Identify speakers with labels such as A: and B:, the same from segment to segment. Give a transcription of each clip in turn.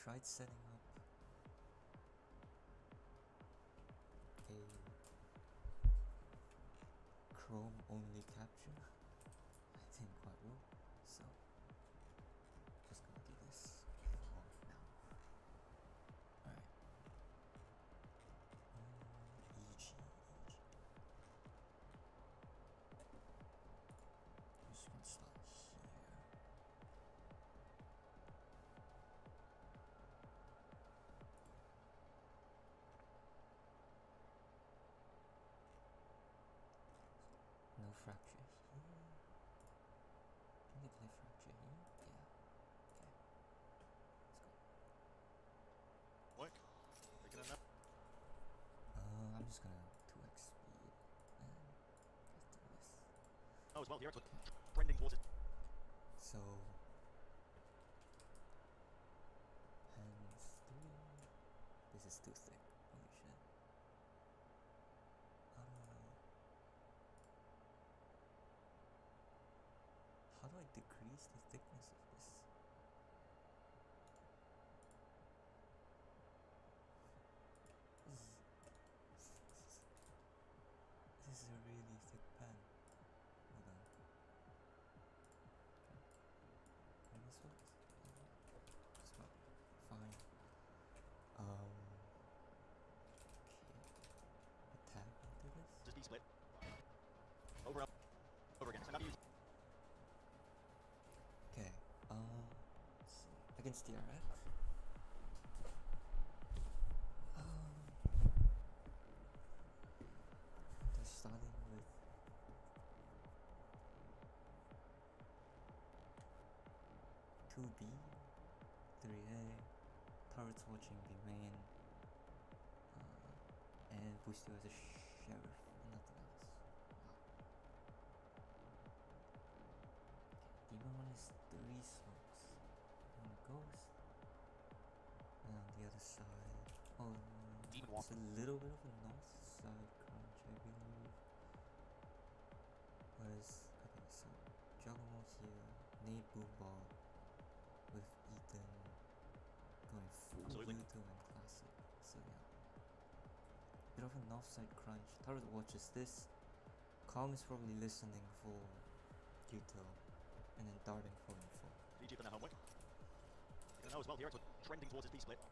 A: tried setting up a Chrome only capture. I didn't quite work, so just gonna do this for now. Alright. EG. Just gonna start here. No fracture here. Can they play fracture here? Yeah. Okay. Let's go.
B: Work. Taking a nap.
A: I'm just gonna 2x speed and just do this.
B: Oh, as well, here it's trending towards it.
A: So hands 3. This is too thick. Holy shit. How do I decrease the thickness of this? This is a really thick pen. Hold on. Maybe this works? It's not fine. Okay. Attack into this?
B: Just D-split. Over and over again. So now use.
A: Okay, let's see. Against DRX. They're starting with two B, 3A, turrets watching B main, and Booster as a sheriff, and nothing else. Demon one is 3 smokes. One ghost. And on the other side, oh, it's a little bit of a north side crunch, I believe. Whereas, okay, so Juggernaut here, Nate Boomball with Ethan going full Yuto and classic. So yeah, bit of a north side crunch. Turret watches this. Calm is probably listening for Yuto. And then darting for info.
B: DG for the homework. Gonna know as well here, it's trending towards his B-split.
A: Okay.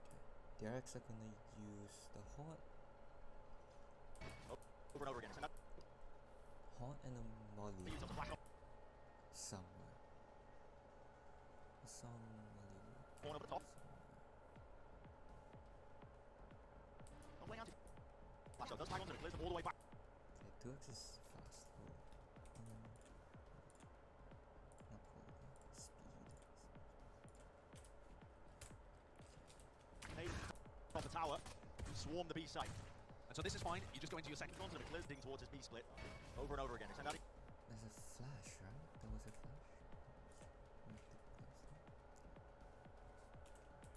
A: The RX are gonna use the hot.
B: Over and over again.
A: Hot and a molly. Somewhere. Some molly.
B: One over the top. Oh, way anti. Flash out, does tag onto the clears them all the way back.
A: Okay, 2x is fast.
B: Off the tower, swarm the B site. And so this is fine, you just go into your second front and it clears ding towards his B split. Over and over again.
A: There's a flash, right? There was a flash.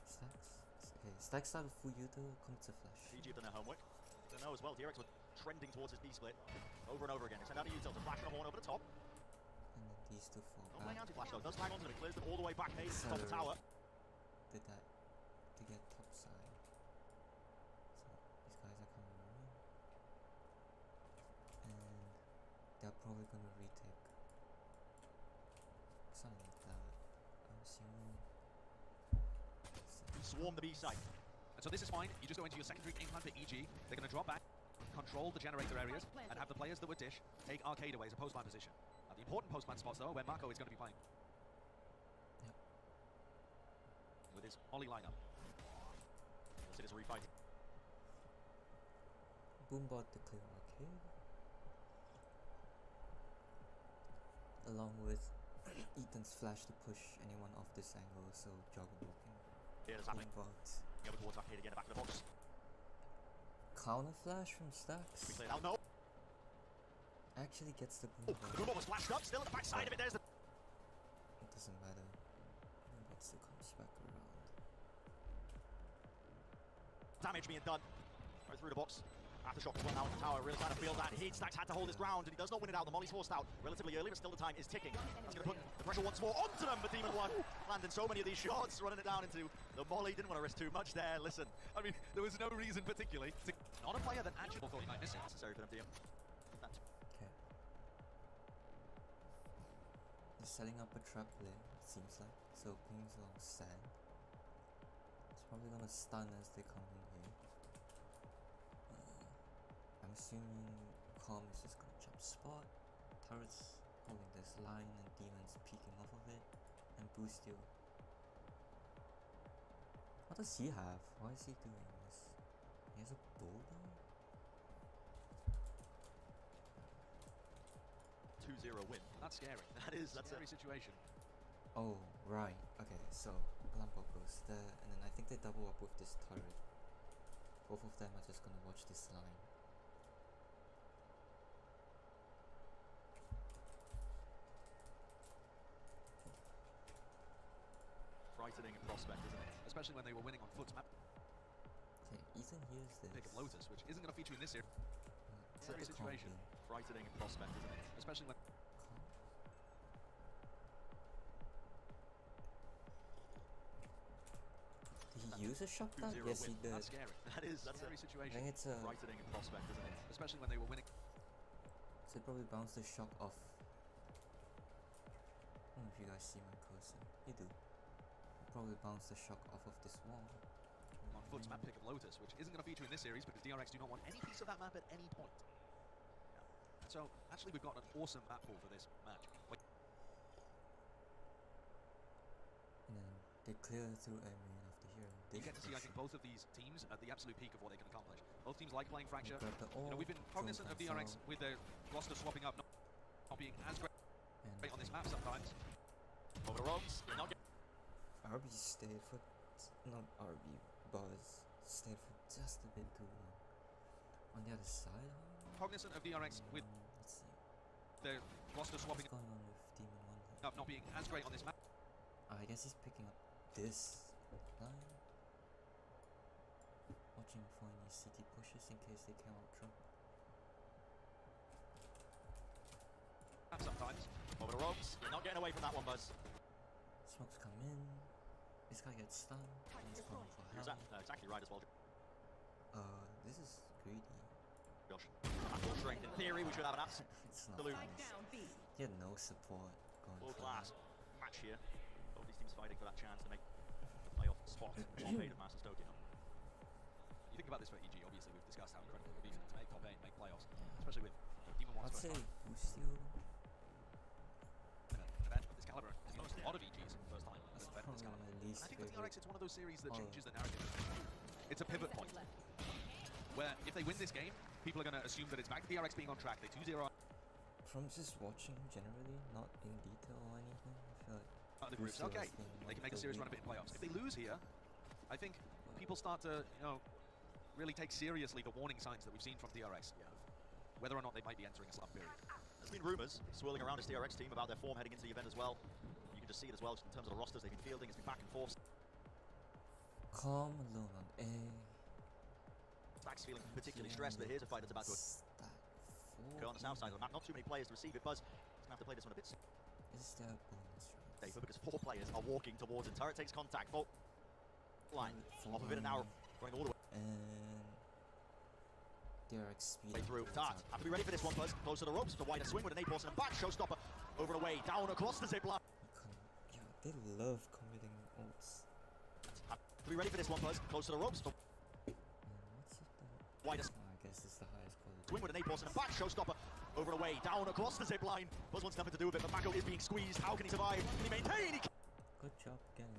A: Stacks? Okay, stacks start with full Yuto, commits a flash.
B: DG have done their homework. Don't know as well, DRX were trending towards his B split. Over and over again. Send out a util to flash and a horn over the top.
A: And then these two fall back.
B: Playing anti-flash though, does tag onto them, it clears them all the way back. Hey, top the tower.
A: Did that to get top side. So these guys are coming around. And they're probably gonna retake. Something like that. I'm assuming.
B: Swarm the B site. And so this is fine, you just go into your secondary game plan for EG. They're gonna drop back, control the generator areas, and have the players that would dish take arcade away as a post-plan position. Now the important post-plan spots though, where Mako is going to be playing.
A: Yep.
B: With his Molly lineup. We'll see this refight.
A: Boombot to clear arcade. Along with Ethan's flash to push anyone off this angle, so Juggernaut can Boombot.
B: Over towards arcade again, back to the box.
A: Counter flash from Stacks.
B: We cleared out, no.
A: Actually gets the
B: Boombot. The Boombot was flashed up, still at the back side of it, there's the...
A: It doesn't matter. It still comes back around.
B: Damage being done. Right through the box.
C: Aftershock went out of the tower, really trying to feel that. Stacks had to hold his ground, and he does not win it out. The Molly's forced out relatively early, but still the time is ticking. That's going to put the pressure once more onto them, but Demon 1 landing so many of these shots, running it down into the Molly. Didn't want to risk too much there. Listen,
B: I mean, there was no reason particularly to... Not a player that actually thought he might miss it.
C: necessary for them to...
A: Okay. They're setting up a trap there, it seems like. So pings along sand. It's probably gonna stun as they come in here. I'm assuming Calm is just gonna jump spot. Turrets holding this line and demons peeking off of it. And boost you. What does he have? Why is he doing this? He has a bulldog?
C: 2-0 win.
B: That's scary.
C: That's
B: a scary situation.
A: Oh, right. Okay, so Lambo goes there, and then I think they double up with this turret. Both of them are just gonna watch this line.
C: Frightening prospect, isn't it?
B: Especially when they were winning on foot's map.
A: Okay, Ethan hears this.
B: Pick of Lotus, which isn't going to feature in this series.
A: Set
B: Scary
A: the
B: situation.
A: comp in.
C: Frightening prospect, isn't it?
B: Especially when...
A: Did he use a shotgun? Yes, he
B: win.
A: did.
B: That's scary. That's a scary
A: I
B: situation.
A: think it's a...
C: Frightening prospect, isn't it?
B: Especially when they were winning.
A: So it probably bounced the shock off. I don't know if you guys see my cursor. You do. It probably bounced the shock off of this wall.
B: On foot's map, pick of Lotus, which isn't going to feature in this series because DRX do not want any piece of that map at any point. Yeah. And so, actually, we've got an awesome map pool for this match.
A: And then they clear through Emery after here.
B: You get to see, I think, both of these teams at the absolute peak of what they can accomplish. Both teams like playing Fracture. We've been cognizant of DRX with their roster swapping up, not being as great on this map sometimes.
C: Over the ropes.
A: RB stayed for... not RB, Buzz stayed for just a bit too long. On the other side,
B: cognizant of DRX with
A: let's see.
B: their roster swapping
A: What's going on with Demon 1 here?
B: up, not being as great on this map.
A: I guess he's picking up this line. Watching for any city pushes in case they came out drop.
B: Sometimes.
C: Over the ropes. You're not getting away from that one, Buzz.
A: Smokes come in. This guy gets stunned. He's going for help.
C: Exactly right as well.
A: This is greedy.
C: Josh. At full strength. In theory, we should have an
A: It's not
C: absolute
A: nice. He had no support going
C: full
A: for
C: class match here. Both these teams fighting for that chance to make the playoff spot. Top 8 of Master Stoke, you know.
B: You think about this for EG, obviously we've discussed how incredible it would be for them to make top 8 and make playoffs, especially with Demon 1's
A: I'd
B: first
A: say
B: time.
A: Boostio.
B: An event of this caliber, and most a lot of EG's first time at an event of this caliber.
A: My least
B: And I think with
A: favorite.
B: DRX, it's one of those series that changes the narrative. It's a pivot point where if they win this game, people are going to assume that it's back to DRX being on track. They 2-0
A: From just watching generally, not in detail or anything, I feel like
B: out of the groups.
A: Boostio
B: Okay,
A: has been
B: they
A: one
B: can
A: of
B: make a
A: the
B: serious run
A: weak
B: of it in playoffs.
A: ones.
B: If they lose here, I think people start to, really take seriously the warning signs that we've seen from DRX, whether or not they might be entering a slump period.
C: There's been rumours swirling around this DRX team about their form heading into the event as well. You can just see it as well just in terms of the rosters they've been fielding. It's been back and forth.
A: Calm alone on A.
C: Stacks feeling particularly stressed, but here's a fight that's about to occur on the south side of the map. Not too many players to receive it. Buzz is going to have to play this one a bit safer
A: Is there a bonus right?
C: because 4 players are walking towards it. Turret takes contact. Vault line off of it, and now going all the
A: And DRX speed
C: way through. Dart, have to be ready for this one, Buzz. Close to the ropes, the wider swing with an A-pulse and a back showstopper. Over and away, down across the zip line.
A: Yeah, they love committing ults.
C: Have to be ready for this one, Buzz. Close to the ropes, the
A: What's with the...
C: wider
A: I guess it's the highest quality.
C: swing with an A-pulse and a back showstopper. Over and away, down across the zip line. Buzz wants nothing to do with it, but Mako is being squeezed. How can he survive? Can he maintain? He can.
A: Good job getting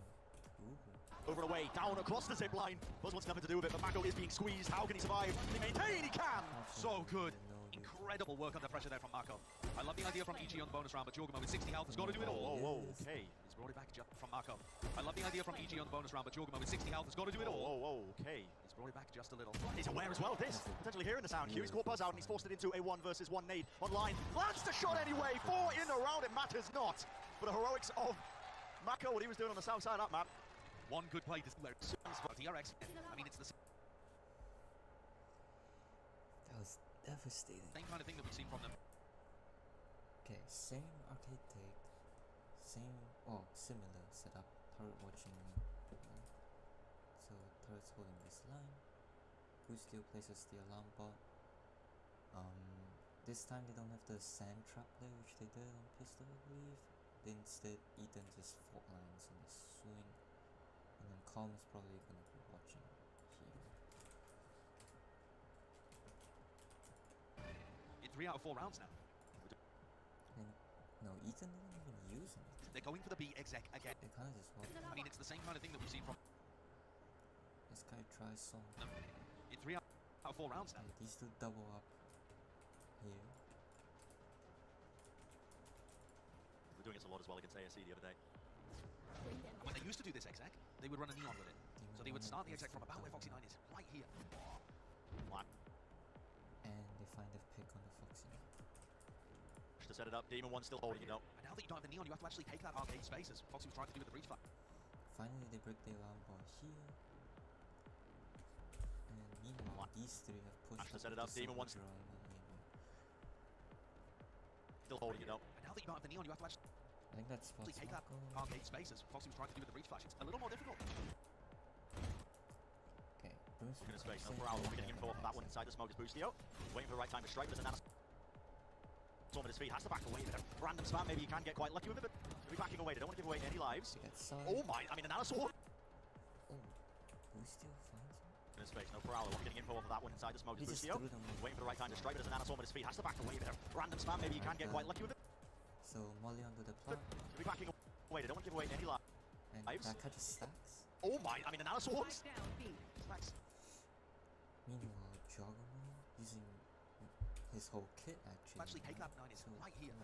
C: Over and away, down across the zip line. Buzz wants nothing to do with it, but Mako is being squeezed. How can he survive? Can he maintain? He can!
B: So good. Incredible work under pressure there from Mako. I love the idea from EG on the bonus round, but Jorgamo with 60 health has got to do it all.
C: Whoa, okay.
B: He's brought it back just from Mako. I love the idea from EG on the bonus round, but Jorgamo with 60 health has got to do it all.
C: Whoa, okay.
B: He's brought it back just a little.
C: He's aware as well of this. Potentially hearing the sound cue. He's caught Buzz out and he's forced it into a 1 versus 1 nade online. Lands the shot anyway. 4 in the round. It matters not. For the heroics of Mako, what he was doing on the south side of that map.
B: One good play to DRX. I mean, it's the
A: That was devastating.
B: Same kind of thing that we've seen from them.
A: Okay, same arcade take, same, similar setup, turret watching me. So turret's holding this line, Boostio places the alarm bot. This time they don't have the sand trap there, which they did on pistol, I believe. Instead, Ethan just fault lines on the swing, and then Calm is probably gonna be watching here.
B: In 3 out of 4 rounds now.
A: And no, Ethan didn't even use anything.
B: They're going for the B exec again.
A: They kind of just walked.
B: I mean, it's the same kind of thing that we've seen from
A: This guy tries some.
B: them. In 3 out of 4 rounds now.
A: Okay, these two double up here.
C: We were doing this a lot as well against ASC the other day.
B: And when they used to do this exec, they would run a neon with it. So they would start the exec from about where Foxy 9 is, right here.
C: Flat.
A: And they find a pick on the Foxy.
C: To set it up, Demon 1 still holding it up.
B: And now that you don't have the neon, you have to actually take that arcade space, as Foxy was trying to do with the breach fight.
A: Finally, they break the alarm bar here. And meanwhile, these three have pushed
C: To set it up, Demon 1 still holding it up.
B: And now that you don't have the neon, you have to actually
A: I think that's what's
B: take that arcade space, as Foxy was trying to do with the breach flash. It's a little more difficult.
A: Okay, Bruce
C: Looking at space, no Prowl, getting info off that one inside the smoke is Boostio. Waiting for the right time to strike, but there's an Storm at his feet, has to back away. Bit of random spam, maybe you can get quite lucky with it, but he'll be backing away. They don't want to give away any lives. Oh my, I mean, an Sword.
A: Oh, Boostio finds him.
C: In his space, no Prowl, getting info off of that one inside the smoke is Boostio. Waiting for the right time to strike, but there's an Storm at his feet, has to back away. Bit of random spam, maybe you can get quite lucky with it.
A: So Molly under the plant.
C: He'll be backing away. They don't want to give away any lives.
A: And that cut just stacks.
C: Oh my, I mean, an Sword. Stacks.
A: Meanwhile, Joggermo using his whole kit actually.
B: Take that 9 is right here.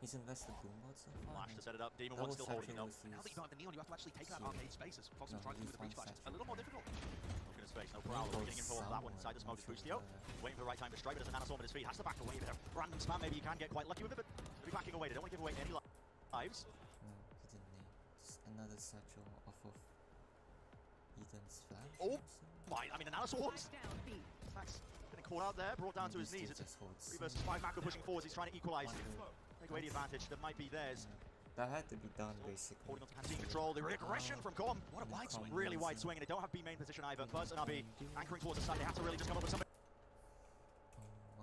A: He's invested Boombot so far.
C: Flash to set it up, Demon 1 still holding it up.
B: And now that you don't have the neon, you have to actually take that arcade space, as Foxy was trying to do with the breach flash. It's a little more difficult.
C: Looking at space, no Prowl, getting info off that one inside the smoke is Boostio. Waiting for the right time to strike, but there's an Storm at his feet, has to back away. Bit of random spam, maybe you can get quite lucky with it, but he'll be backing away. They don't want to give away any lives.
A: No, he didn't need. Just another satchel off of Ethan's flash.
C: Oh my, I mean, an Sword. Stacks getting caught out there, brought down to his knees. It's 3 versus 5, Mako pushing forwards, he's trying to equalize. Take away the advantage that might be theirs.
A: That had to be done, basically.
C: Holding on to Pantene control, the aggression from Com. What a wide swing. Really wide swing, and they don't have B main position either. Buzz and RB anchoring towards the side. They have to really just come up with something.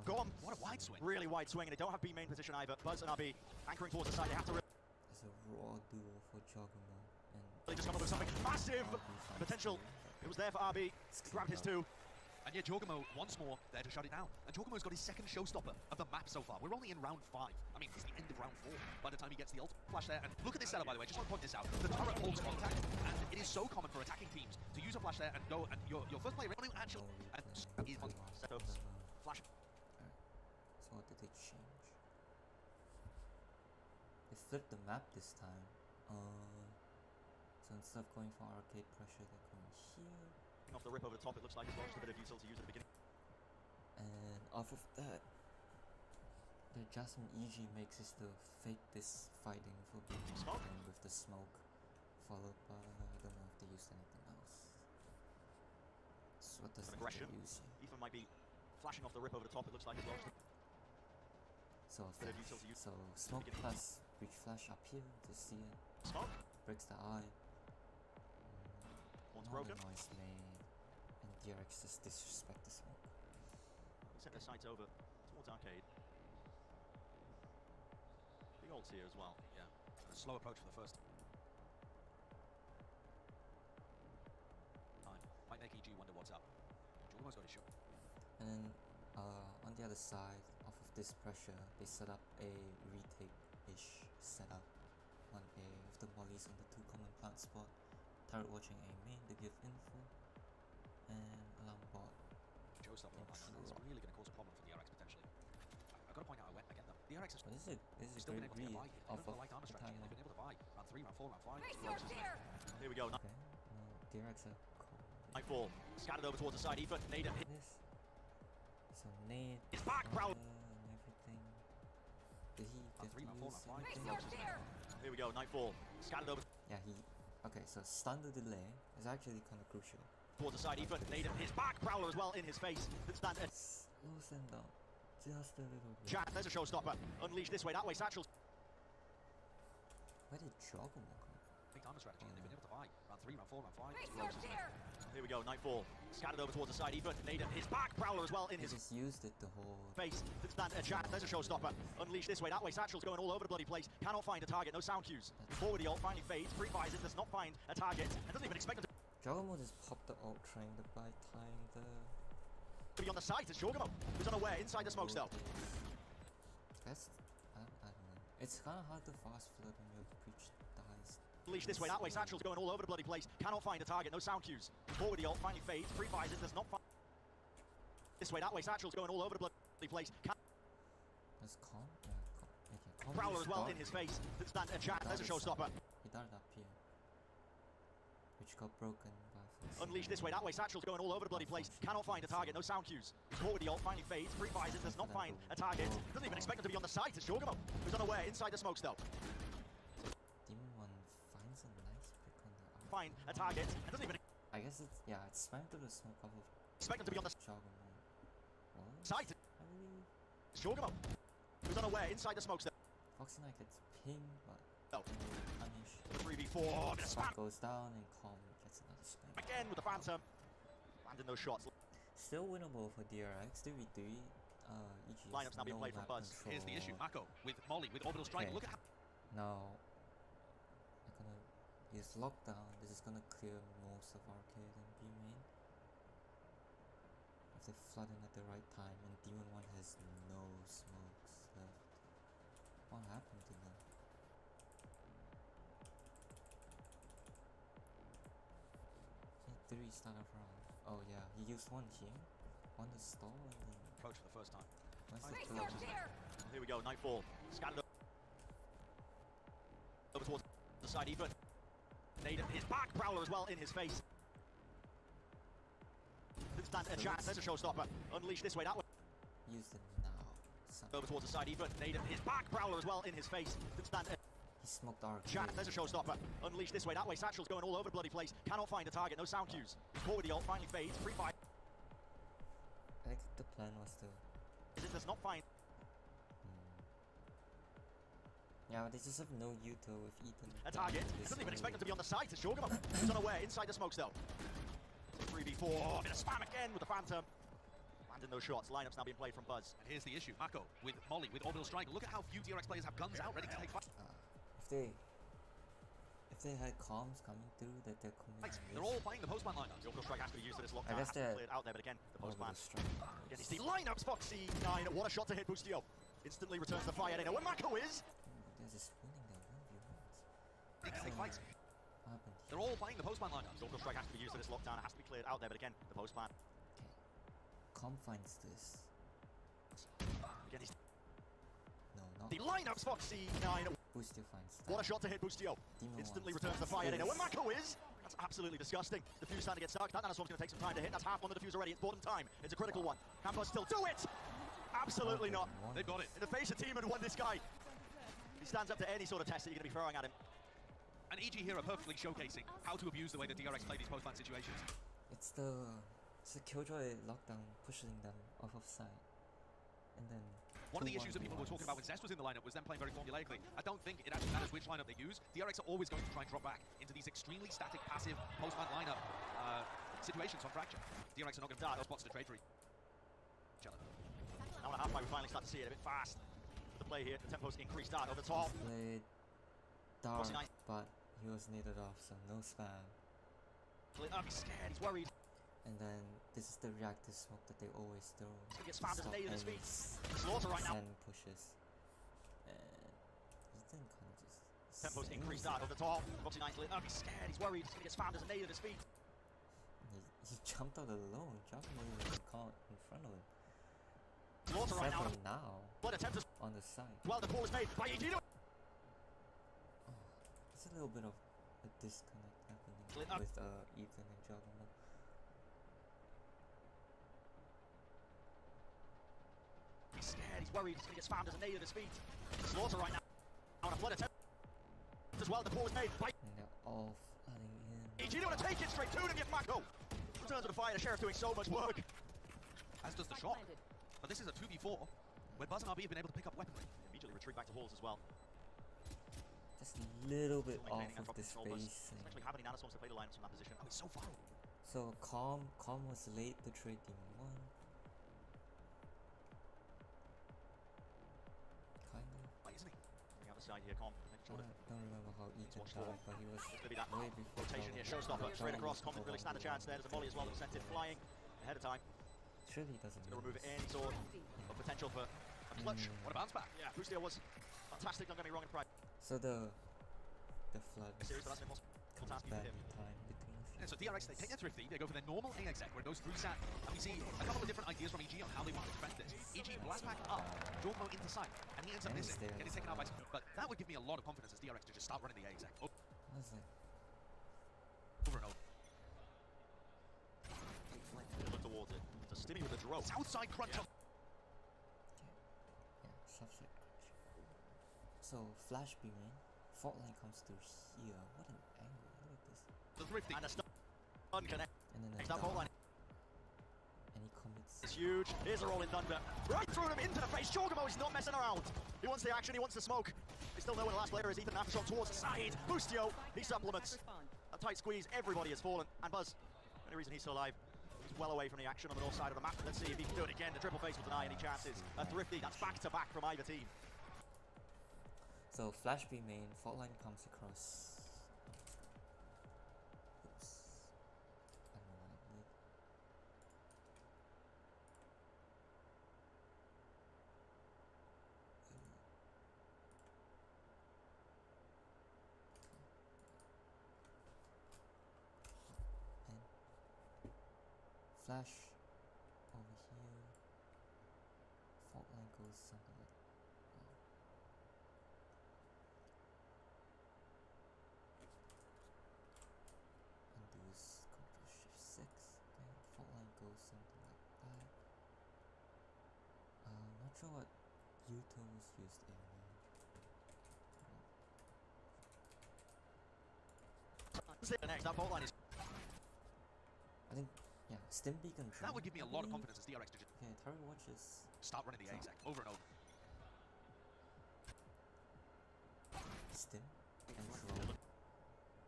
C: Com,
B: What a wide swing.
C: really wide swing, and they don't have B main position either. Buzz and RB anchoring towards the side. They have to really
A: It's a raw duo for Joggermo. And
C: just come up with something massive. Potential. It was there for RB. He grabbed his 2.
B: And yet Joggermo, once more, there to shut it down. And Joggermo's got his second showstopper of the map so far. We're only in round 5. I mean, it's the end of round 4 by the time he gets the ult flash there. And look at this setup, by the way. Just want to point this out. The turret holds contact, and it is so common for attacking teams to use a flash there and go, and your first player running actually, and is on
C: Setups. Flash.
A: so what did they change? They flipped the map this time. So instead of going for arcade pressure, they're going here.
C: Off the rip over the top, it looks like it's launched a bit of utility use at the beginning.
A: And off of that, the adjustment EG makes is to fake this fighting for being
C: Smoke?
A: and with the smoke, followed by, I don't know if they used anything else. So what does
C: Some
A: they
C: aggression.
A: use here?
C: Ethan might be flashing off the rip over the top, it looks like it's launched.
A: So,
C: Bit of utility use.
A: so smoke plus breach flash up here to see it,
C: Smoke.
A: breaks the eye.
C: One's
A: All
C: broken.
A: the noise made, and DRX just disrespect the smoke.
C: Set their sights over towards arcade. Big ults here as well.
B: Yeah, a slow approach for the first time. Might make EG wonder what's up. Joggermo's got his shot.
A: And then on the other side, off of this pressure, they set up a retake-ish setup on A with the mollies on the 2 common plant spot, turret watching A main to give info, and alarm bot.
B: Showstopper on that. That's really going to cause a problem for the DRX potentially. I've got to point out, I get them. The DRX has
A: But this is a
B: still been
A: great
B: able to get
A: read
B: by. They've
A: off
B: got
A: of
B: the right armor
A: the
B: strategy.
A: timeline.
B: They've been able to buy round 3, round 4, round 5.
C: Here we go.
A: Okay, DRX are cool.
C: Nightfall. Scattered over towards the side. Ethan, Nade hit.
A: This. So nade.
C: It's back, Prowl.
A: And everything. Did he get to
B: 3, round 4,
A: use
B: round 5.
A: anything?
C: Here we go. Nightfall. Scattered over.
A: Yeah, he. Okay, so stun the delay is actually kind of crucial.
C: Towards the side, Ethan. Naden, his back. Prowler as well in his face. Stand
A: Slow send down. Just a little bit.
C: Chat, there's a showstopper. Unleash this way, that way, Satchel.
A: Where did Jogamo come from?
B: Big time strategy, and they've been able to buy round 3, round 4, round 5.
C: Here we go, Nightfall. Scattered over towards the side, Ethan. Naden, his back. Prowler as well in
A: He
C: his
A: just used it the whole...
C: face. Stand chat, there's a showstopper. Unleash this way, that way, Satchel's going all over the bloody place. Cannot find a target, no sound cues. Forward the ult, finally fades, pre-fires it, does not find a target, and doesn't even expect him to
A: Jogamo just popped the ult trying to buy time the...
C: be on the site. It's Shogamo, who's unaware, inside the smoke cell.
A: That's... I don't know. It's kind of hard to fast flood when your breach dies.
C: Unleash this way, that way, Satchel's going all over the bloody place. Cannot find a target, no sound cues. Forward the ult, finally fades, pre-fires it, does not find... This way, that way, Satchel's going all over the bloody place.
A: That's calm? Yeah, calm. Okay, calm.
C: Prowler as well in his face. Stand chat, there's a showstopper.
A: He darted up here. Which got broken by...
C: Unleash this way, that way, Satchel's going all over the bloody place. Cannot find a target, no sound cues. Forward the ult, finally fades, pre-fires it, does not find a target. Doesn't even expect him to be on the site. It's Shogamo, who's unaware, inside the smoke cell.
A: Demon 1 finds a nice pick on the arm.
C: Find a target, and doesn't even
A: I guess it's... Yeah, it's spammed through the smoke off of
C: expect him to be on the
A: Jogamo. What?
C: site.
A: I really...
C: Shogamo, who's unaware, inside the smoke cell.
A: Foxy Knight gets pinged, but...
C: Oh.
A: Punish.
C: 3v4, bit of spam.
A: Goes down and Calm gets another spam.
C: Again with the Phantom. Landing those shots.
A: Still winnable for DRX. 3v3. EG
C: Lineup's now being played from Buzz.
A: control.
B: Here's the issue, Mako with Molly, with Orbital Strike.
A: Okay.
B: Look at how...
A: Now, I'm gonna use lockdown. This is gonna clear most of arcade and B main. If they flood in at the right time, and Demon 1 has no smokes left. What happened to them? He 3 start of round. Oh yeah, he used one here, one to stall, and then
B: approach for the first time.
A: what's the third?
C: Here we go, Nightfall. Scattered over towards the side, Ethan. Naden, his back. Prowler as well in his face. Stand a chat, there's a showstopper. Unleash this way, that way.
A: Use it now. Son.
C: Over towards the side, Ethan. Naden, his back. Prowler as well in his face. Stand a
A: He smoked arcade.
C: chat, there's a showstopper. Unleash this way, that way. Satchel's going all over the bloody place. Cannot find a target, no sound cues. Forward the ult, finally fades. Free fire.
A: I think the plan was to...
C: It does not find.
A: Yeah, but they just have no util with Ethan.
C: A target. Doesn't even expect him to be on the site. It's Shogamo, who's unaware, inside the smoke cell. 3v4, bit of spam again with the Phantom. Landing those shots. Lineup's now being played from Buzz.
B: And here's the issue, Mako with Molly, with Orbital Strike. Look at how few DRX players have guns out, ready to take fight.
A: If they had comms coming through that they're committing.
B: They're all playing the postman lineup.
C: The Orbital Strike has to be used for this
A: I
C: lockdown.
A: guess
C: Has to be
A: they're
C: cleared out there, but again, the postman.
A: strike.
C: Again, it's the lineups, Foxy 9. What a shot to hit Boostio. Instantly returns the fire. They know where Mako is.
A: They're just winning their 1v1s.
B: They can take fights.
A: What happened here?
B: They're all playing the postman lineup.
C: The Orbital Strike has to be used for this lockdown. It has to be cleared out there, but again, the postman.
A: Okay. Com finds this.
C: Again, it's
A: No, not.
C: the lineups, Foxy 9.
A: Boostio finds that.
C: What a shot to hit Boostio.
A: Demon
C: Instantly
A: wants
C: returns the fire. They know where
A: this.
C: Mako is. That's absolutely disgusting. The fuse starting to get stuck. That nanoswarm's going to take some time to hit. That's half on the defuse already. It's bottom time. It's a critical one. Can Buzz still do it? Absolutely not.
B: They've got it.
C: In the face of Demon 1, this guy. He stands up to any sort of test that you're going to be throwing at him.
B: And EG here are perfectly showcasing how to abuse the way that DRX play these postman situations.
A: It's the Killjoy lockdown pushing them off of site. And then
B: One of the issues that people were talking about when Zest was in the lineup was them playing very formulaically. I don't think it actually matters which lineup they use. DRX are always going to try and drop back into these extremely static, passive postman lineup situations on Fracture. DRX are not going to find those spots to trade for each other.
C: Now and a half by we finally start to see it a bit fast. The play here, the tempo's increased out over the top.
A: played dark,
C: Nice.
A: but he was needed off, so no spam.
C: He's scared, he's worried.
A: And then this is the reactive smoke that they always throw.
C: He gets spammed as
A: Stop
C: an at his
A: any
C: feet. Slaughter right now.
A: Send pushes. And Ethan kind of just...
C: Tempo's
A: sends
C: increased
A: it.
C: out over the top. Foxy Knight's lit up, he's scared, he's worried. He's going to get spammed as an at his feet.
A: He jumped out alone. Jogamo was caught in front of him.
C: Slaughter right now.
A: Except for now,
C: What attempt is
A: on the side.
C: well, the call is made by EG.
A: There's a little bit of a disconnect happening
C: Lit up.
A: with Ethan and Jogamo.
C: He's scared, he's worried. He's going to get spammed as an at his feet. Slaughter right now. On a flood attempt as well, the call is made by
A: And they're all flooding in.
C: EG. Don't want to take it straight to him, get Mako. Returns with a fire. The Sheriff doing so much work.
B: As does the shot. But this is a 2v4 where Buzz and RB have been able to pick up weaponry.
C: Immediately retreat back to halls as well.
A: Just a little bit off
C: Maintaining and
A: of the
C: dropping control,
A: space.
C: but essentially how many nanoswarms to play the lineups from that position.
B: Oh, he's so far.
A: So Calm was late to trade Demon 1. Kind of.
C: Why isn't he? Coming out the side here, Com. Making sure
A: I
C: that
A: don't remember how Ethan
C: watched
A: died,
C: for.
A: but he was
C: It's going to be that
A: way before
C: rotation here.
A: Valorant.
C: Showstopper straight across. Com didn't
A: Valorant
C: really stand a chance there. There's a volley as well that was sent in flying ahead of time.
A: Surely he doesn't
C: Going to remove
A: lose.
C: any sort of potential for a clutch.
B: What a bounce back.
C: Yeah, Bustio was fantastic. Don't get me wrong in pride.
A: So the flood
C: Series, but that's an impossible
A: comes
C: task
A: back
C: for him.
A: in time between a few.
B: Yeah, so DRX, they take their thrifty, they go for their normal A exec where it goes through sat, and we see a couple of different ideas from EG on how they want to defend this. EG blast back up, Dogmo into sight, and he ends up
A: And
B: missing,
A: he's there
B: getting
A: as
B: taken out by
A: well.
B: but that would give me a lot of confidence as DRX to just start running the A exec
A: I was like,
B: over and over.
C: Look towards it. It's a Stimmy with a drone.
B: Outside crunch on.
A: yeah, subset crunch. So Flash B main, fault line comes through here. What an angle! Look at this.
B: The thrifty.
C: And a stun connect.
A: And then
C: Next
A: a
C: up, hold
A: down,
C: line.
A: and he commits.
C: It's huge. Here's a rolling thunder. Right through him into the face. Chogamo is not messing around. He wants the action. He wants the smoke. They still know where the last player is. Ethan Aftershot towards the side. Bustio. He supplements. A tight squeeze. Everybody has fallen. And Buzz, the only reason he's still alive, he's well away from the action on the north side of the map. Let's see if he can do it again. The triple face will deny any chances. A thrifty. That's back to back from either team.
A: So Flash B main, fault line comes across. Oops. I don't know what I did. And Flash over here. Fault line goes something like Induce Control Shift 6. Okay, fault line goes something like that. Not sure what Yuto was used in.
C: Next up, hold line is.
A: I think, yeah, Stim Beacon.
B: That would give me a lot of confidence as DRX to just
A: Okay, Terry watches
B: start running the A exec over and over.
A: Stim and drone.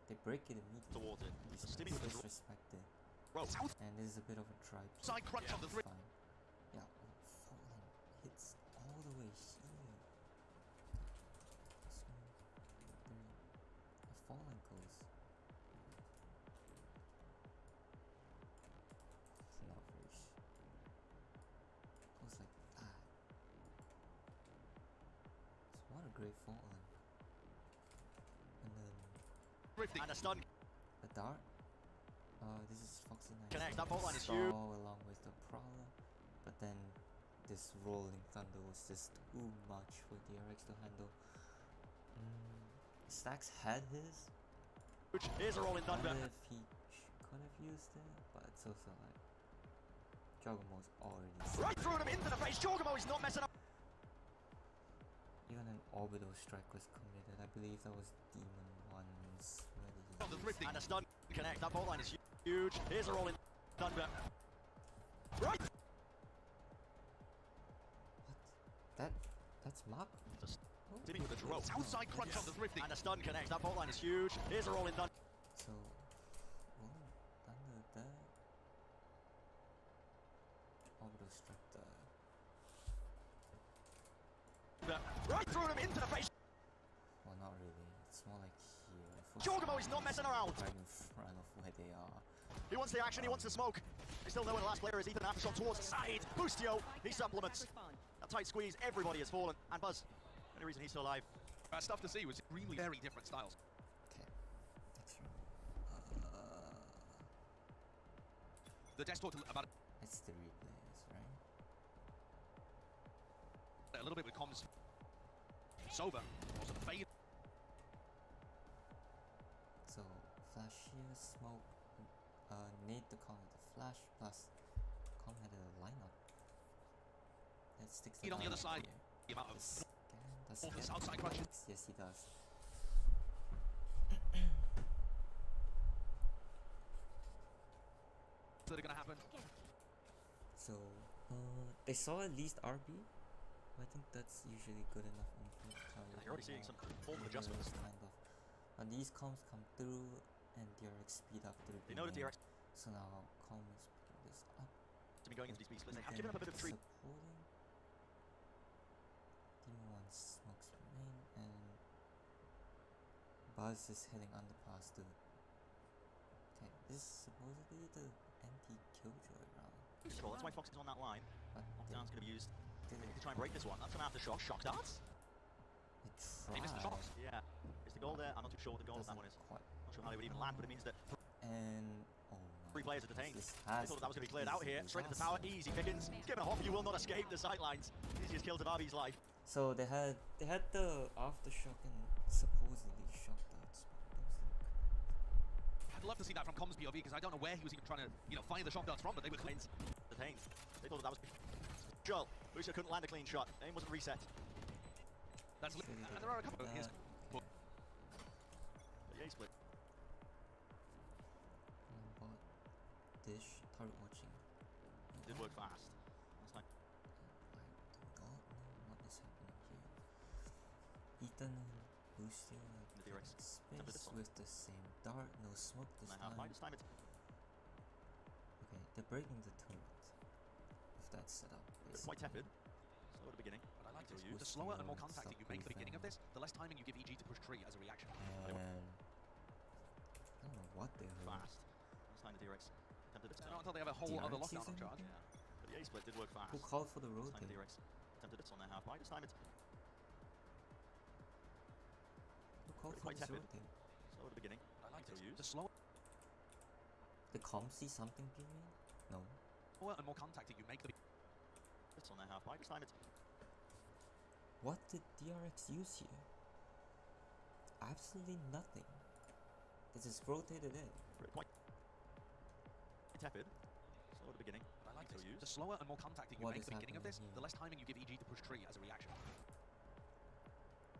A: They break it immediately.
C: Towards it.
A: This
C: It's a
A: is
C: Stimmy with a
A: disrespected.
C: Rope.
A: And this is a bit of a try.
B: Side crunch on the three.
A: Fine. Yeah, fault line hits all the way here. This one, three. The fault line goes. It's not very goes like that. So what a great fault line. And then
B: Thrifty.
C: And a stun.
A: a dart. This is Foxy Knight.
C: Connect, that fault line is
A: Stall
C: huge.
A: along with the Prowler, but then this rolling thunder was just too much for DRX to handle. Stacks had his.
C: Here's a rolling
A: I
C: thunder.
A: wonder if he could have used it, but it's also like Jogamo's already set.
C: Right through him into the face. Chogamo is not messing up.
A: Even an orbital strike was committed. I believe that was Demon 1's ready.
B: On the thrifty.
C: And a stun connect. That fault line is huge. Here's a rolling thunder. Right.
A: What? That's Mark?
C: Timmy with a drone.
B: Outside crunch on the thrifty.
C: And a stun connect. That fault line is huge. Here's a rolling thunder.
A: So, rolling thunder there. Orbital strike there.
C: Right through him into the face.
A: Well, not really. It's more like here.
C: Chogamo is not messing around.
A: Right in front of where they are.
C: He wants the action. He wants the smoke. They still know where the last player is. Ethan Aftershot towards the side. Bustio. He supplements. A tight squeeze. Everybody has fallen. And Buzz, the only reason he's still alive.
B: Stuff to see was really very different styles.
A: Okay. That's right.
B: The desk talked about
A: It's the replays, right?
B: a little bit with comms. Sober. Also the fade.
A: So, flash here, smoke, nade the con with the flash, plus con had a lineup. That sticks the
B: On the other
A: lineup
B: side.
A: here.
B: The amount of
A: Does
B: all this
A: Scan
B: outside crunch.
A: works? Yes, he does.
B: that are going to happen.
A: So they saw at least RB. I think that's usually good enough input.
C: You're already seeing some form of adjustments.
A: Kind of. And these comms come through, and DRX speed up through.
C: They know that DRX.
A: So now com is picking this up.
C: To be going into these B splits, they have given up a bit of tree.
A: Supporting. Demon 1 smokes main, and Buzz is hitting underpass too. Okay, this is supposedly the anti-killjoy round.
C: That's why Fox is on that line.
A: But
C: Lockdown's going to be used
A: they
C: to try and break this one. That's an aftershock. Shock darts?
A: They
C: They missed the
A: tried.
C: shots. Yeah. Is the goal there? I'm not too sure what the goal of that one is.
A: Quite.
C: Not sure how they would even land, but it means that
A: And oh my
C: 3 players are
A: goodness,
C: detained.
A: this
C: They
A: has
C: thought that was
A: to
C: going to be cleared out
A: easy
C: here. Straight to the tower.
A: disaster.
C: Easy pickings. Given a hop, you will not escape the sidelines. Easiest kills of RB's life.
A: So they had the aftershock and supposedly shock darts.
B: I'd love to see that from Comms POV because I don't know where he was even trying to, fire the shock darts from, but they were clean.
C: Detained. They thought that was Joel. Lucio couldn't land a clean shot. Aim wasn't reset.
B: And there are a couple of his.
C: But yeah, split.
A: Bot dish turret watching.
C: Did work fast. That's fine.
A: I do not know what is happening here. Ethan and Lucio
C: The DRX.
A: space with the same dart, no smoke this time.
C: This time it's
A: Okay, they're breaking the turret. If that's set up.
C: quite tepid. Slow at the beginning.
B: But I like this.
A: With
B: The slower and more
A: slow
B: contact that you make at the beginning of this, the less timing you give EG to push tree as a reaction.
A: And I don't know what they heard.
C: Fast. This time the DRX attempted it.
B: Not until they have a whole other
A: DRX
B: lockdown on
A: season?
B: charge.
C: Yeah. But the A split did work fast.
A: Who called for the
C: This
A: road
C: time the
A: there?
C: DRX attempted it on their half by. This time it's
A: Who called for
C: quite
A: this
C: tepid.
A: road there?
C: slow at the beginning.
B: I like
C: Still
B: this.
C: used.
B: The slower
A: The comp see something period? No.
B: and more contact that you make the
C: It's on their half by. This time it's
A: What did DRX use here? Absolutely nothing. They just rotated in.
C: quite tepid. Slow at the beginning.
B: I like
C: Still
B: this.
C: used.
B: The slower and more contact that you
A: What
B: make
A: is
B: at the beginning of this,
A: happening
B: the
A: here?
B: less timing you give EG to push tree as a reaction.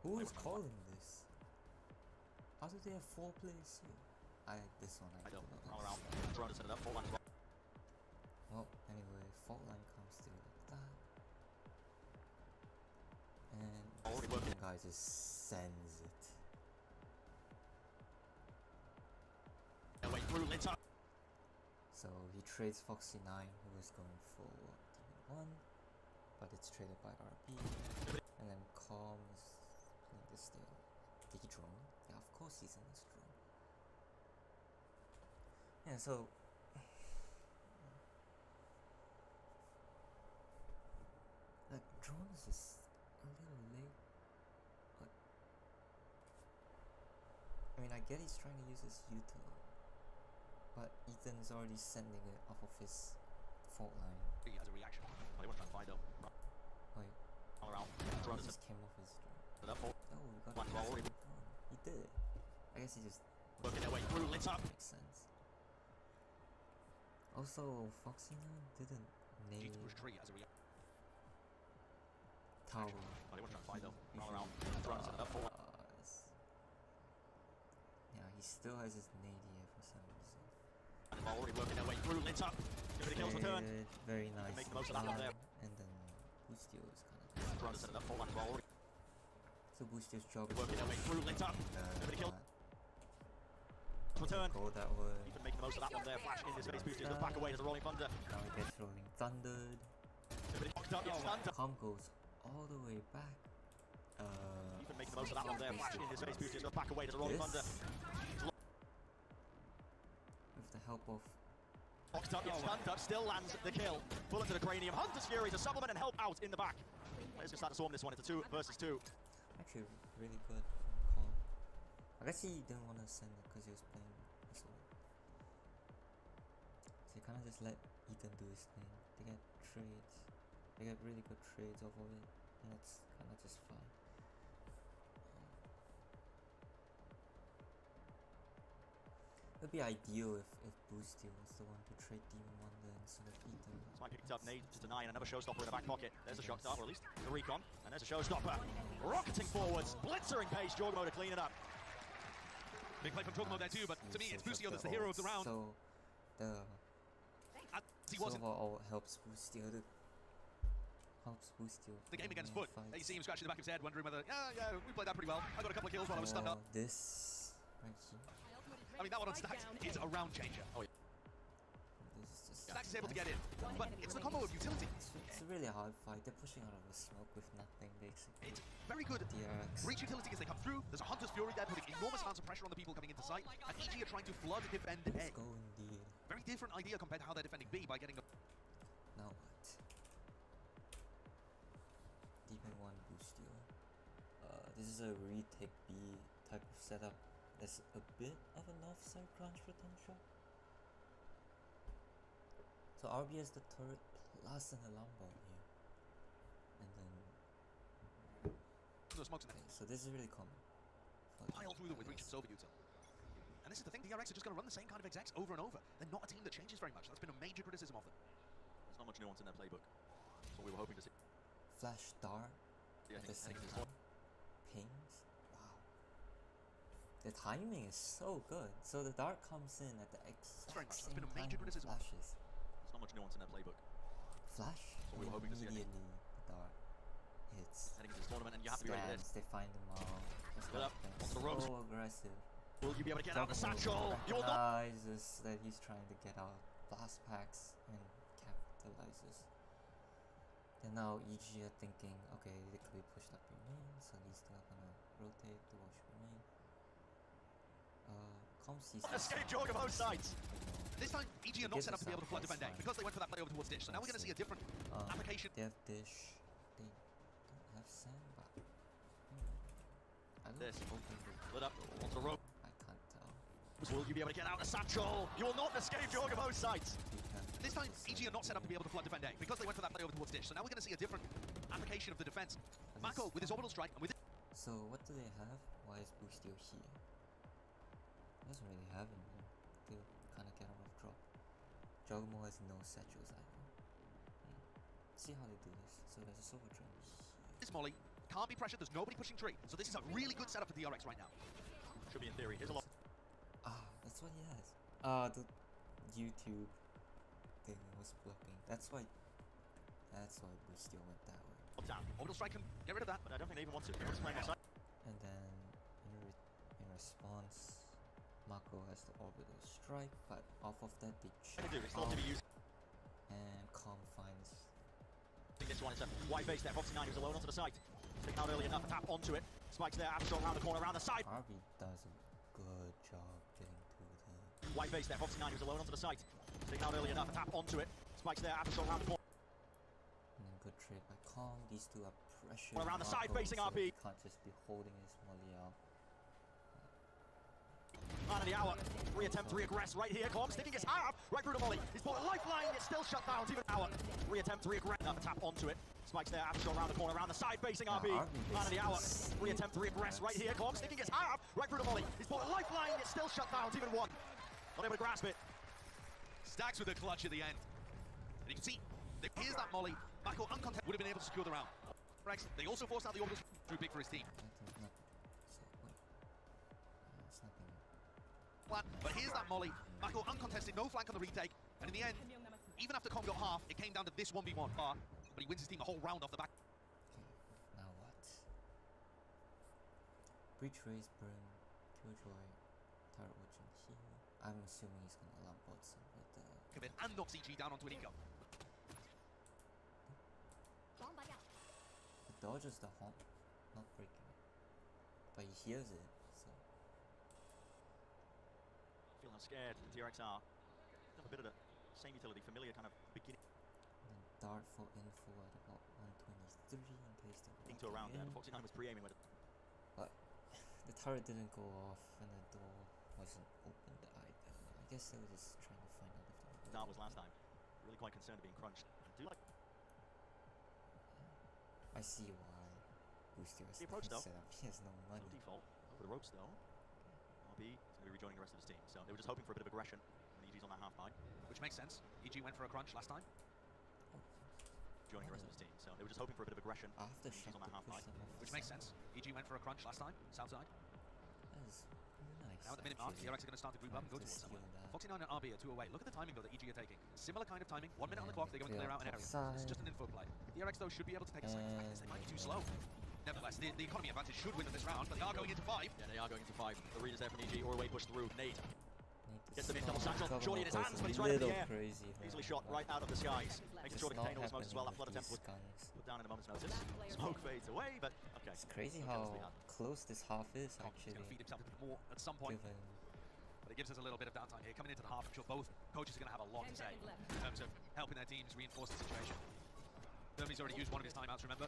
A: Who is calling this? How do they have 4 players here? This one
C: I don't
A: do
C: know.
A: not
C: All around.
A: understand.
C: Trying to set it up. Full line.
A: Well, anyway, fault line comes through like that. And
C: Already
A: this
C: working.
A: guy just sends it.
C: Way through. Lit up.
A: So he trades Foxy 9, who was going for Demon 1, but it's traded by RB. And then Calm is playing this deal. Did he drone? Yeah, of course he's in this drone. Yeah, so like drone is just a little late. But I mean, I get he's trying to use his util, but Ethan's already sending it off of his fault line.
B: As a reaction.
C: Oh, they want to try and fight though.
A: Wait,
C: All around.
A: he
C: Trying to
A: just came off his drone.
C: set it up.
A: Oh, we got
C: One
A: a
C: ball.
A: second drone. He did it. I guess he just
C: Working their way through. Lit up.
A: makes sense. Also, Foxy 9 didn't
B: EG
A: name
B: to push tree as a reaction.
A: tower.
C: Oh, they want to try and fight though.
A: He
C: All around.
A: usually
C: Trying to set it up. Full line.
A: does. Yeah, he still has his nade here for some reason.
C: And they're already working their way through. Lit up. Give it a kills return.
A: Very nice.
C: make the most of that one there.
A: And then Boostio is kind
C: Trying to set it up. Full line. Already
A: so Boostio's job is
C: working their way through. Lit up. Give it a kill. Return.
A: Go that way.
C: Even making the most of that one there. Flash in his face. Boosters just back away to the Rolling Thunder.
A: Now he gets Rolling Thundered.
C: Give it a knocked up. It's Thunder.
A: Com goes all the way back.
C: Even making the most of that one there. Flash in his face. Boosters just back away to the Rolling Thunder.
A: With the help of
C: Knocked up. It's Thunder. Still lands the kill. Bullet to the cranium. Hunter's Fury to supplement and help out in the back. Let's just start to swarm this one. It's a 2 versus 2.
A: actually really good from Com. I guess he didn't want to send it because he was playing Missile. So he kind of just let Ethan do his thing. They get trades. They get really good trades off of it. And that's kind of just fine. It'd be ideal if Boostio was the one to trade Demon Wonder instead of Ethan.
C: So I picked up nade to deny and another showstopper in the back pocket. There's a shock dart, or at least the recon. And there's a showstopper. Rocketing forwards. Blitzering pace. Jorgmo to clean it up.
B: Big play from Chogmo there too, but to me it's Busio that's the hero of the round.
A: So the
B: He wasn't.
A: Overall helps boost your
B: The game against Foot. You see him scratching the back of his head, wondering whether, yeah, we played that pretty well. I got a couple of kills while I was stunned up.
A: This right here.
B: I mean, that one on Stacks is a round changer. Oh, yeah.
A: This is just
B: Stacks is able to get in, but it's the combo of utility.
A: It's a really hard fight. They're pushing out of the smoke with nothing, basically.
B: It's very good.
A: DRX.
B: Breach utility as they come through. There's a Hunter's Fury there, putting enormous amounts of pressure on the people coming into sight. And EG are trying to flood defend A.
A: Let's go indeed.
B: Very different idea compared to how they're defending B by getting a...
A: Now what? Deep in one boost you. This is a retake B type of setup. There's a bit of an offside crunch potential. So RB has the turret plus an alarm bomb here. And then...
B: No smokes in there.
A: Okay, so this is really common.
B: Pile through them with Reach and Silver util. And this is the thing, DRX are just going to run the same kind of execs over and over. They're not a team that changes very much. That's been a major criticism of them.
C: There's not much nuance in their playbook. That's what we were hoping to see.
A: Flash dart.
C: Yeah,
A: At the same time. Pings. Wow. The timing is so good. So the dart comes in at the exact
B: very much. That's
A: same
B: been a
A: time
B: major
A: it
B: criticism.
A: flashes.
C: There's not much nuance in their playbook.
A: Flash.
C: what we were hoping to see.
A: Immediately the dart hits.
C: Heading into this tournament, and you have to be ready for this.
A: They find them all.
C: Split up onto the ropes.
A: So aggressive.
C: Will you be able to get out the satchel? You will not.
A: Recognizes that he's trying to get out blast packs and capitalizes. And now EG are thinking, okay, they could be pushed up your main, so he's still gonna rotate to watch your main. Comsees
C: Escape jog of both sides.
B: This time, EG are not set up to be able to flood defend A because they went for that play over towards Dish. So now we're going to see a different application.
A: They have Dish. They don't have Sandbar. I don't
C: This.
A: open the
C: Split up onto the rope.
A: I can't tell.
C: Will you be able to get out the satchel? You will not escape jog of both sides.
B: This time, EG are not set up to be able to flood defend A because they went for that play over towards Dish. So now we're going to see a different application of the defense. Mako with his orbital strike and with it.
A: So what do they have? Why is Boostio here? Doesn't really have anything to kind of get out of drop. Jogamo has no satchels either. See how they do this. So there's a silver drum here.
B: This Molly can't be pressured. There's nobody pushing tree. So this is a really good setup for DRX right now.
C: Should be in theory. Here's a lot.
A: That's what he has. The YouTube thing was blocking. That's why Boostio went that way.
C: Up down.
B: Orbital strike can get rid of that.
C: But I don't think they even want to. They want to play outside.
A: And then in response, Mako has the orbital strike, but off of that they
C: What they do? It's not to be used.
A: and Calm finds.
C: I think this one is a wide base there. Foxy 9 was alone onto the site. Taken out early enough. A tap onto it. Spikes there. After around the corner, around the side.
A: RB does a good job getting to the
C: Wide base there. Foxy 9 was alone onto the site. Taken out early enough. A tap onto it. Spikes there. After around the corner.
A: and then good trade by Calm. These two are pressuring
C: Well, around the side
A: Mako,
C: facing
A: so
C: RB.
A: he can't just be holding his molly out.
C: Man of the hour. Reattempt to reaggress right here. Calm sticking his half right through the volley. He's bought a lifeline. It's still shut down. Even hour. Reattempt to reaggress. Enough. A tap onto it. Spikes there. After around the corner. Around the side facing RB. Man of the hour. Reattempt to reaggress right here. Calm sticking his half right through the volley. He's bought a lifeline. It's still shut down. Even one. Not able to grasp it.
B: Stacks with a clutch at the end. And you can see, here's that Molly. Mako uncontested would have been able to secure the round. Rex, they also forced out the orbital too big for his team.
A: It's nothing.
B: Flat, but here's that Molly. Mako uncontested, no flank on the retake. And in the end, even after Com got half, it came down to this 1v1 bar. But he wins his team the whole round off the back.
A: Okay, now what? Breach Raise Burn, Killjoy, Turret watching here. I'm assuming he's gonna alarm bots with the
B: And knocks EG down onto an eco.
A: dodges the haunt, not breaking it. But he hears it, so
C: Feel how scared the TRX are. Have a bit of the same utility, familiar kind of beginning.
A: and then dart for info at about 123 in case they
C: Into a round there. Foxy 9 was pre-aiming with it.
A: But the turret didn't go off and the door wasn't opened either. I guess they were just trying to find out if they
C: Dart was last time. Really quite concerned of being crunched. I do like
A: I see why Boostio is
C: The approach, though.
A: set up. He has no money.
C: no default. Over the ropes though. RB is going to be rejoining the rest of his team. So they were just hoping for a bit of aggression. And EG's on that half line.
B: Which makes sense. EG went for a crunch last time.
C: Joining the rest of his team. So they were just hoping for a bit of aggression.
A: After
C: EG's
A: shot
C: on that
A: to
C: half
A: push
C: line.
A: them off
B: Which
A: the
B: makes
A: side.
B: sense. EG went for a crunch last time, south side.
A: That is nice.
B: Now the minute mark, DRX are going to start to group up and go towards somewhere. Foxy 9 and RB are 2 away. Look at the timing though that EG are taking. Similar kind of timing. 1 minute on the clock, they're going to clear out an area. This is just an info play. DRX though should be able to take a second practice. They might be too slow. Nevertheless, the economy advantage should win in this round, but they are going into 5.
C: Yeah, they are going into 5. The readers there from EG, or away push through. Nate gets the mid double satchel. Shorty in his hands, but he's right in the air.
A: Crazy,
C: easily shot right out of the skies. Making sure to contain all the smokes as well. That flood attempt was put down in a moment's notice. Smoke fades away, but okay.
A: It's crazy how close this half is actually.
B: He's going to feed himself a bit more at some point. But it gives us a little bit of downtime here. Coming into the half, I'm sure both coaches are going to have a lot to say in terms of helping their teams reinforce the situation. Dermy's already used one of his timeouts, remember?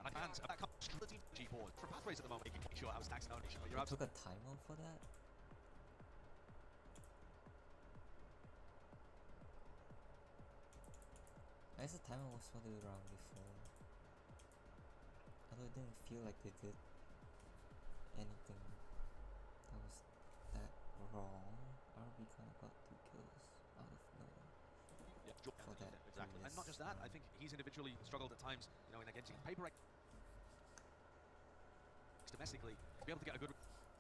B: And I fans that comes to the team G forward for pathways at the moment, making sure how stacks and only show. You're
A: took a timeout for that? I guess the timeout was for the round before. Although it didn't feel like they did anything that was that wrong. RB kind of got 2 kills out of nowhere.
B: Yeah, for that exactly. And not just that, I think he's individually struggled at times, you know, in against paper domestically, to be able to get a good.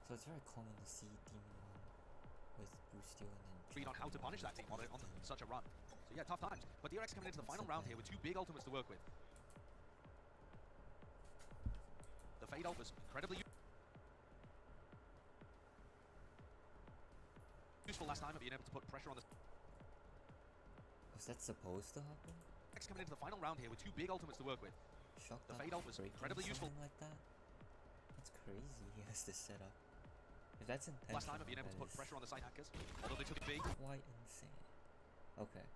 A: So it's very common to see Team 1 with Boostio and then
B: read on how to punish that team on such a run. So yeah, tough times. But DRX coming into the final round here with 2 big ultimates to work with. The Fade ult was incredibly useful last time of being able to put pressure on the.
A: Was that supposed to happen?
B: DRX coming into the final round here with 2 big ultimates to work with.
A: Shocked
B: the Fade ult was incredibly useful.
A: Like that? That's crazy. He has this set up. If that's intentional,
B: last time of being able to put pressure on the side hackers, although they took it big.
A: Quite insane. Okay.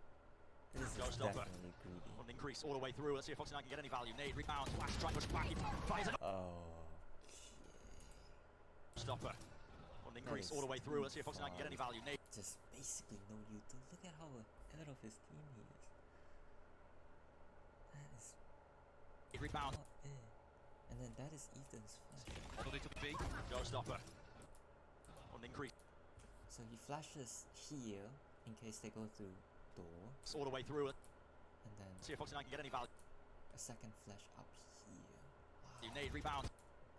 A: This is definitely greedy.
C: On an increase all the way through. Let's see if Foxy 9 can get any value. Nade rebounds, flash, try push back. He fires it.
A: Oh.
C: Stopper. On an increase all the way through. Let's see if Foxy 9 can get any value. Nade.
A: Just basically no util. Look at how ahead of his team he is. That is.
C: Rebound.
A: And then that is Ethan's flash.
B: Although they took it big.
C: Go stopper. On an increase.
A: So he flashes here in case they go through door.
C: All the way through it.
A: And then
C: see if Foxy 9 can get any value.
A: A second flash up here. Wow.
C: You need rebound.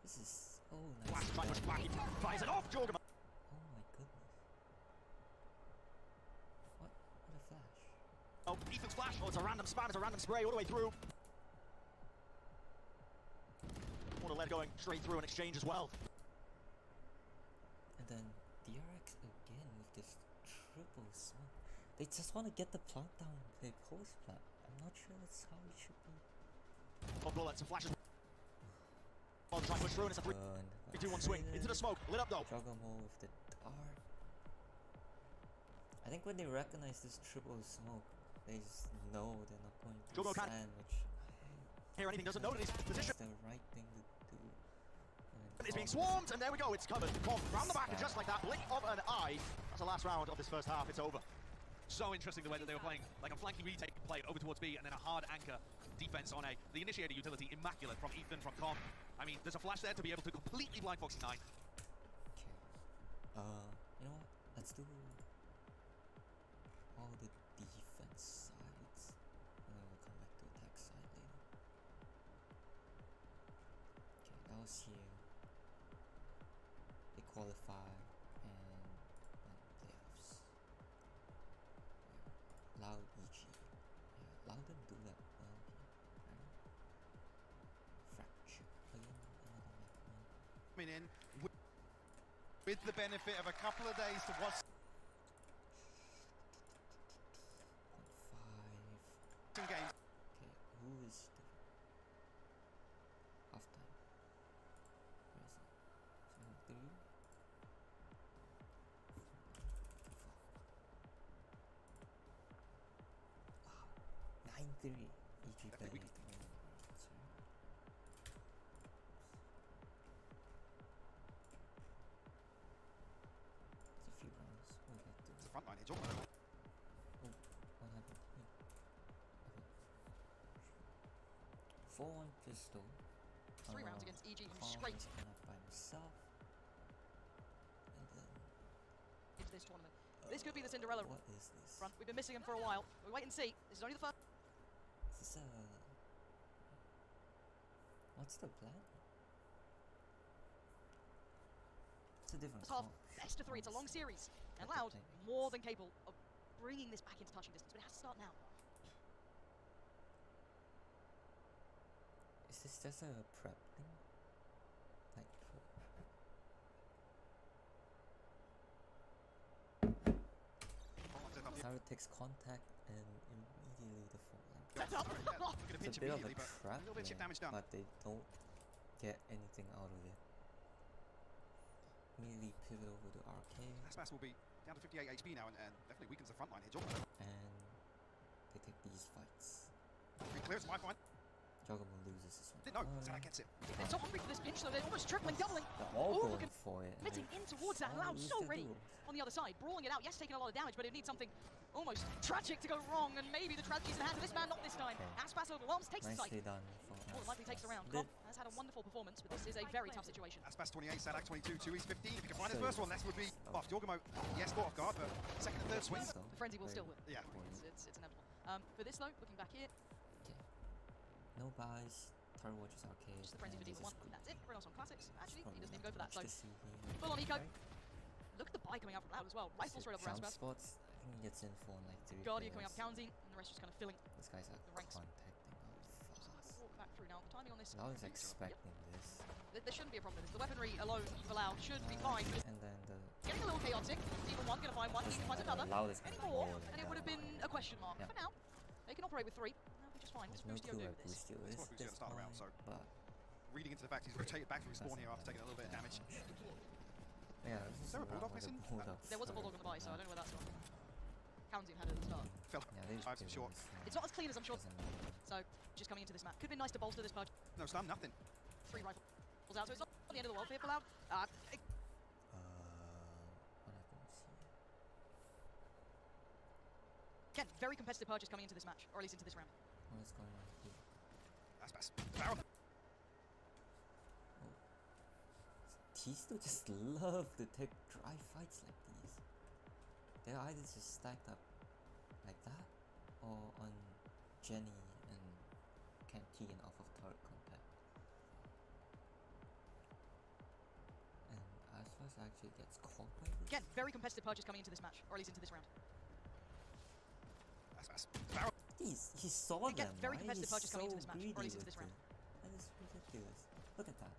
A: This is nice.
C: Flash, push back. He fires it off. Jorgen.
A: Oh my goodness. What a flash.
C: Oh, Ethan's flash. Oh, it's a random spam. It's a random spray all the way through. Want to let it going straight through an exchange as well.
A: And then DRX again with this triple smoke. They just want to get the plant down. They post plant. I'm not sure that's how it should be.
C: Oh, bullets and flashes. Oh, try push through and it's a 3-2-1 swing into the smoke. Lit up though.
A: Juggermo with the dart. I think when they recognize this triple smoke, they just know they're not going to sandwich.
C: Hear anything, doesn't know that he's positioned.
A: That's the right thing to do.
C: It's being swarmed, and there we go. It's covered. Round the back, and just like that, blink of an eye. That's the last round of this first half. It's over.
B: So interesting the way that they were playing, like a flanking retake play over towards B, and then a hard anchor defense on A. The initiator utility immaculate from Ethan, from Com. I mean, there's a flash there to be able to completely blind Foxy 9.
A: Okay. You know what? Let's do all the defense sides, and then we'll come back to attack side later. Okay, that was here. They qualify and playoffs. Yeah. Loud EG. Yeah, Loud didn't do that well here, right? Fracture. Again, another map.
D: Coming in with the benefit of a couple of days to watch.
A: 0.5.
D: Game.
A: Okay, who is the halftime? Where is it? 7-3? Wow, 9-3. EG played. It's a few rounds. We'll get to
B: The front line, it's all.
A: Oh, what happened here? Okay. 4-1 pistol.
E: 3 rounds against EG, who's
A: Kong
E: straight
A: is kind of by himself. And then
E: into this tournament. This could be the Cinderella
A: what is this?
E: run. We've been missing him for a while. We wait and see. This is only the first.
A: Is this what's the plan? It's a different
E: half,
A: comp.
E: best of 3. It's a long series. And
A: That's the
E: Loud,
A: thing.
E: more than capable of bringing this back into touching distance, but it has to start now.
A: Is this just a prep thing? Like Sarah takes contact and immediately the fall.
E: Set up!
B: Gonna
A: It's
B: pinch
A: a bit of a
B: immediately, but
A: trap,
B: a little bit of chip
A: yeah,
B: damage done.
A: but they don't get anything out of it. Immediately pivot over to arcade,
B: Aspas will be down to 58 HP now and definitely weakens the front line here.
A: and they take these fights.
B: He clears my fine.
A: Juggernaut loses this one.
B: Didn't know. Zarak gets it.
E: They're so hungry for this pinch, though. They're almost tripling, doubling.
A: They're all
E: Ooh,
A: going
E: looking
A: for it.
E: flitting
A: and
E: in towards that. Loud,
A: lose
E: so
A: the
E: ready
A: duel.
E: on the other side, brawling it out. Yes, taking a lot of damage, but it needs something almost tragic to go wrong, and maybe the tragedy's in the hands of this man, not this time.
A: Okay.
E: Aspas overwhelms, takes the site.
A: Nicely done for
E: More than likely takes the round.
A: Bit-
E: Cobb has had a wonderful performance, but this is a very tough situation.
B: Aspas 28, Zarak 22, 2 East 15. If he can find his
A: So-
B: first one, this would be off. Jorgamo, yes, caught off guard, but second and third swings.
A: So,
E: The frenzy will still win.
B: Yeah.
E: It's inevitable. For this though, looking back here,
A: okay. No buys. Turret watches arcade.
E: just the frenzy for
A: and
E: Demon
A: this
E: 1.
A: is
E: That's it. Everyone else on classics. Actually, he
A: probably
E: doesn't even
A: not
E: go for that. So
A: much to see here.
E: full on eco.
A: Right?
E: Look at the buy coming out from Loud as well. Rifle straight up for
A: Jump
E: Aspas.
A: spots. I think he gets in for like 3
E: Guardian coming
A: players.
E: up Counting, and the rest just kind of filling.
A: These guys are
E: the ranks.
A: contacting up
E: Just
A: fast.
E: walk back through now. The timing on this.
A: I was expecting this.
E: There shouldn't be a problem with this. The weaponry alone for Loud should be fine. But
A: And then the
E: getting a little chaotic. Demon 1 going to find one. Demon finds another.
A: Loud is
E: Any more,
A: more
E: and
A: than
E: it would have been a question mark.
A: Yeah.
E: For now, they can operate with 3. That'll be just fine.
A: there's
E: What's
A: no
E: Boostio
A: clue
E: do
A: where
E: with this?
A: Boostio
B: It's
A: is
B: what Boostio
A: this
B: to start the round,
A: point,
B: so-
A: but
B: Reading into the fact he's rotated back from his spawn here after taking a little bit of damage.
A: yeah, this
B: Is there a
A: round
B: bulldog
A: with the
B: missing?
A: bulldog
E: There was a bulldog on the buy, so I don't know where that's from. Counting had it at the start.
B: Fell
A: Yeah, they
B: five some short.
E: It's not as clean as I'm sure.
A: Doesn't matter.
E: So just coming into this match, could have been nice to bolster this purge.
B: No stun, nothing.
E: 3 rifles out, so it's not the end of the world for here for Loud.
A: What happens here?
E: Again, very competitive purchase coming into this match, or at least into this round.
A: What is going on here?
B: Aspas. Barrel.
A: Tisto just love to take dry fights like these. They're either just stacked up like that, or on Jenny and Canteen off of turret contact. And Aspas actually gets caught by this.
E: Again, very competitive purchase coming into this match, or at least into this round.
B: Aspas. Barrel.
A: He saw
E: Again,
A: them,
E: very
A: right?
E: competitive
A: He's
E: purchase coming
A: so
E: into this match, or at
A: greedy
E: least into this
A: with
E: round.
A: it. That is ridiculous. Look at that.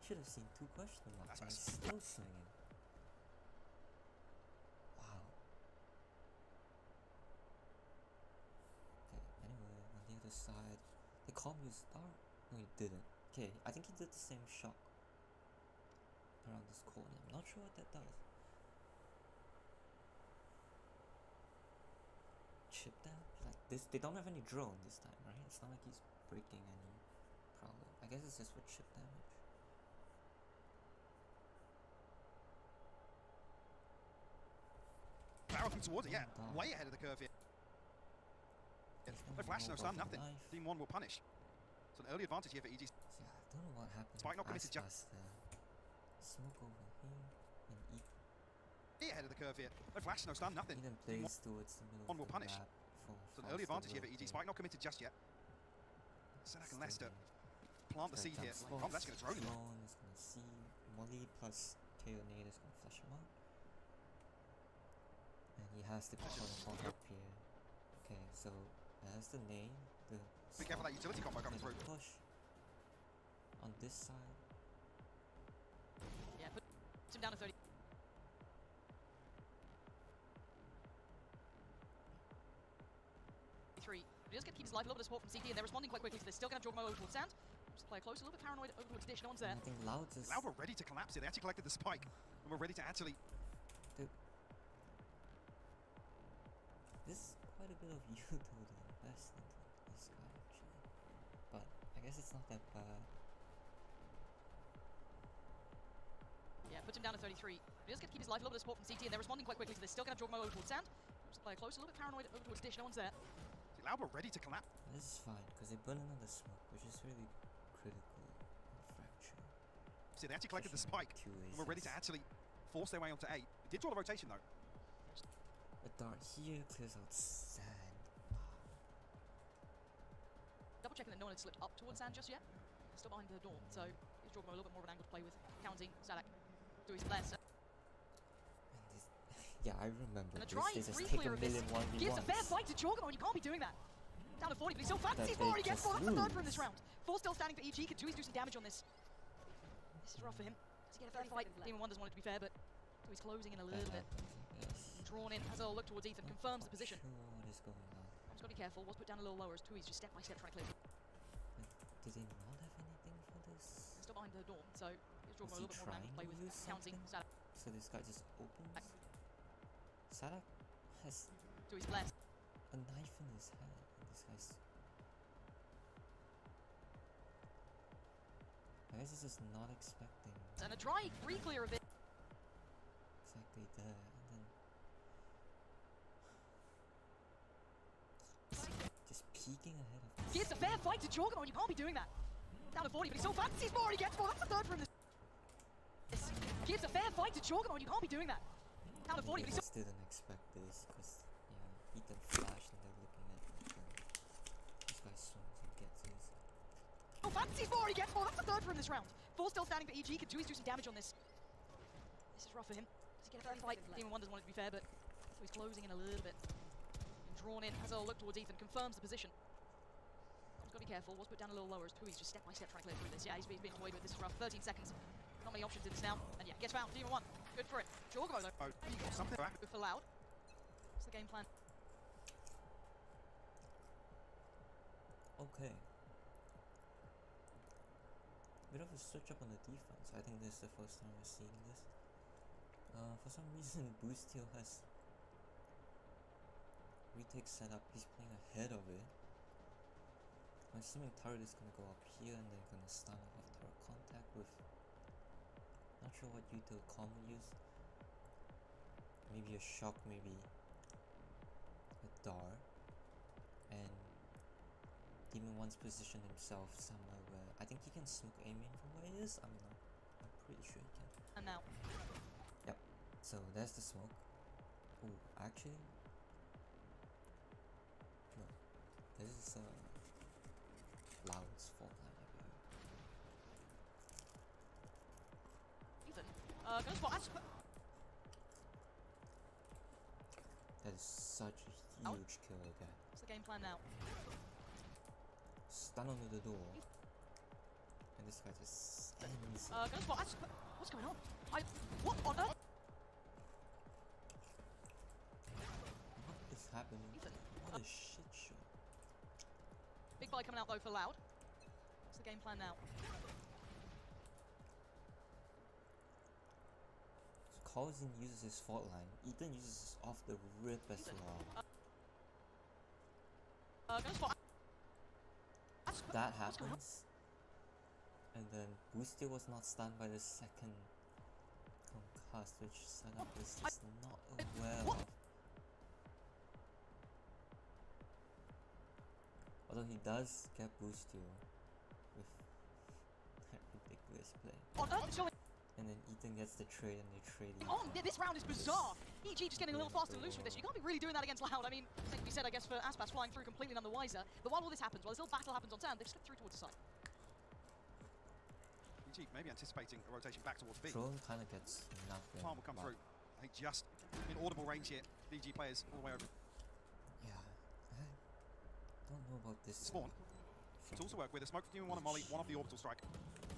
A: Should have seen 2 question marks and
B: That's
A: he's still swinging. Wow. Okay, anyway, on the other side, the calm you start. No, he didn't. Okay, I think he did the same shot around this corner. I'm not sure what that does. Chip damage? Like this, they don't have any drone this time, right? It's not like he's breaking any problem. I guess it's just for chip damage.
B: Barrel comes towards it, yeah.
A: Down.
B: Way ahead of the curve here.
A: He's
B: No
A: gonna
B: flash, no
A: move
B: stun,
A: off the
B: nothing.
A: knife.
B: Team 1 will punish. So an early advantage here for EG.
A: Yeah, I don't know what happened.
B: Spike not committed, jump.
A: Aspas there. Smoke over here and
B: Way ahead of the curve here. No flash, no stun, nothing.
A: Eden
B: Team
A: plays towards the middle
B: one
A: of
B: will
A: the
B: punish.
A: map for
B: So an early
A: faster
B: advantage here for EG.
A: rotate.
B: Spike not committed just yet. Sanak and Leicester
A: Steady.
B: plant the
A: Got
B: seed
A: jump
B: here.
A: spots.
B: Oh, that's going to drone him.
A: Drone is gonna see Molly plus Teonade is gonna flush him out. And he has to put on up here. Okay, so there's the nade. The
B: Be careful that
A: stop,
B: utility combo coming
A: and
B: through.
A: Push on this side.
E: Yeah, puts him down to 30. He does get to keep his life, a little bit of support from CT, and they're responding quite quickly to this. Still going to have Jorgmo over towards Sand. Just play close, a little bit paranoid over towards Dish. No one's there.
A: And I think Loud is
B: Now we're ready to collapse here. They actually collected the spike. And we're ready to actually...
A: This is quite a bit of util to invest into this guy actually. But I guess it's not that bad.
E: Yeah, puts him down to 33. He does get to keep his life, a little bit of support from CT, and they're responding quite quickly to this. Still going to have Jorgmo over towards Sand. Just play close, a little bit paranoid over towards Dish. No one's there.
B: See, now we're ready to collapse.
A: This is fine because they burn another smoke, which is really critical in fracture.
B: See, they actually collected the
A: Especially
B: spike.
A: with
B: And we're ready to
A: aces.
B: actually force their way onto A. We did draw the rotation though.
A: A dart here clears out Sand.
E: Double checking that no one had slipped up towards Sand just yet. Still behind the door, so gives Jorgmo a little bit more of an angle to play with. Counting, Zadak to his left.
A: And this, yeah, I remember
E: And a
A: this.
E: try
A: They just
E: free
A: take
E: clear
A: a
E: of this.
A: million 1v1s.
E: Gives a fair fight to Jorgamo, and you can't be doing that. Down to 40, but he's so fast.
A: That
E: He's
A: they
E: already gets
A: just
E: 4. That's the third for him this
A: lose.
E: round. 4 still standing for EG. Can do some damage on this. This is rough for him. Does he get a fair fight? Demon 1 doesn't want it to be fair, but so he's closing in a little bit.
A: Yes.
E: Drawn in, has a look towards Ethan, confirms the position.
A: Sure what is going on.
E: I'm just got to be careful. Was put down a little lower as Tui's just step by step trying to clear.
A: Did they not have anything for this?
E: He's still behind the door, so gives Jorgamo a
A: Is he
E: little bit more time to play
A: trying
E: with.
A: to use
E: Counting,
A: something?
E: Sadak
A: So this guy just opens. Sadak has
E: to his left.
A: a knife in his head. And this guy's. I guess he's just not expecting
E: And a dry re-clear of it.
A: exactly there. And then. Just peeking ahead of this.
E: Gives a fair fight to Jorgamo, and you can't be doing that. Down to 40, but he's so fast. He's already gets 4. That's the third for him. This gives a fair fight to Jorgamo, and you can't be doing that. Down to 40, but he's so.
A: I didn't expect this because yeah, Ethan flashed and they're looking at it. This guy swings and gets his.
E: Oh, Fantasy's already gets 4. That's the third for him this round. 4 still standing for EG. Can do some damage on this. This is rough for him. Does he get a fair fight? Demon 1 doesn't want it to be fair, but so he's closing in a little bit. And drawn in, has a look towards Ethan, confirms the position. He's got to be careful. Was put down a little lower as Tui's just step by step trying to clear through this. Yeah, he's being toyed with. This is rough. 13 seconds. Not many options in this now. And yeah, gets found. Demon 1. Good for it. Jorgamo though.
D: Oh, you got something back.
E: Go for Loud. What's the game plan?
A: Okay. Bit of a switch up on the defense. I think this is the first time we're seeing this. For some reason, Boosteel has retake setup. He's playing ahead of it. I'm assuming turret is gonna go up here and then gonna stun off turret contact with. Not sure what util combo use. Maybe a shock, maybe a dart, and Demon 1's position himself somewhere where I think he can smoke aim in from where he is. I'm pretty sure he can.
E: And now.
A: Yep. So there's the smoke. Ooh, actually, no. This is Loud's fault line, I believe.
E: Ethan. Goes for Asp.
A: That is such a huge kill again.
E: What's the game plan now?
A: Stun under the door. And this guy just ends it.
E: Goes for Asp. What's going on? What on earth?
A: What is happening?
E: Ethan.
A: What a shit show.
E: Big buy coming out though for Loud. What's the game plan now?
A: Coulson uses his fault line. Ethan uses off the rip as well.
E: Goes for Asp.
A: That
E: What's going on?
A: happens. And then Boosteel was not stunned by the second concussed, which setup is just not aware
E: What?
A: of. Although he does get Boosteel with that ridiculous play.
E: On earth is going
A: And then Ethan gets the trade and they trade
E: on.
A: Ethan.
E: Yeah, this round is bizarre. EG just getting a little faster and loose with this. You can't be really doing that against Loud. I mean, same can be said, I guess, for Aspas flying through completely none the wiser. But while all this happens, while this little battle happens on turn, they've slipped through towards the side.
D: EG maybe anticipating a rotation back towards B.
A: Drone kind of gets nothing.
D: Farm will come
A: but
D: through. I think just in audible range here. BG players all the way over.
A: Yeah, I don't know about this.
D: Spawn. To also work with a smoke from Demon 1 and Molly, one off the orbital strike.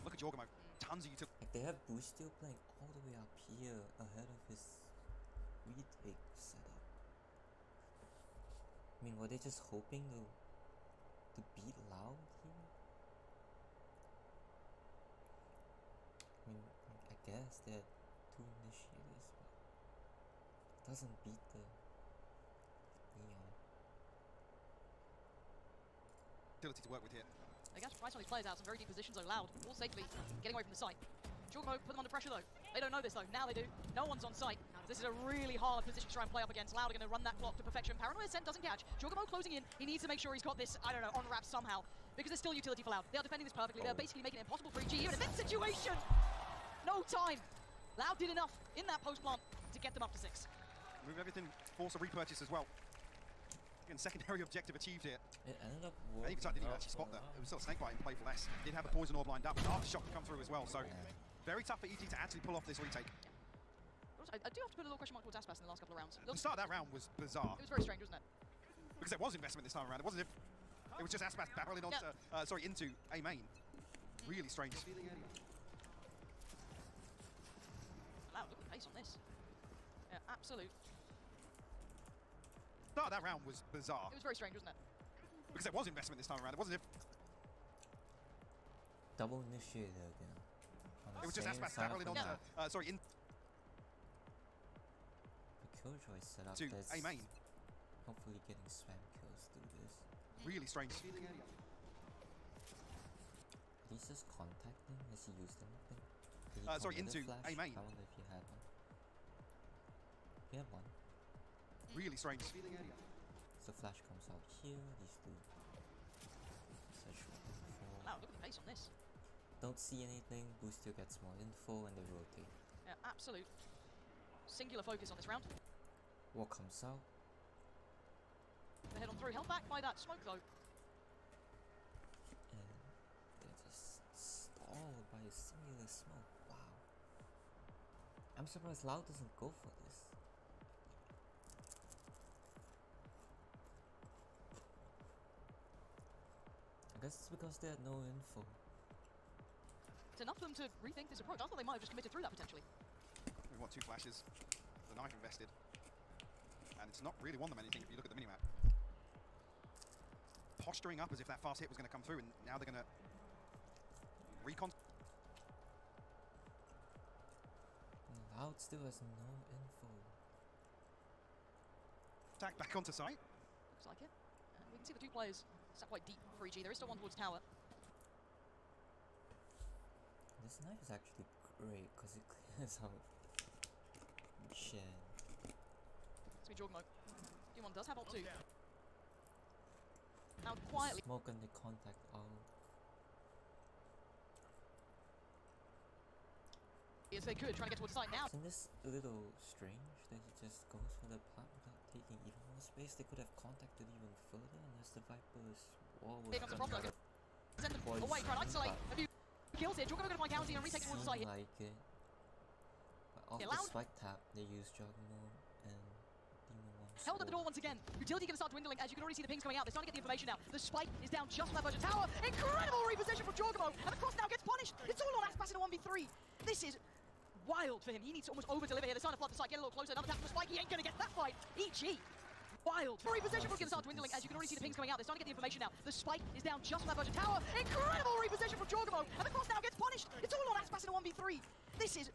D: Look at Jorgamo. Tons of utility.
A: Like they have Boosteel playing all the way up here ahead of his retake setup. I mean, were they just hoping to beat Loud here? I mean, I guess they had 2 initiators, but it doesn't beat the Neon.
D: Utility to work with here.
E: I guess price on these players out, some very deep positions though. Loud, all safely getting away from the site. Jorgamo put them under pressure though. They don't know this though. Now they do. No one's on site. This is a really hard position to try and play up against. Loud are going to run that clock to perfection. Paranoia Scent doesn't catch. Jorgamo closing in. He needs to make sure he's got this, I don't know, on wraps somehow. Because there's still utility for Loud. They are defending this perfectly. They're basically making it impossible for EG. Even in this situation! No time. Loud did enough in that post plant to get them up to 6.
D: Move everything, force a repurchase as well. Again, secondary objective achieved here.
A: It ended up
D: And
A: working
D: even didn't even
A: out
D: actually spot
A: for
D: that.
A: Loud.
D: It was still a snake bite and play for less. Did have the poison orb lined up, and aftershock to come through as well. So
A: Yeah.
D: Very tough for EG to actually pull off this retake.
E: Also, I do have to put a little question mark towards Aspas in the last couple of rounds.
D: The start of that round was bizarre.
E: It was very strange, wasn't it?
D: Because there was investment this time around. It wasn't if it was just Aspas barreling onto, into A main. Really strange.
E: Wow, look at the pace on this. Yeah, absolute.
D: Start of that round was bizarre.
E: It was very strange, wasn't it?
D: Because there was investment this time around. It wasn't if
A: Double initiator again. On
D: it was
A: the
D: just
A: same
D: Aspas
A: side of
D: barreling
A: the
D: onto,
A: map.
D: into
A: The Killjoy setup
D: to
A: that's
D: A main.
A: hopefully getting spam kills through this.
D: Really strange.
A: He's just contacting. Has he used anything? Did he
D: into
A: flash?
D: A main.
A: I wonder if he had one. He had one.
D: Really strange.
A: So flash comes out here. These two. Search for info.
E: Wow, look at the pace on this.
A: Don't see anything. Boostio gets more info and they rotate.
E: Yeah, absolute. Singular focus on this round.
A: What comes out?
E: They head on through, held back by that smoke though.
A: And they're just stalled by a singular smoke. Wow. I'm surprised Loud doesn't go for this. I guess it's because they had no info.
E: It's enough for them to rethink this approach. I thought they might have just committed through that potentially.
D: We want 2 flashes. The knife invested. And it's not really won them anything if you look at the minimap. Posturing up as if that fast hit was going to come through, and now they're going to recon.
A: Loud still has no info.
D: Attack back onto site.
E: Looks like it. And we can see the two players sat quite deep for EG. There is still one towards tower.
A: This knife is actually great because it clears out Shen.
E: It's been Jorgmo. D1 does have ult 2. Now quietly.
A: Smoke and the contact out.
E: Yes, they could, trying to get towards the site now.
A: Isn't this a little strange that he just goes for the plant without taking even more space? They could have contacted even further unless the Viper's wall was
E: Here comes the prop
A: done
E: though. Send them
A: poison,
E: away, try and isolate
A: but
E: a few kills here. Jorgmo going to find County and retake towards the site here.
A: like it. But off
E: Yeah,
A: the
E: Loud.
A: spike tap, they use Juggernaut and Demon 1.
E: Held at the door once again. Utility going to start dwindling as you can already see the pings coming out. They're starting to get the information now. The spike is down just on that version tower. Incredible reposition from Jorgmo. And the cross now gets punished. It's all on Aspas in a 1v3. This is wild for him. He needs to almost over-deliver here. They're starting to flood the site. Get a little closer. Another tap from the spike. He ain't going to get that fight. EG. Wild. Reposition from going to start dwindling as you can already see the pings coming out. They're starting to get the information now. The spike is down just on that version tower. Incredible reposition from Jorgmo. And the cross now gets punished. It's all on Aspas in a 1v3. This is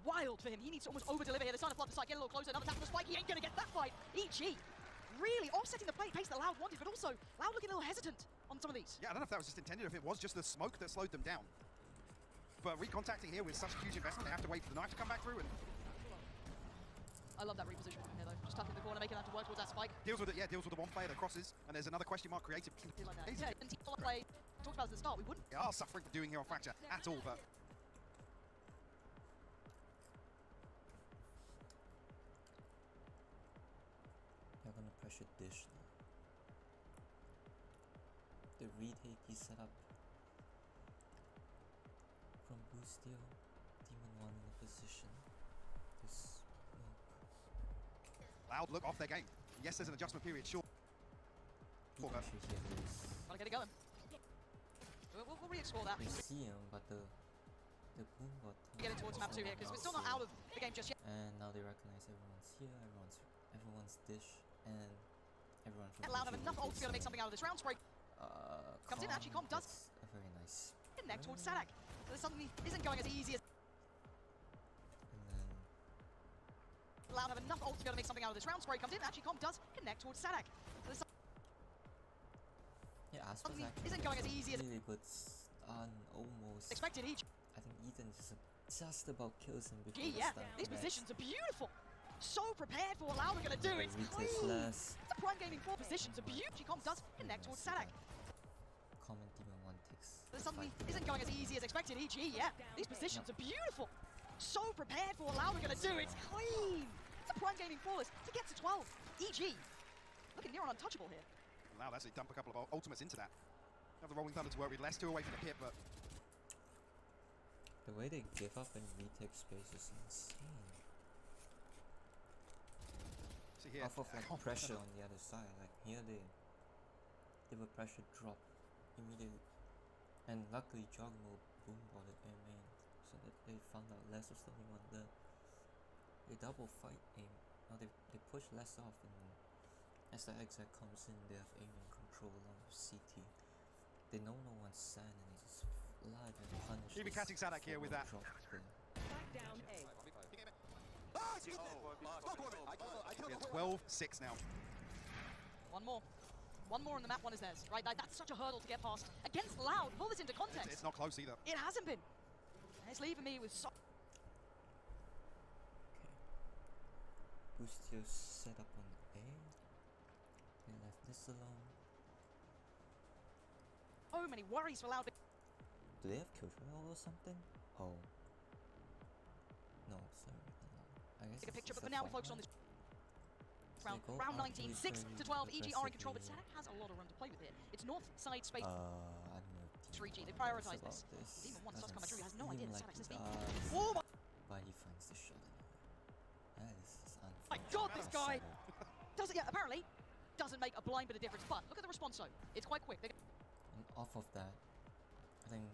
E: wild for him. He needs to almost over-deliver here. They're starting to flood the site. Get a little closer. Another tap from the spike. He ain't going to get that fight. EG. Really offsetting the pace that Loud wanted, but also Loud looking a little hesitant on some of these.
D: Yeah, I don't know if that was just intended, if it was just the smoke that slowed them down. But recontacting here with such a huge investment, they have to wait for the knife to come back through, and
E: I love that reposition from here though. Just tucking the corner, making that to work towards that spike.
D: deals with it. Yeah, deals with the one player that crosses, and there's another question mark created.
E: Feels like that. Yeah, and team play talked about at the start. We wouldn't.
D: They are suffering for doing here on Fracture at all, but
A: They're gonna pressure dish now. The retake he set up from Boostio. Demon 1 in the position. This
D: Loud look off their game. Yes, there's an adjustment period, sure.
A: But
D: But
A: here is.
E: Gotta get it going. We'll re-explore that.
A: They see him, but the boom bot.
E: Getting towards map 2 here because we're still not out of the game just yet.
A: And now they recognize everyone's here, everyone's dish, and everyone from
E: And Loud have
A: Boostio
E: enough ult to be able to make
A: is
E: something out of this round spray. Comes in, actually, Comp does.
A: That's a very nice.
E: Connect towards Sadak. So this suddenly isn't going as easy as
A: And then
E: Loud have enough ult to be able to make something out of this round spray. Comes in, actually, Comp does connect towards Sadak. So this
A: yeah, Aspas
E: suddenly
A: actually
E: isn't going as easy as
A: really good stun almost.
E: expected each.
A: I think Ethan just about kills him before
E: Gee,
A: the
E: yeah,
A: stun
E: these
A: connects.
E: positions are beautiful. So prepared for what Loud are going to do. It's
A: Retake
E: clean.
A: less.
E: It's a Prime Gaming 4 positions are beautiful. Comp does connect towards Sadak.
A: Common Demon 1 takes.
E: This
A: the
E: suddenly
A: fight
E: isn't going as easy as expected. EG, yeah. These positions are beautiful. So prepared for what Loud are going to do. It's clean. It's a Prime Gaming flawless to get to 12. EG looking near on untouchable here.
D: Loud actually dump a couple of ultimates into that. Have the Rolling Thunder to work with, less 2 away from the pit, but
A: The way they give up and retake space is insane.
D: See here.
A: Off of like pressure on the other side. Like here they give a pressure drop immediately. And luckily Jogmo boomballed it aim main so that they found out less was standing on the they double fight aim. No, they push less off and then as the exec comes in they have aim and control along with CT. They know no one's sand and they just flood and punish.
D: Even catching Sadak here with that.
F: Back down A.
D: Yeah, 12-6 now.
E: One more. One more and the map one is theirs, right? That's such a hurdle to get past. Against Loud, pull this into context.
D: It's not close either.
E: It hasn't been. It's leaving me with so...
A: Boostio set up on A. They left this alone.
E: So many worries for Loud.
A: Do they have kill trail or something? Oh. No, sorry. I guess
E: Take a
A: it's
E: picture,
A: just
E: but for
A: a
E: now we
A: fight
E: focus on
A: night.
E: this
A: So
E: round.
A: they go
E: Round
A: out
E: 19,
A: really
E: 6 to 12, EG are in control, but
A: aggressively.
E: Sadak has a lot of room to play with here. It's north side space.
A: I don't know.
E: 3G, they
A: Demon
E: prioritize
A: knows
E: this.
A: about
E: Demon 1 starts
A: Doesn't
E: coming through, he has no
A: seem
E: idea that
A: like
E: Sadak's
A: he
E: this
A: does,
E: Oh my
A: but he finds the shot anyway. That is just
E: my
A: unfortunate.
E: god, this guy
A: Sadak.
E: doesn't, yeah, apparently doesn't make a blind bit of difference, but look at the response though. It's quite quick. They're
A: And off of that, I think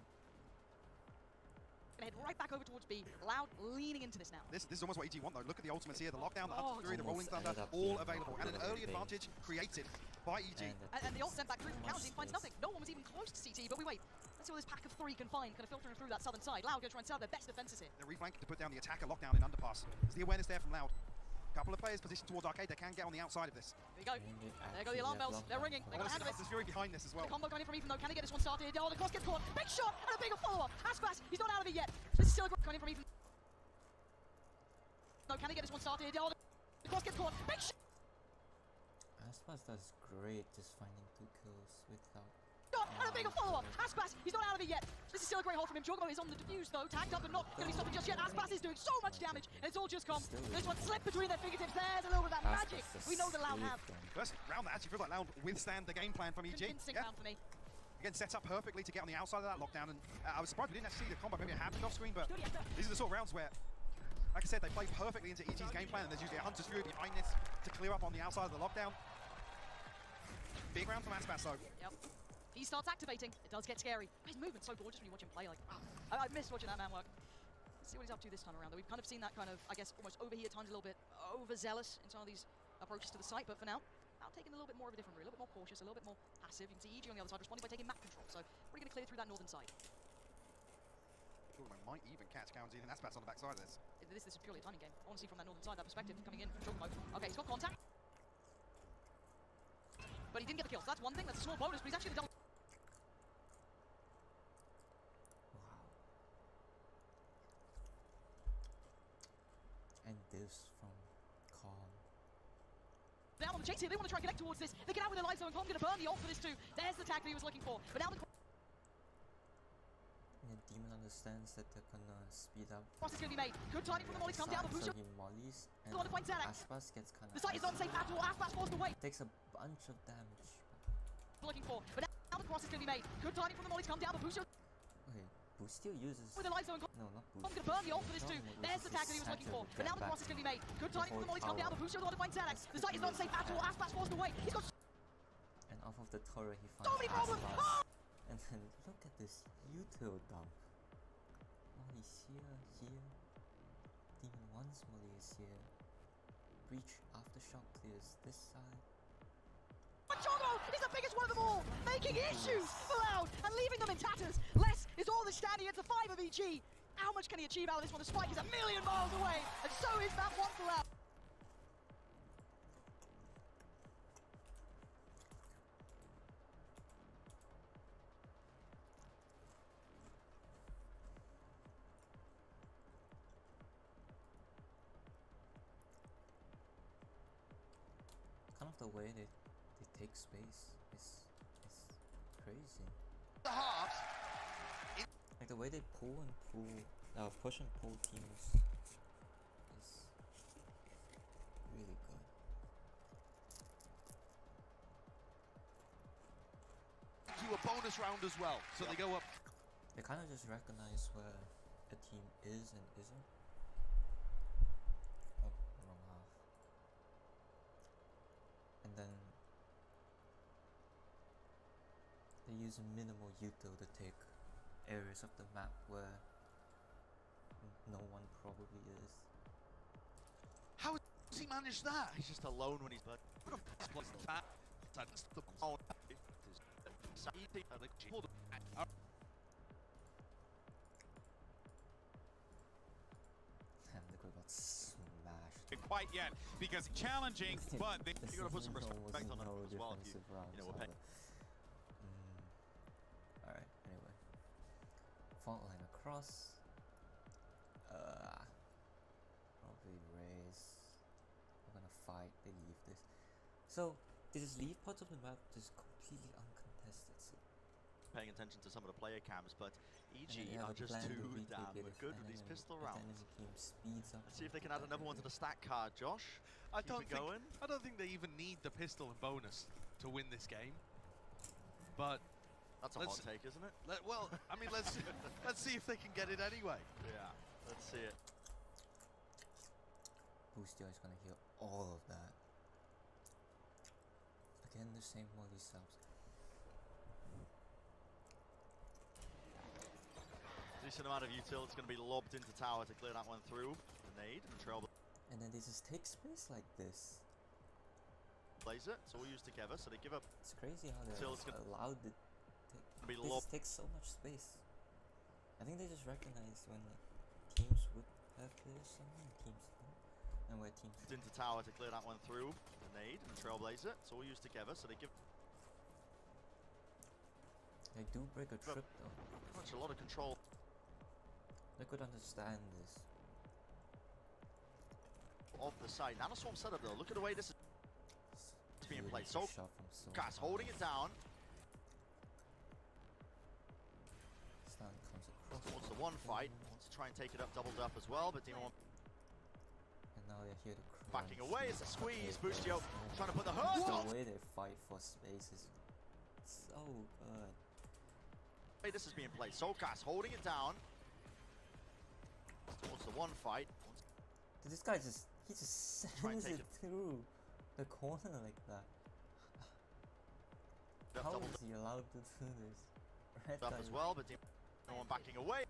E: gonna head right back over towards B. Loud leaning into this now.
D: This is almost what EG want though. Look at the ultimates here, the lockdown, the
E: Oh,
D: Hunter 3, the Rolling
A: almost
D: Thunder,
A: ended up
D: all
A: being
D: available. And an
A: really
D: early
A: big.
D: advantage created by EG.
E: And the ult sent back through from
A: much
E: Counting finds
A: space.
E: nothing. No one was even close to CT, but we wait. Let's see what this pack of 3 can find, kind of filtering through that southern side. Loud gonna try and set up their best defenses here.
D: They're reflanking to put down the attacker lockdown in underpass. There's the awareness there from Loud. Couple of players positioned towards Arcade. They can get on the outside of this.
E: Here we go.
A: and they
E: There go the alarm bells. They're ringing. They
D: I
E: got a
D: want to
E: hand
D: see
E: of it.
D: Hunter's Fury behind this as well.
E: The combo coming in from Ethan though. Can he get this one started? Oh, the cross gets caught. Big shot and a bigger follow-up. Aspas, he's not out of it yet. This is still coming in from Ethan. No, can he get this one started? Oh, the cross gets caught. Big shot
A: Aspas does great just finding 2 kills without.
E: and a bigger follow-up. Aspas, he's not out of it yet. This is still a great hold from him. Jogmo is on the defuse though. Tagged up and not going to be stopping just yet. Aspas is doing so much damage and it's all just come. This one slipped between their fingertips. There's a little bit of that magic we know the Loud have.
D: First round that actually feels like Loud withstand the game plan from EG.
E: Convincing round for me.
D: Again, set up perfectly to get on the outside of that lockdown. And I was surprised we didn't actually see the combo. Maybe it happened off screen, but these are the sort of rounds where, like I said, they play perfectly into EG's game plan. And there's usually a Hunter's Fury behind this to clear up on the outside of the lockdown. Big round from Aspas though.
E: Yep. He starts activating. It does get scary. His movement's so gorgeous when you watch him play. Like, wow. I missed watching that man work. Let's see what he's up to this time around. Though we've kind of seen that kind of, I guess, almost over here at times, a little bit overzealous in some of these approaches to the site. But for now, taking a little bit more of a different route, a little bit more cautious, a little bit more passive. You can see EG on the other side responding by taking map control. So we're going to clear through that northern side.
D: Jogmo might even catch County and Aspas on the backside of this.
E: This is purely a timing game. I want to see from that northern side, that perspective coming in from Jogmo. Okay, he's got contact. But he didn't get the kill, so that's one thing. That's a small bonus, but he's actually the double.
A: Wow. And this from Calm.
E: Now on the chase here, they want to try and connect towards this. They get out with their life zone. Calm going to burn the ult for this too. There's the tag that he was looking for. But now the
A: And Demon understands that they're gonna speed up.
E: cross is going to be made. Good timing from the mollies. Come down. The
A: so
E: booster
A: he mollies and
E: on to find Sadak.
A: Aspas gets kind of.
E: The site is unsafe at all. Aspas forced away.
A: Takes a bunch of damage.
E: Looking for. But now the cross is going to be made. Good timing from the mollies. Come down. The booster
A: Okay, Boostio uses.
E: with the life zone.
A: No, not
E: Calm's
A: Boostio.
E: going to burn the ult for this too.
A: Jogmo
E: There's the tag that he was looking for. But now the cross is going to be made. Good timing from the mollies. Come down. The booster on to find Sadak. The site is not safe at all. Aspas forced away. He's got
A: And off of the turret he finds
E: so many problems.
A: Aspas. And then look at this util dump. Molly's here. Demon 1's Molly is here. Breach aftershock clears this side.
E: But Jogmo is the biggest one of them all, making issues for Loud and leaving them in tatters. Less is all the standing. It's a 5 of EG. How much can he achieve out of this one? The spike is a million miles away, and so is that one for Loud.
A: Kind of the way they take space is crazy.
B: The half.
A: Like the way they pull and push and pull teams is really good.
B: To a bonus round as well. So they go up.
A: They kind of just recognize where a team is and isn't. Oh, wrong half. And then they use minimal util to take areas of the map where no one probably is.
B: How has he managed that?
C: He's just alone when he's but
A: And Liquid got smashed.
G: Quite yet because challenging, but they
C: You gotta put some respect on them as well if you know, we're paying.
A: Alright, anyway. Fault line across. Probably raise. We're gonna fight, they leave this. So, they just leave parts of the map just completely uncontested. So
C: Paying attention to some of the player cams, but EG
A: they
C: are
A: have a
C: just
A: plan to
C: too
A: retake
C: damn
A: it if
C: good
A: an
C: with these
A: enemy-
C: pistol
A: if the
C: rounds.
A: enemy team speeds up.
C: Let's see if they
A: and
C: can add
A: that
C: another one to
A: area.
C: the stat card, Josh.
B: I
C: Keep
B: don't
C: it going.
B: think they even need the pistol and bonus to win this game. But
C: That's a hot take, isn't it?
B: I mean, let's see if they can get it anyway.
C: Yeah, let's see it.
A: Boostio is gonna heal all of that. Again, the same molly subs.
C: Decent amount of util. It's going to be lobbed into tower to clear that one through. Grenade and trail
A: And then they just take space like this.
C: blaze it. It's all used together, so they give up.
A: It's crazy how they're
C: Still, it's gonna
A: allowed to
C: be
A: they
C: lob.
A: just take so much space. I think they just recognized when like teams would have this and teams don't. And where teams
C: Into tower to clear that one through. Grenade and trailblazer. It's all used together, so they give
A: they do break a trip though.
C: much a lot of control.
A: They could understand this.
C: Of the side. Nanoswarm setup though. Look at the way this is being
A: Really
C: played. So
A: shot from so
C: Gas
A: far.
C: holding it down.
A: Stun comes across.
C: Wants the one fight. Wants to try and take it up, doubled up as well, but Demon One
A: And now they're here to crunch.
C: backing away. It's a squeeze.
A: Okay,
C: Boostio
A: that's
C: trying to put the hurt
A: the
C: on.
A: way they fight for space is so good.
C: This is being played. Soulcast holding it down. Wants the one fight.
A: Dude, this guy just
C: Try and
A: sends
C: take
A: it through the corner like that. How
C: Doubled
A: is he allowed to do this? Red
C: up
A: guy
C: as well, but Demon One backing away.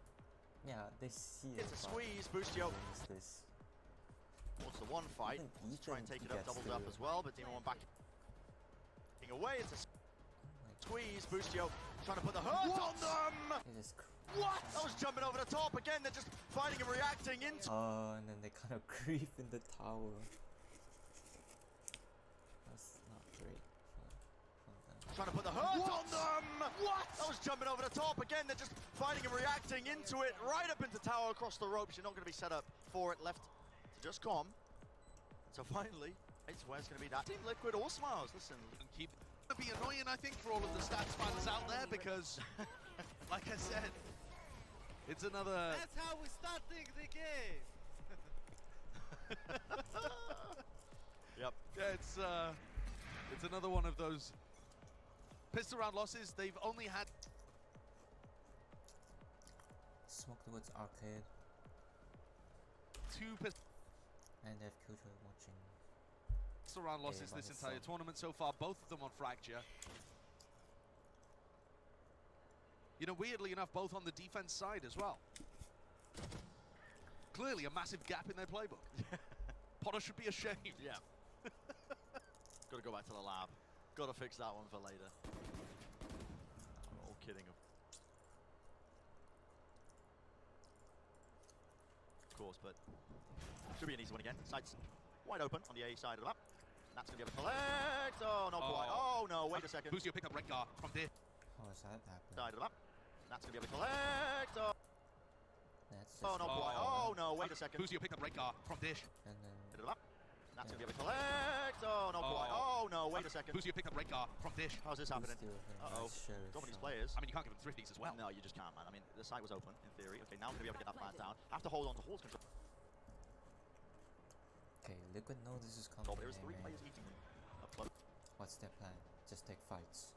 A: Yeah, they see
C: It's a
A: it, but
C: squeeze. Boostio
A: wins this.
C: wants the one fight.
A: Even
C: Wants to try and
A: Ethan
C: take it up,
A: gets
C: doubled up
A: through.
C: as well, but Demon One backing away. It's a
A: Oh my
C: squeeze. Boostio trying to put the hurt on them.
A: It is
C: What? That was jumping over the top again. They're just fighting and reacting into.
A: Oh, and then they kind of creep in the tower. That's not great for them.
C: Trying to put the hurt on them. What? That was jumping over the top again. They're just fighting and reacting into it, right up into tower, across the ropes. You're not going to be set up for it. Left to just calm. So finally, it's where it's going to be that Team Liquid or Smiles. Listen,
B: And keep it be annoying, I think, for all of the stats fans out there because, like I said, it's another.
H: That's how we're starting the game.
C: Yep.
B: Yeah, it's another one of those pistol round losses. They've only had
A: Smoke towards arcade,
B: two
A: and they have Killjoy watching.
B: pistol round losses
A: by
B: this
A: his
B: entire
A: side.
B: tournament so far. Both of them on Fracture. You know, weirdly enough, both on the defense side as well. Clearly a massive gap in their playbook. Potter should be ashamed.
C: Yeah. Got to go back to the lab. Got to fix that one for later. I'm all kidding. Of course, but should be an easy one again. Sights wide open on the A side of the map. And that's going to be able to collect. Oh, not quite. Oh, no, wait a second.
B: Boostio pick up Rengar from there.
A: How is that happening?
C: Side of the map. And that's going to be able to collect. Oh,
A: That's just
C: not quite. Oh, no, wait a second.
B: Boostio pick up Rengar from dish.
A: and then
C: Side of the map. And that's going to be able to collect. Oh, not quite. Oh, no, wait a second.
B: Boostio pick up Rengar from dish.
C: How's this happening?
A: Boostio with a
C: Uh-oh.
A: nice sheriff
C: Dominic's
A: shot.
C: players.
B: I mean, you can't give them thrifties as well.
C: No, you just can't, man. I mean, the site was open, in theory. Okay, now I'm going to be able to get that plant down. Have to hold on to horse control.
A: Okay, Liquid know this is coming.
C: Oh, there's
A: hey,
C: 3
A: man.
C: players eating up close.
A: What's their plan? Just take fights.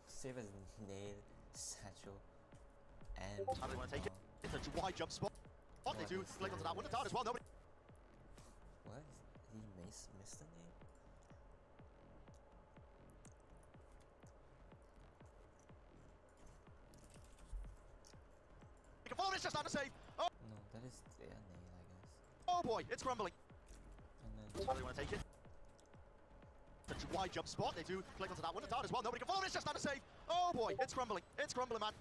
A: Save as nade, satchel. and
C: How do they want to take it? It's a wide jump spot. What they do, click onto that one. The dart as well. Nobody.
A: What? He missed the name?
C: You can follow this, just not to save. Oh,
A: No, that is their name, I guess.
C: oh boy, it's crumbling.
A: And then
C: How do they want to take it? It's a wide jump spot. They do click onto that one. The dart as well. Nobody can follow this, just not to save. Oh boy, it's crumbling. It's crumbling, man.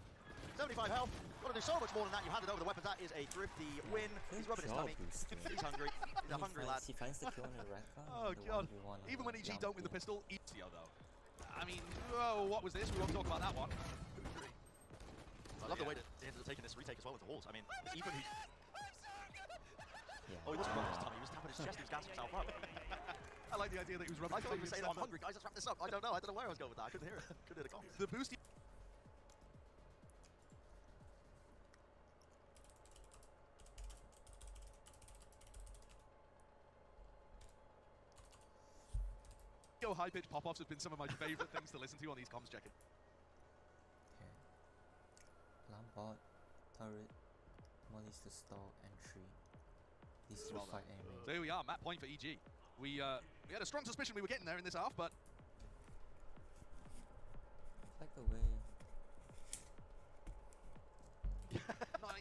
C: 75 health. Got to do so much more than that. You handed over the weapons. That is a thrifty win. He's rubbing his tummy. He's hungry. He's a hungry lad.
A: He finds the kill in the red card.
B: Oh god. Even when EG don't win the pistol, easier though. I mean, oh, what was this? We won't talk about that one.
C: I love the way that they ended up taking this retake as well into walls. I mean, it's even who.
A: Yeah.
C: Oh, he wasn't rubbing his tummy. He was tapping his chest. He was gassing himself up.
B: I like the idea that he was rubbing.
C: I thought he was saying, "I'm hungry, guys. Let's wrap this up." I don't know. I don't know where I was going with that. I couldn't hear it. Couldn't hear the call.
B: The boost. High pitch pop-offs have been some of my favorite things to listen to on these comms checking.
A: Here. Lambot, turret, mollies to stall, entry. These two
B: Well
A: fight
B: done.
A: aiming.
B: So here we are, map point for EG. We had a strong suspicion we were getting there in this half, but
A: I like the way.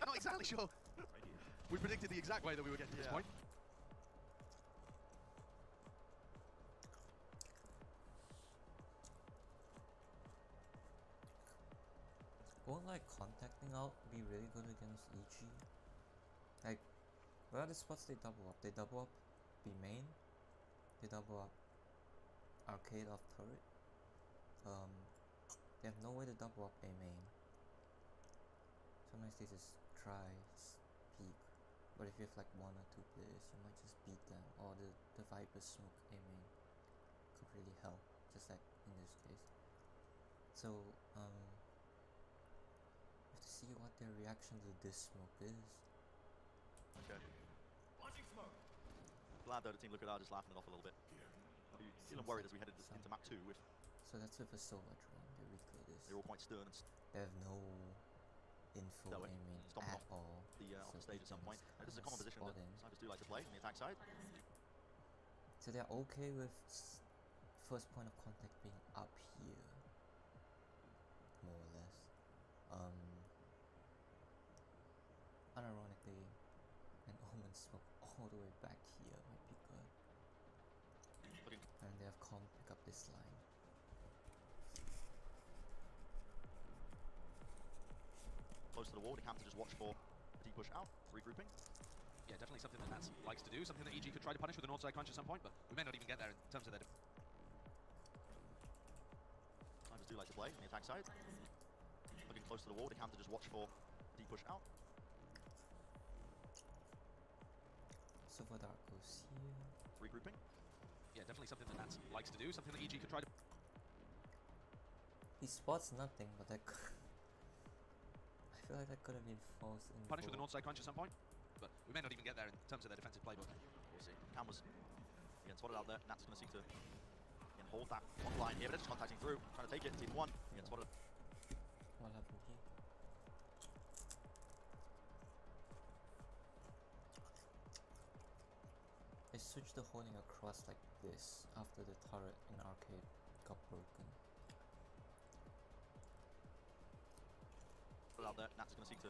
B: not exactly sure. We predicted the exact way that we were getting to this point.
A: Won't like contacting out be really good against EG? Like, where are the spots they double up? They double up B main, they double up arcade off turret. They have no way to double up A main. Sometimes they just try peek, but if you have like 1 or 2 players, you might just beat them. Or the Viper smoke A main could really help, just like in this case. So see what their reaction to this smoke is.
C: Okay. Glad though the team look at just laughing it off a little bit. Feeling worried as we headed into map 2 with.
A: So that's with a Silver drone. They reclear this.
C: They're all quite stern and
A: They have no info
C: That way.
A: aiming
C: Stop
A: at
C: off
A: all.
C: off the stage at some point. This is a common position that
A: spotting.
C: Snipers do like to play on the attack side.
A: So they're okay with first point of contact being up here, more or less. Unironically, an Omen smoke all the way back here might be good. And they have Calm pick up this line.
C: Close to the wall, the camp to just watch for the deep push out, regrouping.
B: Yeah, definitely something that Nats likes to do, something that EG could try to punish with an onside crunch at some point, but we may not even get there in terms of their
C: Snipers do like to play on the attack side. Looking close to the wall, the camp to just watch for the deep push out.
A: Silver Dark goes here.
C: Regrouping.
B: Yeah, definitely something that Nats likes to do, something that EG could try to
A: He spots nothing, but that could I feel like that could have been false info.
B: punish with an onside crunch at some point, but we may not even get there in terms of their defensive playbook.
C: We'll see. Cam was again spotted out there. Nats is going to seek to again hold that one line here, but it's contacting through, trying to take it. Team 1 again spotted.
A: What happened here? They switched the holding across like this after the turret in arcade got broken.
C: Spotted out there. Nats is going to seek to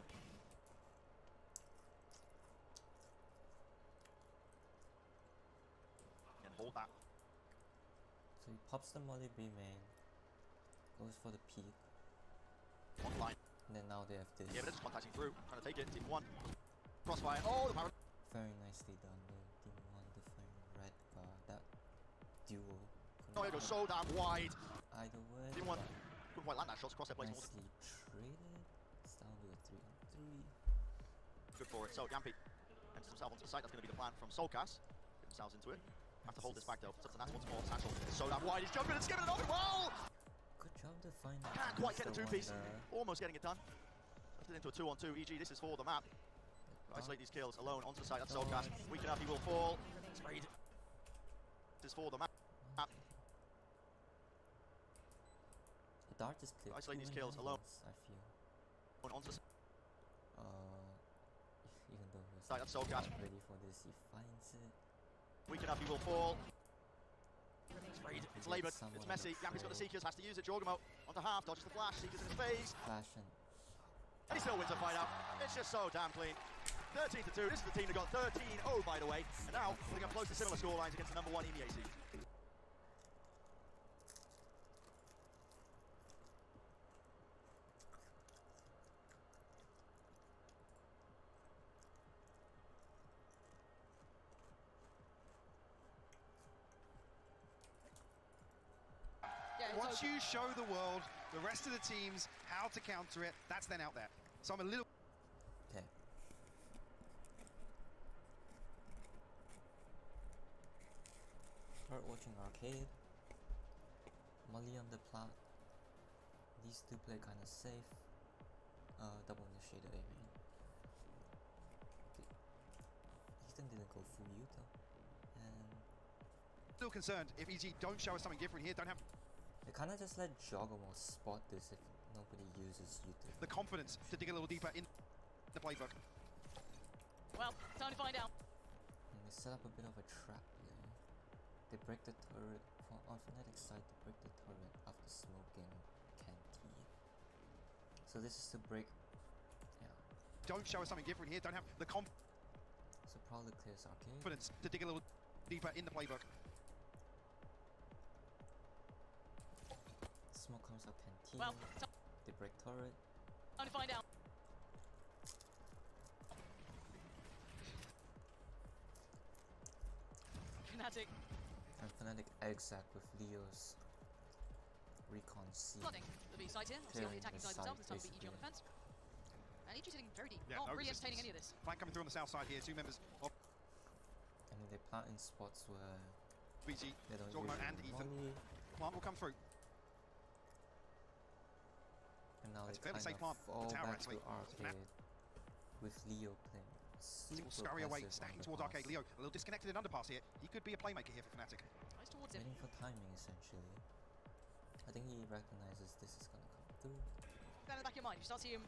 C: again hold that.
A: So he pops the molly B main, goes for the peak,
C: One line.
A: and then now they have this.
C: Yeah, but it's contacting through, trying to take it. Team 1. Crossfire. Oh, the power.
A: Very nicely done. The Team 1 defending red guard. That duo.
C: Oh, it goes so damn wide.
A: Either way.
C: Team 1
A: but
C: couldn't quite land that shot. Cross their place.
A: nicely traded. It's down to a 3-on-3.
C: Good for it. So Yampy enters himself onto the site. That's going to be the plan from Soulcast. Get themselves into it. Have to hold this back though. It's up to Nats once more. Satchel is so damn wide. He's jumping and skipping it off. Well,
A: Good job to find
C: can't quite get the
A: the
C: 2-piece.
A: one,
C: Almost getting it done. Left it into a 2-on-2. EG, this is for the map. Isolate these kills alone onto the site. That's Soulcast. Weak enough, he will fall. Sprayed. This is for the map.
A: The dart is clear.
C: Isolate
A: Too
C: these
A: many
C: kills alone.
A: angles, I feel.
C: Onto
A: Even though he was
C: Side up, so gas.
A: ready for this, he finds it.
C: Weak enough, he will fall.
F: Remains.
C: It's laboured, it's messy. Yappy's got the Seekers, has to use it. Jorgamo onto half, dodges the flash, Seekers in his face.
A: Flash and
C: And he still wins a fight out. It's just so damn clean. 13-2. This is the team that got 13-0, by the way. And now they come close to similar scorelines against the number 1 EMEA seed.
E: Yeah,
D: Once you show the world, the rest of the teams, how to counter it, that's then out there. So I'm a little...
A: okay. Start watching arcade. Molly on the plot. These two play kind of safe. Double initiator, I mean. Ethan didn't go full you though. And
D: Still concerned if EG don't show us something different here, don't have
A: they kind of just let Jogomo spot this if nobody uses YouTube.
D: the confidence to dig a little deeper in the playbook.
E: Well, time to find out.
A: And they set up a bit of a trap here. They break the turret on Fnatic's side. They break the turret after smoking Canty. So this is to break. Yeah.
D: Don't show us something different here, don't have the
A: So probably clears arcade.
D: confidence to dig a little deeper in the playbook.
A: Smoke comes out Canteen.
E: Well,
A: They break turret.
E: time to find out. Fnatic
A: And Fnatic exec with Leo's recon C.
E: flooding the B side here. Obviously on the attacking side themselves, this time
A: basically.
E: will be EG on defense. And EG sitting very deep.
D: Yeah,
E: Not
D: no
E: really
D: resistance.
E: entertaining any of this.
D: Flank coming through on the south side here, two members of
A: And then they plant in spots where
D: BG.
A: they don't
D: Jorgamo
A: use
D: and Ethan.
A: Molly.
D: Plant will come through.
A: And now
D: That's
A: they
D: fairly
A: kind
D: safe
A: of
D: plant.
A: fall
D: The tower,
A: back
D: actually.
A: to arcade with Leo playing super
D: Will scurry away,
A: passive
D: stacking
A: on
D: towards
A: the
D: arcade.
A: pass.
D: Leo, a little disconnected in underpass here. He could be a playmaker here for Fnatic.
E: Nice towards him.
A: Waiting for timing essentially. I think he recognizes this is gonna come through.
E: Down in the back of your mind, you start seeing him.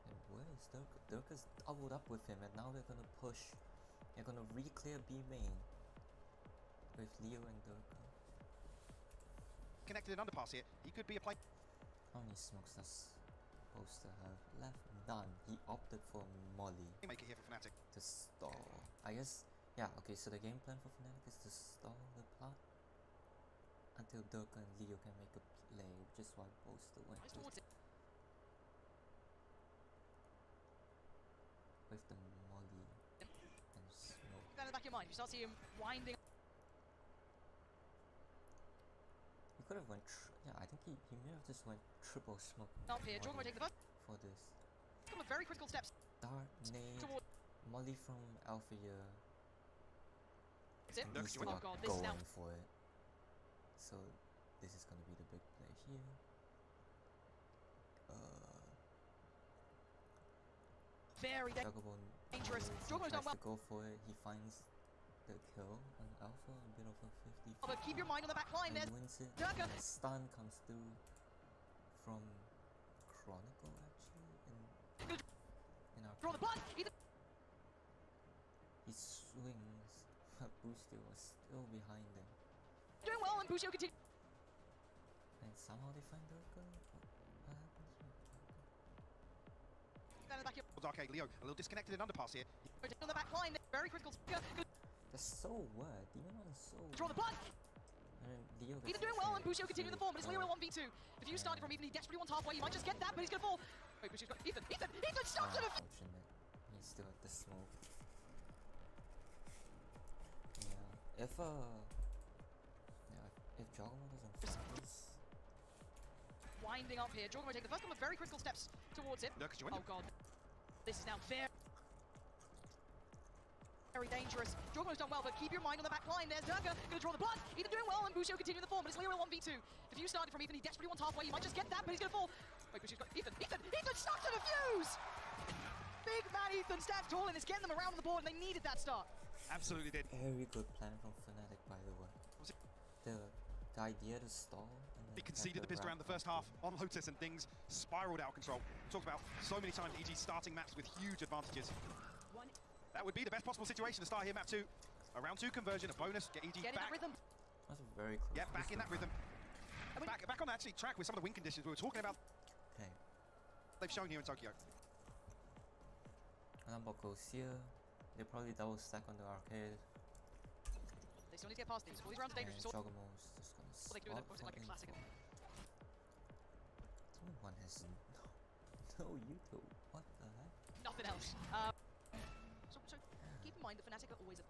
A: And where is Dirk? Dirk is doubled up with him and now they're gonna push. They're gonna re-clear B main with Leo and Dirk.
D: Connected in underpass here. He could be a play.
A: How many smokes does supposed to have left? None. He opted for Molly
D: Playmaker here for Fnatic.
A: to stall. I guess, yeah, okay, so the game plan for Fnatic is to stall the plot until Dirk and Leo can make a play, which is why Bolster went
E: Nice towards him.
A: with the Molly and smoke.
E: Down in the back of your mind, you start seeing him winding.
A: He could have went, yeah, I think he may have just went triple smoke
E: Up here, Jorgamo
A: Molly
E: taking the first
A: for this.
E: couple of very critical steps
A: Dart, nade,
E: towards
A: Molly from Alpha year.
E: him.
A: And these two
E: Oh
A: are
E: god, this is now
A: going for it. So this is gonna be the big play here.
E: very
A: Juggerbo
E: dangerous.
A: tries
E: Jorgamo's done well.
A: to go for it. He finds the kill on Alpha, a bit of a 50.
E: But keep your mind on the back line.
A: And
E: There's
A: wins it.
E: Durka.
A: And a stun comes through from Chronicle actually. In our
E: draw the blood. Either
A: he swings, but Boostio was still behind him.
E: doing well, and Busio continues.
A: And somehow they find Durka. What happens with Durka?
E: Down in the back of
D: Towards arcade. Leo, a little disconnected in underpass here.
E: your on the back line. Very critical. Good.
A: That's so weird. Demon on is so
E: Draw the blood.
A: And then Leo
E: Either
A: gets
E: doing well, and
A: traded
E: Busio continuing the
A: to
E: form. But it's Leo in 1v2. If you started from Ethan, he desperately wants halfway. You might just get that, but he's gonna fall. Wait, Busio's got Ethan stops it.
A: Unfortunate. He's still at the smoke. Yeah. If Jogamo doesn't focus,
E: Winding up here. Jorgamo taking the first couple of very critical steps towards him.
D: Dirk joined
E: Oh
D: him.
E: god. This is now very dangerous. Jorgamo's done well, but keep your mind on the back line. There's Durka, gonna draw the blood. Either doing well, and Busio continuing the form, but it's Leo in 1v2. If you started from Ethan, he desperately wants halfway. You might just get that, but he's gonna fall. Wait, Busio's got Ethan stops to the fuse! Big man Ethan stands tall and is getting them around on the board, and they needed that start.
D: Absolutely did.
A: very good plan from Fnatic by the way.
D: Was it-
A: The the idea to stall. And then
D: They conceded the
A: have
D: pistol round in the first half on Lotus, and things spiraled out of control. We talked about so many times EG starting maps with huge advantages. That would be the best possible situation to start here, map 2. A round 2 conversion, a bonus, get EG
E: Get in
D: back.
E: that rhythm.
A: That's a very close.
D: Yeah, back in that rhythm. Back on actually track with some of the win conditions we were talking about.
A: Okay.
D: They've shown here in Tokyo.
A: Number goes here. They probably double stack on the arcade.
E: They still need to get past these. All these rounds are
A: And
E: dangerous.
A: Jogamo's just gonna
E: What they do
A: spot
E: with it
A: for
E: like a classic.
A: info. Someone has no YouTube. What the heck?
E: Nothing else. So keep in mind that Fnatic are always a...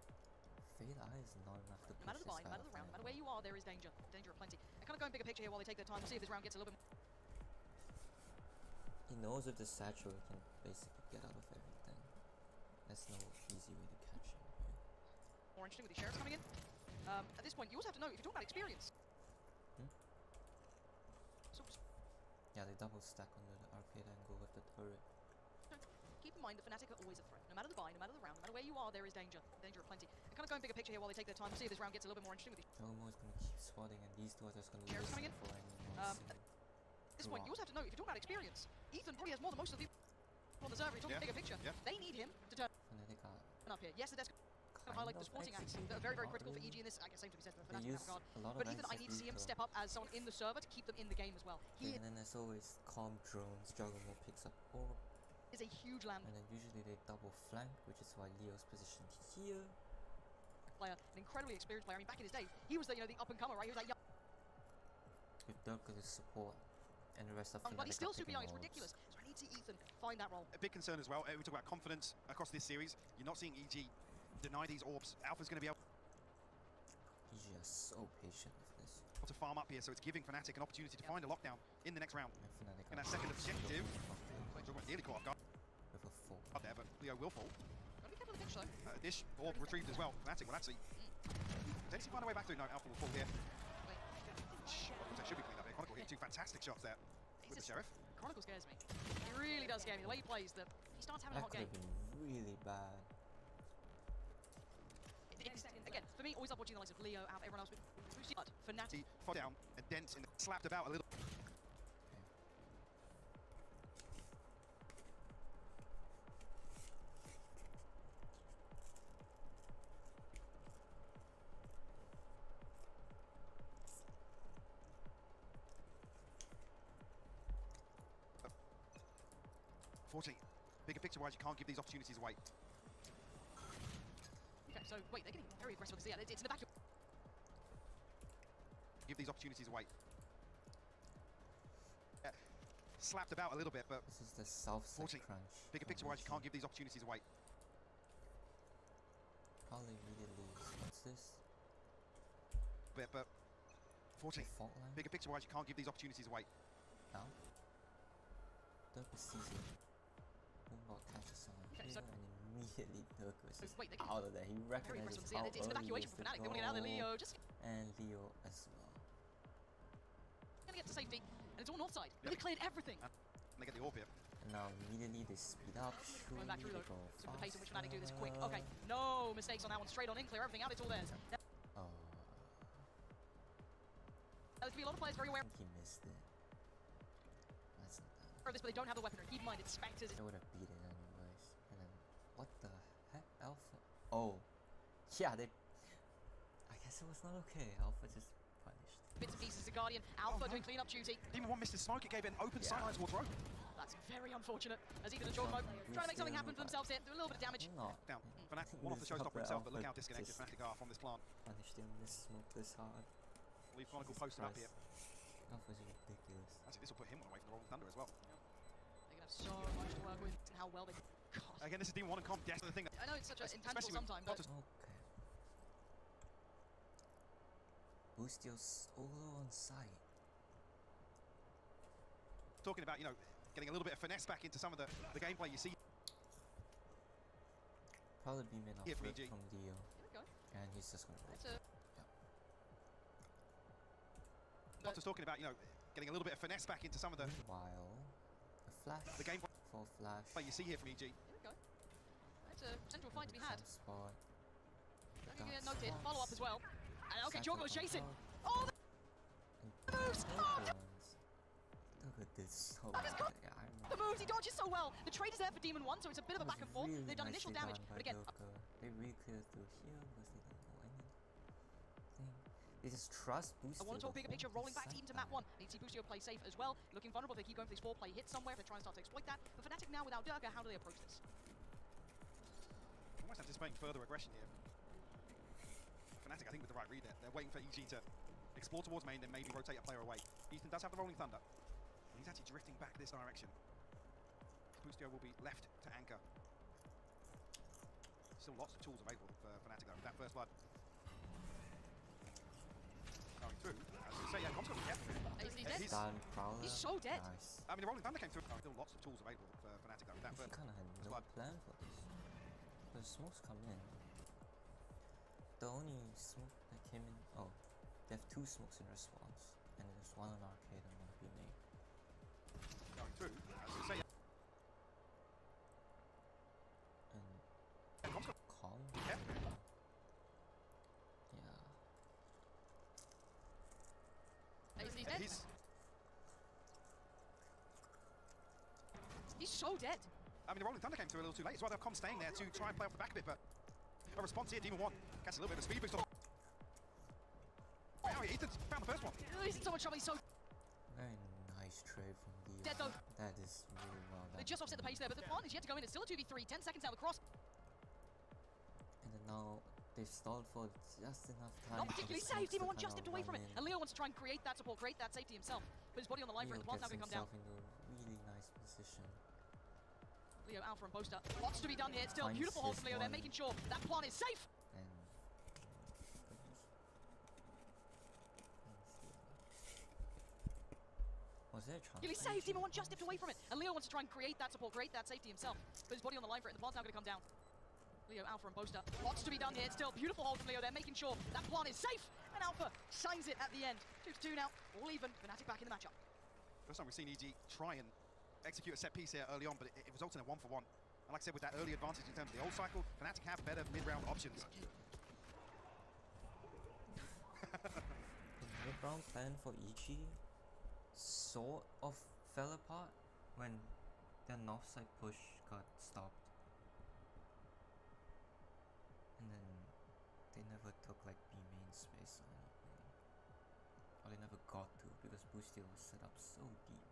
A: Fade Eye is not enough to
E: No matter the buy, no matter the round, no matter where you are, there is danger. Danger aplenty. And kind of going bigger picture here while they take their time. We'll see if this round gets a little bit
A: He knows with the satchel he can basically get out of everything. There's no easy way to catch him here.
E: more interesting with the sheriffs coming in. At this point, you also have to know, if you're talking about experience... So,
A: Yeah, they double stack under the arcade angle with the turret.
E: keep in mind that Fnatic are always a threat. No matter the buy, no matter the round, no matter where you are, there is danger. Danger aplenty. And kind of going bigger picture here while they take their time. We'll see if this round gets a little bit more interesting with the...
A: Jogamo is gonna keep spotting, and these two are just gonna
E: Sheriff's coming
A: listen
E: in.
A: for any more
E: At this point, you also have to know, if you're talking about experience, Ethan probably has more than most of the people on the server. You're talking bigger picture.
D: Yeah.
E: They need him to turn
A: Fnatic are
E: up here. Yes, the desk
A: kind
E: highlight the
A: of
E: sporting acts
A: executing,
E: that are very, very
A: not
E: critical for
A: really.
E: EG in this. I guess same to be said for
A: They
E: Fnatic in
A: use
E: that regard.
A: a lot of
E: But Ethan, I need to see him step up as someone in the server to keep them in the game as well. He
A: And then there's always calm drones. Jogamo picks up orb,
E: is a huge land
A: and then usually they double flank, which is why Leo's positioned here.
E: player, an incredibly experienced player. I mean, back in his day, he was the the up and comer, right? He was that young,
A: With Dirk as support, and the rest of
E: but he's
A: Fnatic
E: still
A: are
E: super
A: picking
E: young. It's
A: orbs.
E: ridiculous. So I need to see Ethan find that role.
D: A big concern as well. We talk about confidence across this series. You're not seeing EG deny these orbs. Alpha's going to be able
A: He's just so patient with this.
D: to farm up here, so it's giving Fnatic an opportunity to find a lockdown in the next round.
A: And Fnatic
D: In
A: are
D: that second objective,
A: with
D: nearly caught off guard
A: a 4.
D: there, but Leo will fall.
E: Gotta be careful of the pitch though.
D: Dish orb retrieved as well. Fnatic will actually potentially find a way back through. No, Alpha will fall here.
E: Wait,
D: That should be cleaned up here. Chronicle hit 2 fantastic shots there with the Sheriff.
E: Chronicle scares me. He really does scare me. The way he plays, that he starts having a
A: That
E: hot
A: could
E: game.
A: have been really bad.
E: Again, for me, always love watching the likes of Leo, out everyone else. But Fnatic,
D: He fought down and dent and slapped about a little. Fortunately, bigger picture-wise, you can't give these opportunities away.
E: okay, so wait, they're getting very aggressive with this. Yeah, it's in the back.
D: Give these opportunities away. Slapped about a little bit, but
A: This is the south side
D: 40.
A: crunch.
D: bigger picture-wise, you can't give these opportunities away.
A: Probably immediately spots this.
D: But fortunately,
A: Fault line
D: bigger picture-wise, you can't give these opportunities away.
A: now. Dirk is seizing. Moonbot catches someone
E: Okay,
A: here,
E: so-
A: and immediately Dirk is
E: So wait, they get
A: out of there. He
E: very aggressive
A: recognizes
E: with this. Yeah,
A: how
E: it's an
A: early
E: evacuation
A: is
E: for
A: the
E: Fnatic. They want to get out of there.
A: goal.
E: Leo just
A: And Leo as well.
E: gonna get to safety, and it's all north side. Really cleared everything.
D: And they get the orb here.
A: And now immediately they speed up.
E: Going back through
A: they
E: though.
A: go
E: So the pace in which Fnatic do this
A: faster.
E: quick. Okay, no mistakes on that one. Straight on in, clear everything out. It's all theirs. Now,
A: Oh,
E: there's gonna be a lot of players very aware
A: I think he missed it. That's not bad.
E: of this, but they don't have the weaponry. Keep in mind, it's Spectres.
A: They would have beat it anyways. And then, what the heck? Alpha? Oh. Yeah, they... I guess it was not okay. Alpha just punished.
E: Bits and pieces. The Guardian, Alpha
D: no.
E: doing cleanup duty.
D: Demon 1 missed his smoke. It gave it an open
A: Yeah.
D: sideline towards Rogue.
E: That's very unfortunate. As Ethan and Jordan trying to make something happen for themselves here. Do a little bit of damage.
A: Not
D: Down. Fnatic,
A: think
D: one off the
A: this
D: showstopper
A: Alpha
D: himself, but look how
A: just
D: disconnected Fnatic are from this plant.
A: punished him this smoke this hard.
D: Leave Chronicle
A: Jesus
D: posted up here.
A: Christ. Alpha's ridiculous.
D: Actually, this will put him away from the Rolling Thunder as well.
E: They're gonna have so much to work with and how well they. God.
D: Again, this is Demon 1 and Comp. That's the thing.
E: I know it's such an intangible
D: Especially with
E: sometimes, but
A: Okay. Boost your solo on site.
D: Talking about, getting a little bit of finesse back into some of the gameplay you see.
A: Probably beam in off
D: Here from
A: flip
D: EG.
A: from Dio.
E: here we go.
A: And he's just gonna roll.
E: That's a
D: Doctor's talking about, getting a little bit of finesse back into some of the
A: Meanwhile, the flash.
D: The gameplay
A: for flash.
D: you see here from EG.
E: here we go. That's a potential fight to be had.
A: Some spot.
E: Don't
A: Got
E: get noted.
A: spots.
E: Follow up as well. And okay,
A: Cycle
E: Jorgo's chasing.
A: control.
E: Oh, moves!
A: Durka did so
E: That is
A: well.
E: good.
A: Yeah, I remember.
E: The moves, he dodges so well. The trade is there for Demon 1, so it's a bit of a
A: That
E: back and
A: was
E: forth.
A: really
E: They've done initial
A: nicely
E: damage,
A: done by
E: but again,
A: Durka. They really cleared through here because they didn't know anything. They just trust Boostio.
E: I want to talk bigger picture, rolling back to even to map 1. Need to see Boostio play safe as well. Looking vulnerable, they keep going for these 4-play hits somewhere if they try and start to exploit that. But Fnatic now without Durka, how do they approach this?
D: Almost anticipating further aggression here. Fnatic, I think, with the right read there. They're waiting for EG to explore towards main, then maybe rotate a player away. Ethan does have the Rolling Thunder. And he's actually drifting back this direction. Boostio will be left to anchor. Still lots of tools available for Fnatic though, with that first blood. Going through. As you say, yeah, Com's got to be careful here.
E: He's dead.
A: Done, Prowler.
E: He's so dead.
A: Nice.
D: I mean, the Rolling Thunder came through. Still lots of tools available for Fnatic though, with that
A: He
D: first
A: kind of had no
D: blood.
A: plan for this. The smokes come in. The only smoke that came in. Oh, they have 2 smokes in response, and there's one on arcade and one B main.
D: Going through. As you say,
A: And
D: yeah, Com's got
A: calm.
D: to be careful here.
A: Yeah.
E: He's dead. He's so dead.
D: I mean, the Rolling Thunder came through a little too late as well. They've Com staying there to try and play off the back a bit, but a response here. Demon 1 gets a little bit of a speed boost on. Oh, Ethan's found the first one.
E: He's in so much trouble. He's so
A: Very nice trade from Leo.
E: dead though.
A: That is really well done.
E: They just offset the pace there, but the plan is yet to go in. It's still a 2v3. 10 seconds out of the cross.
A: And then now they've stalled for just enough time.
E: Not
A: for the
E: particularly
A: smokes
E: safe. Demon
A: to
E: 1 just
A: kind
E: stepped
A: of
E: away from
A: run
E: it.
A: in.
E: And Leo wants to try and create that support, create that safety himself. Put his body on the line for it, and the plant's now
A: gets
E: going to come down.
A: himself into a really nice position.
E: Leo, Alpha, and Boaster. Lots to be done here. Still,
A: Finds
E: beautiful hold
A: his
E: from Leo. They're
A: one.
E: making sure that plant is safe.
A: And was there a chance?
E: Really safe. Demon 1 just stepped away from it. And Leo wants to try and create that support, create that safety himself. Put his body on the line for it, and the plant's now going to come down. Leo, Alpha, and Boaster. Lots to be done here. Still, beautiful hold from Leo. They're making sure that plant is safe. And Alpha signs it at the end. 2-2 now. All even. Fnatic back in the matchup.
D: First time we've seen EG try and execute a set piece here early on, but it results in a 1-for-1. And like I said, with that early advantage in terms of the old cycle, Fnatic have better mid-round options.
A: The mid-round plan for EG sort of fell apart when their north side push got stopped. And then they never took like B main space or anything. Or they never got to because Boostio was set up so deep.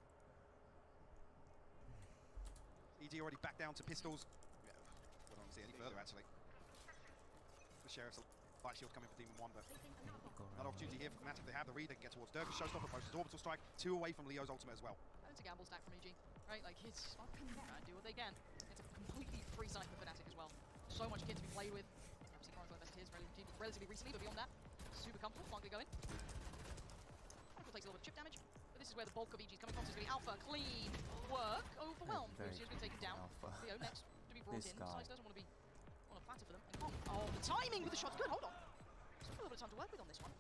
D: EG already back down to pistols. Yeah, we don't see any further actually. The Sheriff's light shield coming for Demon 1, but another opportunity here for Fnatic. They have the read, they can get towards Durka, showstopper, Boaster's orbital strike, 2 away from Leo's ultimate as well.
E: And it's a gamble stack from EG, right? Like, it's trying to do what they can. It's a completely free site for Fnatic as well. So much kit to be played with. Obviously, Chronicle best his relatively recently, but beyond that, super comfortable. Flank going. Chronicle takes a little bit of chip damage, but this is where the bulk of EG is coming from. So it's going to be Alpha, clean work, overwhelmed. Boostio's going to take him down.
A: Alpha.
E: Leo next to be brought
A: This
E: in.
A: guy.
E: Size doesn't want to flatter for them. And oh, the timing with the shot's good. Hold on. Still a little bit of time to work with on this one.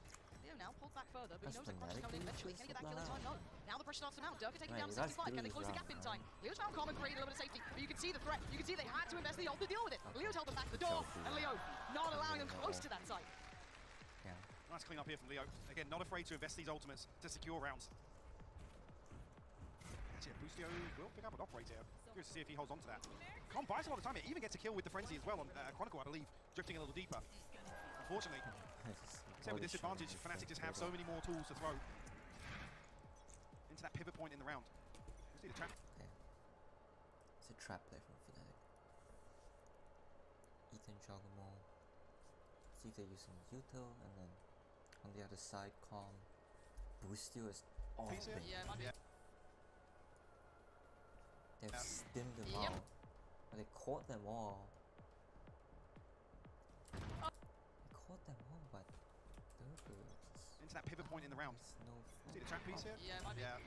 E: Leo now pulled back further, but he knows that Crunch is coming in eventually. Can he get that kill in time? No. Now the pressure starts to mount. Durka taking
A: Right,
E: down to
A: that's
E: 65. Can they
A: Leo's
E: close the
A: round,
E: gap in
A: right?
E: time? Leo's found Common, created a little bit of safety, but you can see the threat. You can see they had to invest the ult to deal with it. Leo's held them back to the door, and Leo not allowing them close to that site.
A: Yeah.
D: Nice clean up here from Leo. Again, not afraid to invest these ultimates to secure rounds. Actually, Boostio will pick up an operator here. Curious to see if he holds on to that. Com buys a lot of time here, even gets a kill with the Frenzy as well on Chronicle, I believe, drifting a little deeper. Unfortunately, except with disadvantage, Fnatic just have so many more tools to throw into that pivot point in the round. Let's see the trap.
A: Okay. It's a trap play from Fnatic. Ethan Jogamo. See if they're using util, and then on the other side, Calm. Boostio is all
D: Piece here?
A: big.
E: Yeah, might be.
A: They've
D: Yeah.
A: stimmed them
E: Yep.
A: all. But they caught them all. They caught them all, but Durka just
D: Into that pivot point in the round.
A: has no
D: See the trap piece here?
E: Yeah, might be.
D: Yeah.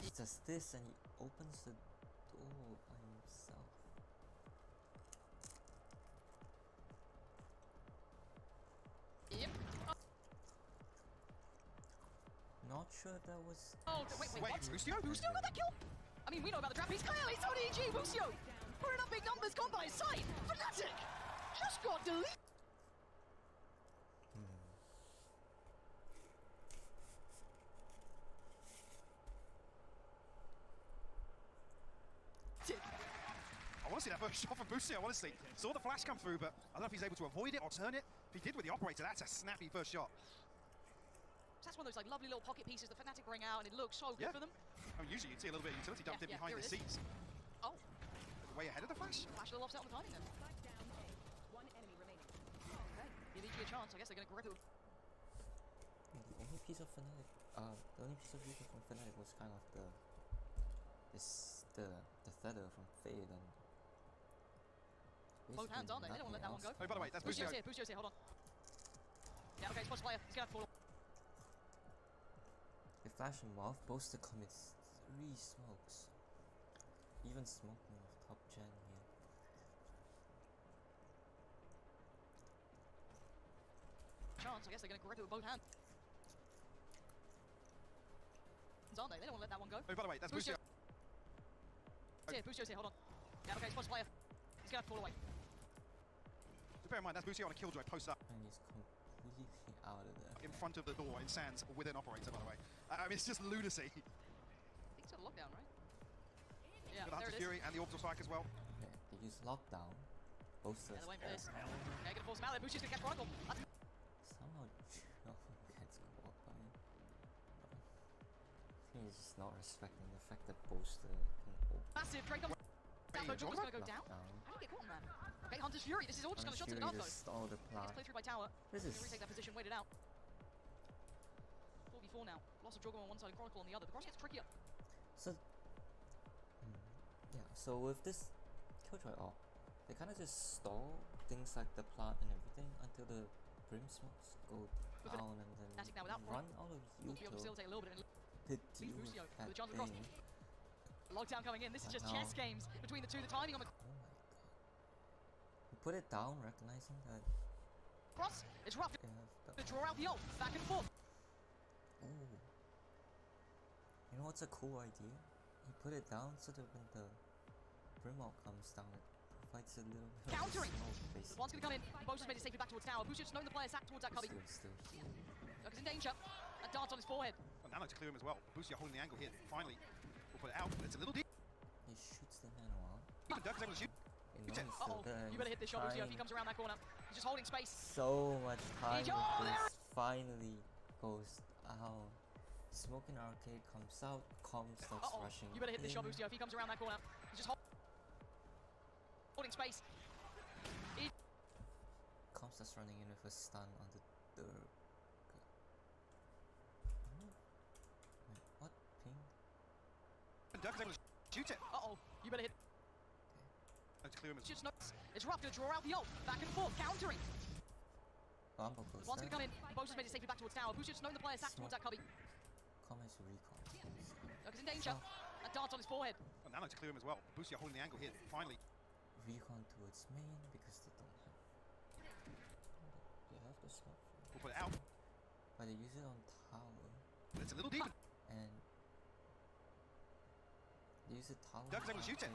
A: He does this and he opens the door by himself.
E: Yep.
A: Not sure if that was.
E: Oh, wait,
D: Wait,
E: what?
D: Boostio?
E: Boostio got that kill? I mean, we know about the trap piece. Clearly, so did EG. Boostio putting up big numbers. Gone by his side. Fnatic just got deleted.
D: see that first shot from Busio, honestly. Saw the flash come through, but I don't know if he's able to avoid it or turn it. If he did with the operator, that's a snappy first shot.
E: That's one of those like lovely little pocket pieces that Fnatic bring out, and it looks so good for them.
D: I mean, usually you'd see a little bit of utility dumped in behind the scenes.
E: Oh.
D: Way ahead of the flash.
E: Flash a little offset on the timing then.
F: One enemy remaining.
E: Okay, give EG a chance. I guess they're going to grip it.
A: The only piece of Fnatic, the only piece of weakness from Fnatic was kind of the feather from Fade and.
E: Both hands, aren't they? They don't want to let that one go.
D: Oh, by the way, that's Busio.
E: Busio's here, hold on. Yeah, okay, spots player. He's going to fall.
A: They flash him off, Boaster commits 3 smokes. Even smoking with top gen here.
E: Chance, I guess they're going to grip it with both hands. Aren't they? They don't want to let that one go.
D: Oh, by the way, that's Busio.
E: Busio's here, hold on. Yeah, okay, spots player. He's going to fall away.
D: So bear in mind, that's Busio on a killjoy post up.
A: And he's completely out of there.
D: In front of the door in Sands with an operator, by the way. I mean, it's just lunacy.
E: I think it's got a lockdown, right? Yeah,
D: Got the Hunter's Fury and the Orbital Strike as well.
A: Okay, they use lockdown. Boaster's
E: they're waiting for this. They're going to force him out there. Busio's going to catch Chronicle.
A: somehow gets caught by him. I think he's just not respecting the fact that Boaster can hold.
E: Massive Drake down. Joker's going to go down.
A: Lockdown.
E: How do you get caught on that? Okay, Hunter's Fury. This is all just going to shot to the dark though.
A: Stall the
E: Gets
A: plan.
E: played through by Tower.
A: This
E: He's
A: is
E: going to retake that position, wait it out. 4v4 now. Loss of Jorgo on one side and Chronicle on the other. The cross gets trickier.
A: so. Yeah. So with this killjoy off, they kind of just stall things like the plant and everything until the brim smokes go down and then
E: Fnatic now without
A: run out of
E: We'll be able to
A: Yuto
E: facilitate a little bit and
A: to deal with
E: Busio
A: that
E: with a chance of cross.
A: thing.
E: Lockdown coming in. This is just chess games between the two. The timing on the
A: Oh my god. He put it down, recognizing that
E: cross. It's rough.
A: they have
E: To
A: the.
E: draw out the ult. Back and forth.
A: Ooh. You know what's a cool idea? He put it down so that when the Brimwall comes down, it provides a little bit
E: Countering.
A: of smoke,
E: The
A: basically.
E: one's going to come in. Bosa's made it safely back towards Tower. Busio's known the player sat towards that cubby.
A: Still here.
E: Joker's in danger. A dart on his forehead.
D: And Nano to clear him as well. Busio holding the angle here. Finally, we'll put it out. It's a little deep.
A: He shoots the nano out.
D: Even Dirk is able to shoot.
A: He knows he's still there.
E: You better hit this shot, Busio, if he
A: Trying
E: comes around that corner. He's just holding space.
A: so much time
E: Oh,
A: with
E: there
A: this. Finally goes out. Smoking Arcade comes out. Com starts rushing.
E: You better hit this shot,
A: in.
E: Busio, if he comes around that corner. He's just holding space.
A: Com starts running in with a stun on the Dirk. Wait, what? Ping?
D: And Dirk is able to shoot it.
E: You better hit.
D: To clear him as
E: Just notes. It's rough. Gonna draw out the ult. Back and forth. Countering.
A: Bumble
E: The
A: goes
E: one's
A: there.
E: gonna come in. Bosa's made it safely back towards Tower. Busio's known the player sat towards that cubby.
A: Com has recon.
E: Joker's in danger. A dart on his forehead.
D: And Nano to clear him as well. Busio holding the angle here. Finally.
A: Recon towards main because they don't have. They have the smoke.
D: We'll put it out.
A: But they use it on tower.
D: It's a little deep.
A: And they use it tower.
D: Dirk's able to shoot it.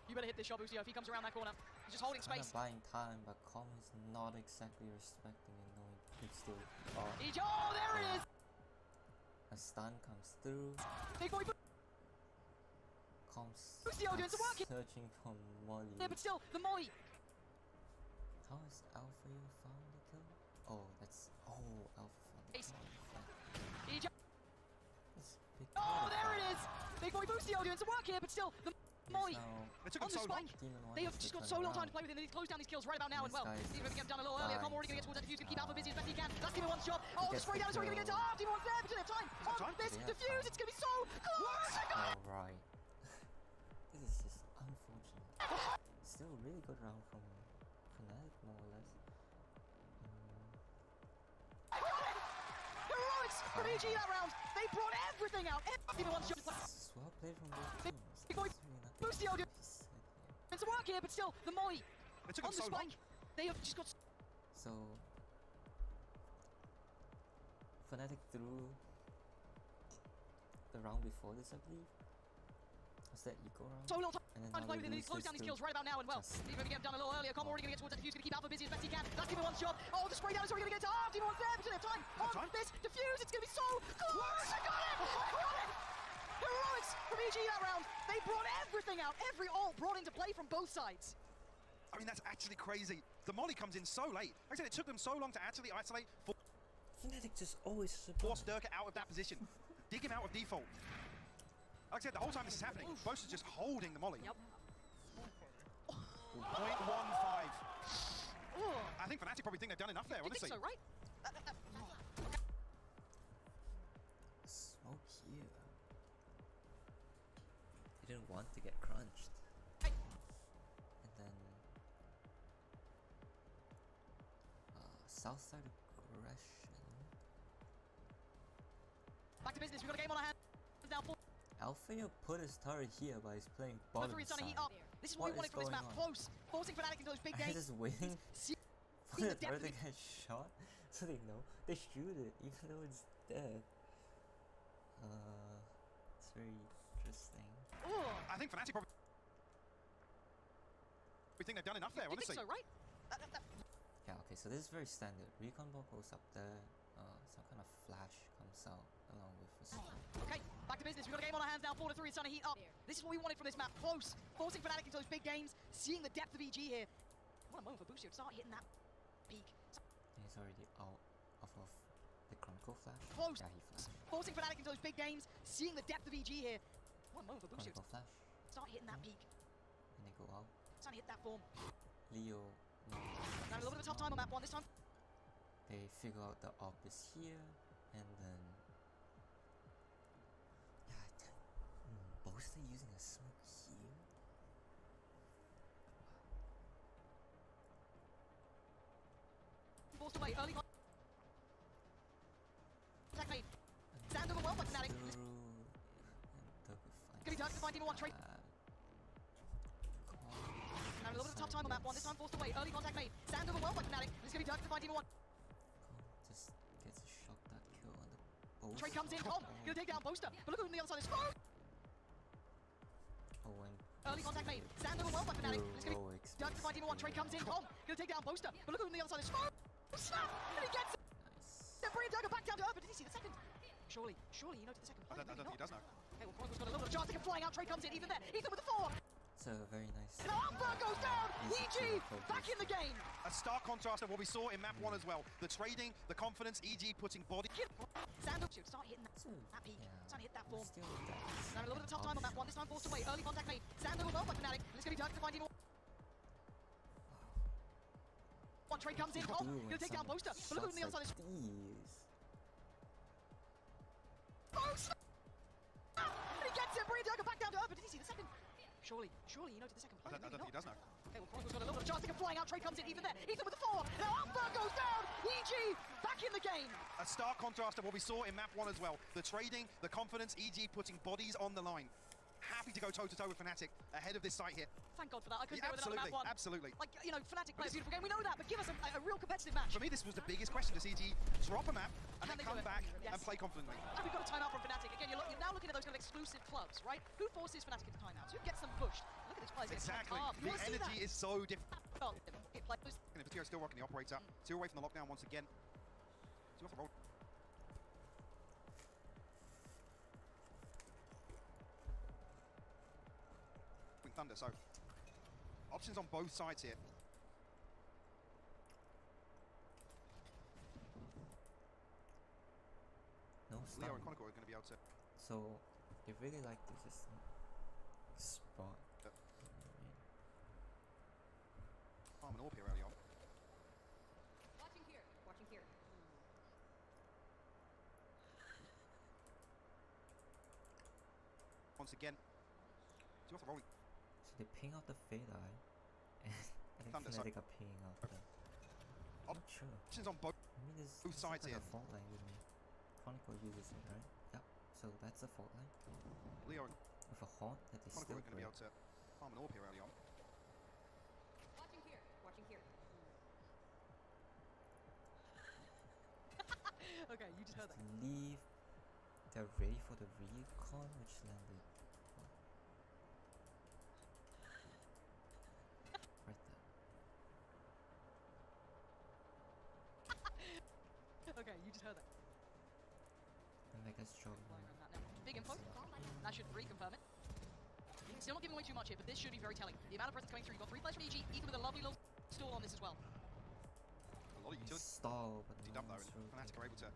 E: You better hit this shot, Busio, if he comes around that corner. He's just holding
A: Kind
E: space.
A: of buying time, but Com is not exactly respecting and knowing it's still.
E: There it is!
A: A stun comes through.
E: Big boy
A: Com's
E: Busio doing some work here.
A: searching for Molly.
E: Yeah, but still, the molly.
A: How is Alpha you found the kill? Oh, that's Alpha found the
E: Ace.
A: kill. That's big.
E: There it is! Big boy Busio doing some work here, but still, the molly.
A: Now,
D: It took
E: On
D: him
E: the
D: so long.
E: spike.
A: Demon One
E: They have
A: has
E: just
A: to
E: got
A: turn
E: so little time
A: around.
E: to play with, and they need to close down these kills right about now. And
A: This
E: well,
A: guy's
E: Demon get done a little earlier.
A: dying
E: Com already going to get
A: so
E: towards that defuse,
A: much
E: can keep Alpha busy as best he can.
A: time.
E: That's Demon One's job. The
A: gets
E: spray
A: the
E: down is already going to get to
A: kill.
E: half. Demon One's there, but they have time. On
D: time?
E: this
A: They have
E: defuse,
A: time.
E: it's going to be so close.
A: Alright. This is just unfortunate. Still a really good round from Fnatic, more or less.
E: Heroics from EG that round. They brought everything out. Demon One's job.
A: It's well played from both teams.
E: Big boy
A: There's really nothing
E: Busio
A: to
E: do-
A: be said here.
E: It's a work here, but still, the molly
D: It took
E: on
D: him
E: the
D: so long.
E: spike. They have just got.
A: So Fnatic threw the round before this, I believe. Was that eco round?
E: So little time
A: And then
E: to
A: now
E: play
A: they
E: with it. They need
A: lose
E: to close
A: this
E: down these
A: to
E: kills right about now. And well,
A: just-
E: Demon get done a little earlier. Com already going to get towards that defuse, going to keep Alpha busy as best he can. That's Demon One's job. The spray down is already going to get to half. Demon One's there, but they have time. On
D: time?
E: this defuse, it's going to be so close. I got it! I got it! Heroics from VG that round. They brought everything out. Every ult brought into play from both sides.
D: I mean, that's actually crazy. The molly comes in so late. Like I said, it took them so long to actually isolate,
A: Fnatic just always
D: force
A: survive.
D: Durka out of that position, dig him out of default. Like I said, the whole time this is happening, Boast is just holding the molly.
E: Yep.
D: 0.15. I think Fnatic probably think they've done enough there,
E: You
D: honestly.
E: think so, right?
A: Smoke here. He didn't want to get crunched.
E: Hey.
A: And then south side aggression.
E: Back to business. We've got a game on our hands now.
A: Althea put his turret here, but he's playing
E: The
A: bottom
E: three is trying to
A: side.
E: heat up. This is what we
A: What
E: wanted
A: is
E: from this
A: going
E: map.
A: on?
E: Close. Forcing Fnatic into those big
A: Are they
E: games.
A: just waiting
E: See
A: for
E: the
A: the
E: depth
A: turret
E: of
A: to
E: it.
A: get shot so they know? They shoot it even though it's dead. It's very interesting.
D: I think Fnatic probably think they've done enough there,
E: You
D: honestly.
E: think so, right?
A: Yeah, okay, so this is very standard. Recon ball goes up there, some kind of flash comes out along with a
E: Okay, back to business. We've got a game on our hands now. 4-3 is trying to heat up. This is what we wanted from this map. Close. Forcing Fnatic into those big games. Seeing the depth of EG here. What a moment for Boostio to start hitting that peak.
A: He's already out off of the Chronicle flash.
E: Close.
A: Yeah, he flashed.
E: Forcing Fnatic into those big games. Seeing the depth of EG here. What a moment for Boostio to
A: Chronicle flash,
E: start hitting that peak.
A: and they go out.
E: Starting to hit that form.
A: Leo, no.
E: Now a little bit of a tough time on map one this time.
A: They figure out the op is here, and then Boaster using a smoke here.
E: Forced away early. Attack made. Stand over well by Fnatic. Gonna be dark to find Demon 1 trade. Now a little bit of a tough time on map one this time. Forced away early contact made. Stand over well by Fnatic. It's gonna be dark to find Demon 1.
A: Just gets a shock that kill on the Boaster.
E: Trade comes in. Gonna take down Boaster. But look who on the other side is.
A: Oh, and
E: Early contact made. Stand over well by Fnatic. It's gonna be
A: heroics
E: dark to find Demon 1. Trade comes in. Gonna take down Boaster. But look who on the other side is. Snap! And he gets it.
A: nice.
E: Then bring Durga back down to earth. But did he see the second? Surely you noted the second.
D: I don't think he does know.
E: Okay, well, Chronicle's got a little bit of chance to get flying out. Trade comes in. Ethan there. Ethan with the 4.
A: It's a very nice.
E: And Alpha goes down.
A: Easy
E: EG
A: kill for
E: back in the
A: Boaster.
E: game.
D: A stark contrast of what we saw in map 1 as well. The trading, the confidence, EG putting body.
E: Sandal should start hitting that,
A: So,
E: that peak.
A: yeah,
E: Starting to hit that form.
A: still that's
E: Now a little bit of tough time on that one. This time forced away. Early contact made. Sandal well by Fnatic. And it's going to be dark to find him. One trade comes in.
A: What do
E: Oh,
A: when
E: going to take down
A: someone
E: Boaster. But look who on the other
A: shots
E: side is.
A: like these?
E: Boaster! And he gets it. Bring Durga back down to earth. But did he see the second? Surely you noted the second.
D: I don't think he does know.
E: Okay, well, Chronicle's got a little bit of chance to get flying out. Trade comes in. Ethan there. Ethan with the 4. Now Alpha goes down. EG back in the game.
D: A stark contrast of what we saw in map 1 as well. The trading, the confidence, EG putting bodies on the line. Happy to go toe-to-toe with Fnatic ahead of this site here.
E: Thank God for that. I couldn't
D: Yeah,
E: go without that one.
D: absolutely.
E: Like, you know, Fnatic play a beautiful game. We know that, but give us a real competitive match.
D: For me, this was the biggest question. Does EG drop a map and
E: Can
D: then
E: they
D: come
E: do it?
D: back
E: Yes.
D: and play confidently?
E: And we've got a timeout from Fnatic. Again, you're now looking at those kind of exclusive clubs, right? Who forces Fnatic into timeouts? Who gets them pushed? Look at this play.
D: Exactly.
E: You
D: The
E: want to see
D: energy
E: that?
D: is so different.
E: Oh, it plays.
D: And Patio still rocking the operator. 2 away from the lockdown once again. Still off the roll. Thunder, so options on both sides here.
A: No stun.
D: Leo and Chronicle are going to be able to.
A: So they really like this spot.
D: Yep. Farm an AWP here early on.
F: Watching here. Watching here.
D: Once again. Still off the rolling.
A: So they ping out the Fade Eye, and I think
D: Thunder,
A: Fnatic are pinging out the. I'm not sure.
D: Options on both.
A: I mean, there's
D: Both sides
A: like
D: here.
A: a fault line with me. Chronicle uses it, right? Yeah. So that's a fault line
D: Leo and
A: with a haunt that is
D: Chronicle
A: still
D: are going to be
A: great.
D: able to farm an AWP here early on.
F: Watching here. Watching here.
E: Okay, you just heard that.
A: Leave. They're ready for the recon, which landed right there.
E: Okay, you just heard that.
A: And Mega's job.
E: Flying around that now. big info. That should reconfirm it. Still not giving away too much here, but this should be very telling. The amount of presence coming through. You've got 3 players from EG, Ethan with a lovely little stall on this as well.
D: A lot of utility
A: Stall, but
D: dump
A: no
D: though,
A: one's
D: and Fnatic are able to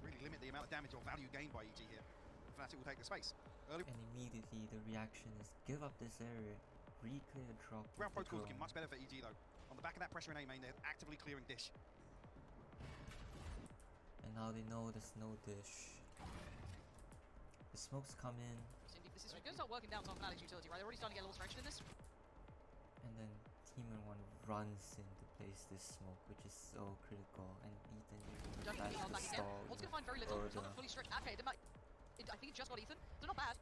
D: really limit the amount of damage or value gained by EG here. Fnatic will take the space. Early
A: And immediately the reaction is give up this area, re-clear drop. with
D: round
A: the
D: protocol's looking
A: drone.
D: much better for EG though. On the back of that pressure in A main, they're actively clearing dish.
A: And now they know there's no dish. The smokes come in,
E: This is going to start working down on Fnatic's utility, right? They're already starting to get a little stretched in this.
A: and then Team N1 runs in to place this smoke, which is so critical. And Ethan
E: Don't
A: tries
E: get
A: to
E: back again.
A: stall.
E: What's going to find very little. It's not
A: further.
E: fully stretched. Okay, I think it just got Ethan. They're not bad.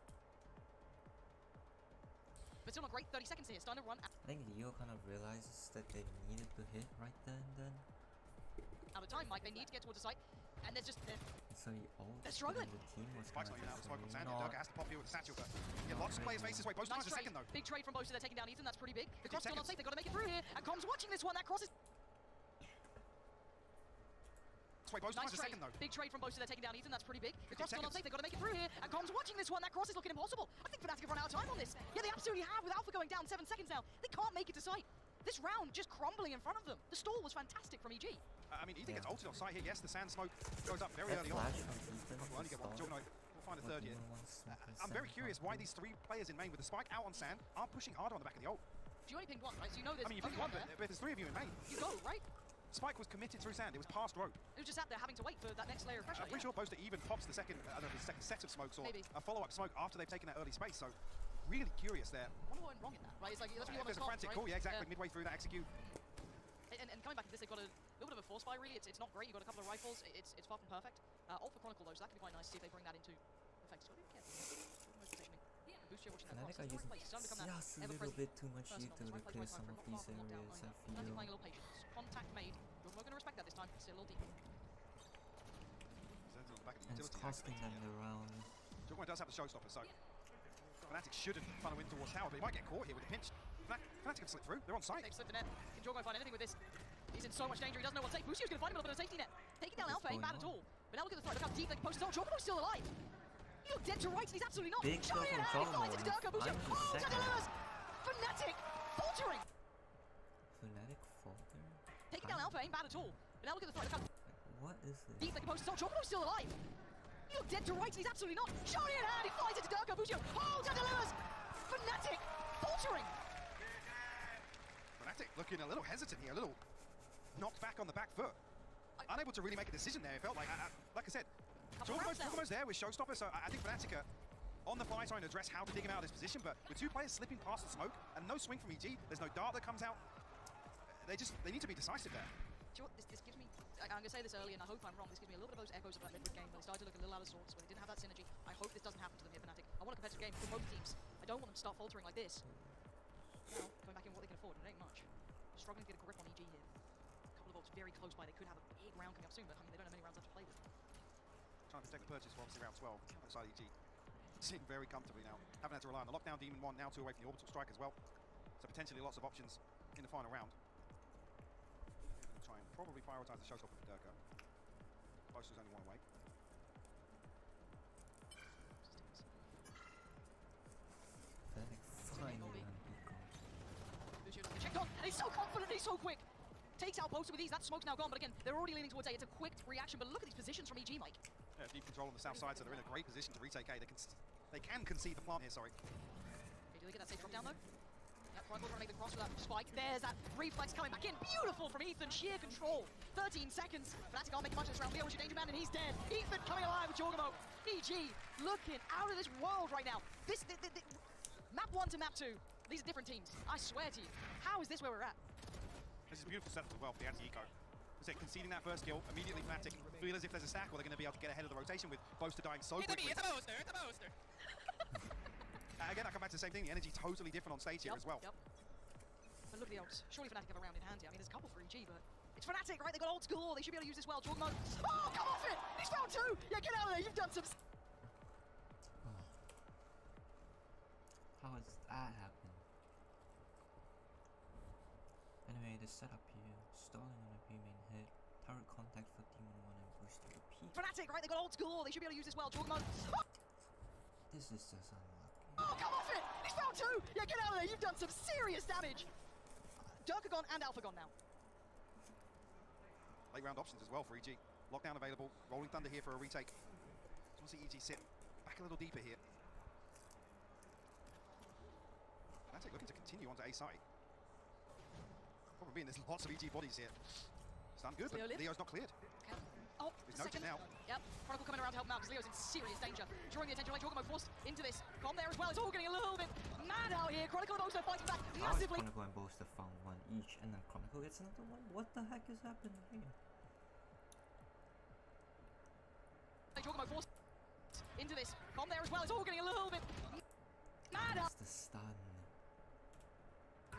E: But still not great. 30 seconds here. Starting to run
A: I think Leo kind of realizes that they needed to hit right then and then.
E: out of time, Mike. They need to get towards the site. And there's just...
A: And so he ults,
E: They're struggling.
A: but then the team was
D: Spike's
A: kind
D: not
A: of
D: even out of smoke on
A: just
D: Sandy.
A: not
D: Durka has to pop here with the satchel, but yeah, lots of players face this way. Both
E: Nice
D: times a
E: trade.
D: second though.
E: Big trade from Boaster. They're taking down Ethan. That's pretty big. The
D: 15
E: cross still not
D: seconds.
E: safe. They've got to make it through here. And Com's watching this one. That cross is...
D: This way, both
E: Nice
D: times a
E: trade.
D: second though.
E: Big trade from Boaster. They're taking down Ethan. That's pretty big. The
D: 15
E: cross still not
D: seconds.
E: safe. They've got to make it through here. And Com's watching this one. That cross is looking impossible. I think Fnatic have run out of time on this. Yeah, they absolutely have. With Alpha going down 7 seconds now, they can't make it to sight. This round just crumbling in front of them. The stall was fantastic from EG.
D: I mean, Ethan gets
A: Yeah.
D: ulted off site here. Yes, the sand smoke goes up very
A: That
D: early on.
A: flash from Ethan
D: We'll only
A: to
D: get one.
A: stall.
D: Juggernaut will find a
A: What
D: third here.
A: Demon wants smoke and
D: I'm very
A: send
D: curious why
A: onto.
D: these 3 players in main with the spike out on sand aren't pushing harder on the back of the ult.
E: You only pinged one, right? So you know there's
D: I mean, you
E: only
D: pick
E: one
D: one,
E: there.
D: but if there's 3 of you in main,
E: You go, right?
D: Spike was committed through sand. It was past rope.
E: It was just sat there having to wait for that next layer of pressure.
D: I'm pretty sure Poster even pops the second, I don't know, the second set of smokes or
E: Maybe.
D: a follow-up smoke after they've taken that early space. So really curious there.
E: I wonder what went wrong in that, right? It's like, that's what you
D: There's a
E: almost
D: frantic
E: right?
D: call, yeah, exactly. Midway through that execute.
E: And coming back to this, they've got a little bit of a force fire, really. It's not great. You've got a couple of rifles. It's far from perfect. Ult for Chronicle, though, so that could be quite nice to see if they bring that into effect. So be careful. Most positioning. Booster watching that
A: Fnatic
E: cross.
A: are
E: It's the
A: using
E: right place. It's starting to become that
A: just a little
E: ever-present
A: bit too much
E: person on
A: util
E: this.
A: to
E: Right place,
A: clear
E: right time
A: some
E: frame.
A: of
E: Not
A: these
E: far from lockdown,
A: areas, I
E: though. Fnatic
A: feel.
E: playing a little patience. Contact made. We're going to respect that this time. It's still a little deep.
D: Zen's on the back of the
A: And it's
D: utility.
A: costing them the round.
D: Juggernaut does have the showstopper, so Fnatic shouldn't funnel in towards tower, but he might get caught here with a pinch. Fnatic can slip through. They're on site.
E: They've slipped the net. Can Jorgo find anything with this? He's in so much danger. He doesn't know what's safe. Bushio's going to find him a little bit of safety net. Taking down
A: What is
E: Alpha ain't
A: going
E: bad at
A: on?
E: all. But now look at the threat. Look how deep they can post his ult. Jorgo's still alive. You look dead to rights, and he's absolutely not.
A: Big
E: Shot
A: kill
E: it
A: from
E: out. He finds it to Durka. Bushio.
A: I'm the
E: Oh,
A: second.
E: delivers. Fnatic faltering.
A: Fnatic falter?
E: Taking down Alpha ain't bad at all. But now look at the threat. Look how
A: What is this?
E: deep they can post his ult. Jorgo's still alive. You look dead to rights, and he's absolutely not. Shot it out. He finds it to Durka. Bushio. Oh, delivers. Fnatic faltering.
D: Fnatic looking a little hesitant here, a little knocked back on the back foot. Unable to really make a decision there. It felt like I said, Juggernaut's there with Showstopper, so I think Fnatic are on the fly trying to address how to dig him out of this position, but with 2 players slipping past the smoke and no swing from EG, there's no dart that comes out. They need to be decisive there.
E: Do you know what this gives me? I'm going to say this early, and I hope I'm wrong. This gives me a little bit of those echoes of that Midwood game where they started to look a little out of sorts, where they didn't have that synergy. I hope this doesn't happen to them here, Fnatic. I want a competitive game for both teams. I don't want them to start faltering like this. Now, going back in what they can afford, it ain't much. Struggling to get a grip on EG here. A couple of ults very close by. They could have a big round coming up soon, but I mean, they don't have many rounds left to play with.
D: Trying to protect the purchase for obviously round 12 outside EG. Sitting very comfortably now. Haven't had to rely on the lockdown. Demon 1 now 2 away from the orbital strike as well. So potentially lots of options in the final round. We'll try and probably prioritise the showstopper for Durka. Boaster's only 1 away.
A: Fnatic finally on Beacon.
E: Bushio doesn't get checked on, and he's so confident, he's so quick. Takes out Boaster with ease. That smoke's now gone, but again, they're already leaning towards A. It's a quick reaction, but look at these positions from EG, Mike.
D: Yeah, deep control on the south side, so they're in a great position to retake A. They can concede the plant here, sorry.
E: Okay, do they get that safe drop down, though? Yep, Chronicle trying to make the cross with that spike. There's that reflex coming back in. Beautiful from Ethan, sheer control. 13 seconds. Fnatic can't make much of this round. Leo is your danger man, and he's dead. Ethan coming alive with Jorgamo. EG looking out of this world right now. This map 1 to map 2. These are different teams. I swear to you. How is this where we're at?
D: This is a beautiful setup as well for the anti-eco. As I said, conceding that first kill, immediately Fnatic feel as if there's a stack or they're going to be able to get ahead of the rotation with Boaster dying so quickly.
H: It's a Boaster.
D: Again, I come back to the same thing. The energy totally different on stage here as well.
E: Yep. But look at the ults. Surely Fnatic have a round in hand here. I mean, there's a couple for EG, but it's Fnatic, right? They've got old school. They should be able to use this well. Jorgamo. Oh, come off it! He's found 2! Yeah, get out of there. You've done some...
A: How has that happened? Anyway, the setup here, stalling on a B main hit, turret contact for Demon 1 and Booster to peek
E: Fnatic, right? They got old school. They should be able to use this well. Jorgmo.
A: This is just unlucky.
E: Oh, come off it! He's found two! Yeah, get out of there. You've done some serious damage. Durka gone and Alpha gone now.
D: Late round options as well for EG. Lockdown available. Rolling Thunder here for a retake. Just want to see EG sit back a little deeper here. Fnatic looking to continue onto A side. Problem being there's lots of EG bodies here. Stun good, but Leo's not cleared.
E: Okay. Oh,
D: He's noted now.
E: Yep, Chronicle coming around to help him out because Leo's in serious danger. Drawing the attention, like Jorgmo forced into this. Com there as well. It's all getting a little bit mad out here. Chronicle and Boaster fighting back
A: How is
E: massively.
A: Chronicle and Boaster found one each, and then Chronicle gets another one? What the heck is happening here?
E: Jorgmo forced into this. Com there as well. It's all getting a little bit mad out.
A: That's the stun.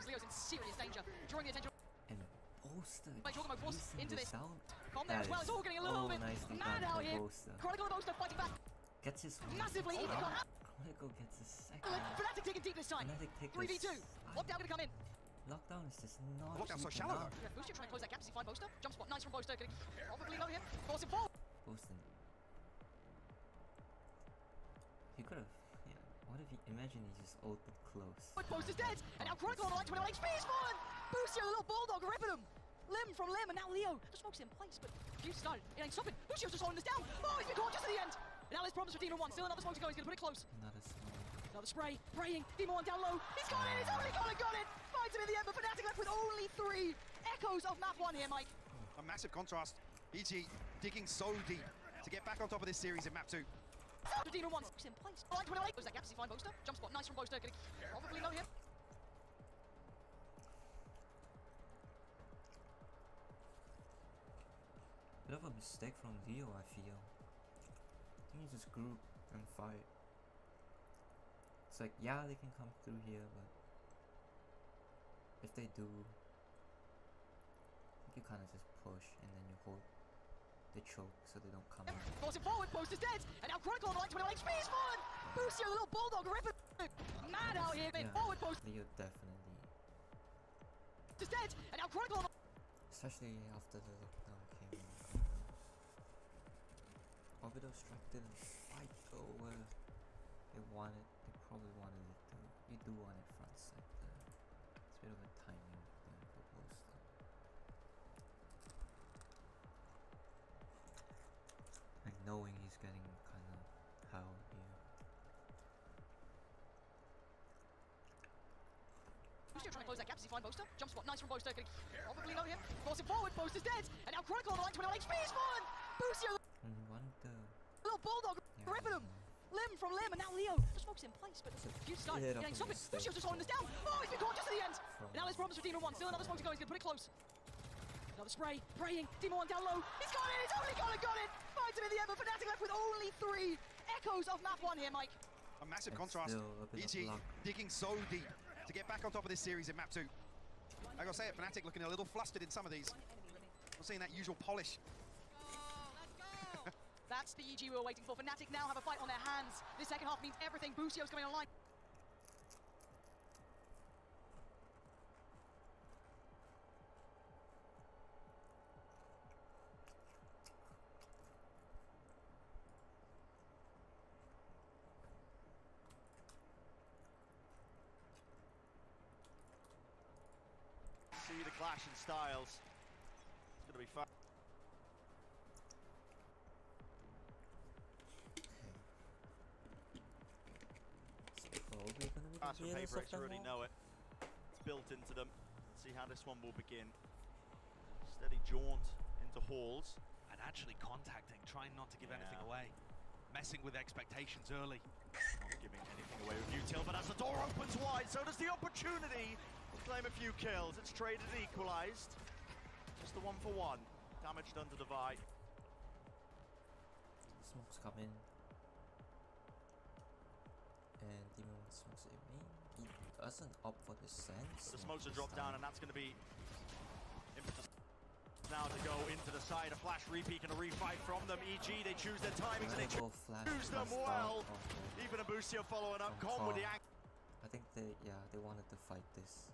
E: Leo's in serious danger. Drawing the attention.
A: And Boaster
E: Jorgmo forced
A: chasing
E: into this.
A: down.
E: Com there as well. It's all getting a little bit
A: nicely
E: mad
A: done
E: out
A: by
E: here.
A: Boaster.
E: Chronicle and Boaster fighting back
A: Gets his
E: massively. Even got
A: Chronicle gets his second.
E: Fnatic taking deep this time.
A: Fnatic take
E: 3v2.
A: this.
E: Lockdown gonna come in.
A: Lockdown is just not.
D: Lockdown's so
A: deep
D: shallow
A: enough.
E: Yeah, Booster trying to close that gap. Does he find Boaster? Jump spot. Nice from Boaster. Gonna probably know him. Force him forward.
A: Boaster. He could have. Yeah. What if he? Imagine he just ulted close.
E: Boaster's dead. And now Chronicle on the line. 21 HP. He's fallen. Booster, the little bulldog, ripping him. Limb from limb, and now Leo just smokes in place, but Fuse started. It ain't stopping. Lucio's just holding this down. Oh, he's been caught just at the end. And now there's problems for Demon 1. Still another smoke to go. He's going to put it close.
A: Another smoke.
E: Another spray. Praying. Demon 1 down low. He's got it. He's only got it. Finds him in the end, but Fnatic left with only 3. Echoes of map 1 here, Mike.
D: A massive contrast. EG digging so deep to get back on top of this series in map 2.
E: The Demon 1 smokes in place. Line 28. Close that gap. Does he find Boaster? Jump spot. Nice from Boaster. Gonna probably know him.
A: Bit of a mistake from Leo, I feel. I think he just group and fight. It's like, yeah, they can come through here, but if they do, you kind of just push and then you hold the choke so they don't come out.
E: Force him forward. Boaster's dead. And now Chronicle on the line. 21 HP. He's fallen. Booster, the little bulldog, ripping mad out here.
A: Yeah,
E: Forward Boaster
A: Leo definitely,
E: is dead. And now Chronicle on the
A: especially after the lockdown came in. Orbital Strike didn't fight though where they probably wanted it to. You do want it front sector. It's a bit of a timing thing for Boaster. Like knowing he's getting kind of howled here.
E: Booster trying to close that gap. Does he find Boaster? Jump spot. Nice from Boaster. Gonna probably know him. Force him forward. Boaster's dead. And now Chronicle on the line. 21 HP. He's fallen. Booster,
A: And you want the
E: little bulldog,
A: yeah,
E: ripping him. Limb from limb, and now Leo just smokes in place, but Fuse started.
A: bit of
E: It ain't
A: a
E: stopping.
A: mistake
E: Lucio's just holding this down. Oh, he's been caught just at the end.
A: from
E: Now there's problems for Demon 1. Still another smoke to go. He's going to put it close. Another spray. Praying. Demon 1 down low. He's got it. He's only got it. Finds him in the end, but Fnatic left with only 3. Echoes of map 1 here, Mike.
D: A massive
A: and
D: contrast.
A: still a bit
D: EG
A: of luck.
D: digging so deep to get back on top of this series in map 2. I gotta say it, Fnatic looking a little flustered in some of these. Not seeing that usual polish.
E: That's the EG we were waiting for. Fnatic now have a fight on their hands. This second half means everything. Boostio's coming online.
C: See the clash in styles. It's going to be fun.
A: probably gonna be
C: Cards
A: the
C: from
A: greatest
C: paper,
A: of
C: you
A: them
C: already
A: all.
C: know it. It's built into them. See how this one will begin. Steady jaunt into halls.
B: And actually contacting, trying not to give anything
C: Yeah.
B: away. Messing with expectations early.
C: Not giving anything away with Util, but as the door opens wide, so does the opportunity to claim a few kills. It's traded equalized. Just the 1-for-1. Damage done to Divide.
A: Smokes come in. And Demon smokes it main. He doesn't opt for the sense.
C: So the smokes are dropped down, and that's going to be impetus now to go into the side. A flash repeat and a refight from them. EG, they choose their timings and they choose them well. Even a Busio following up. Com with the angle.
A: I think they wanted to fight this.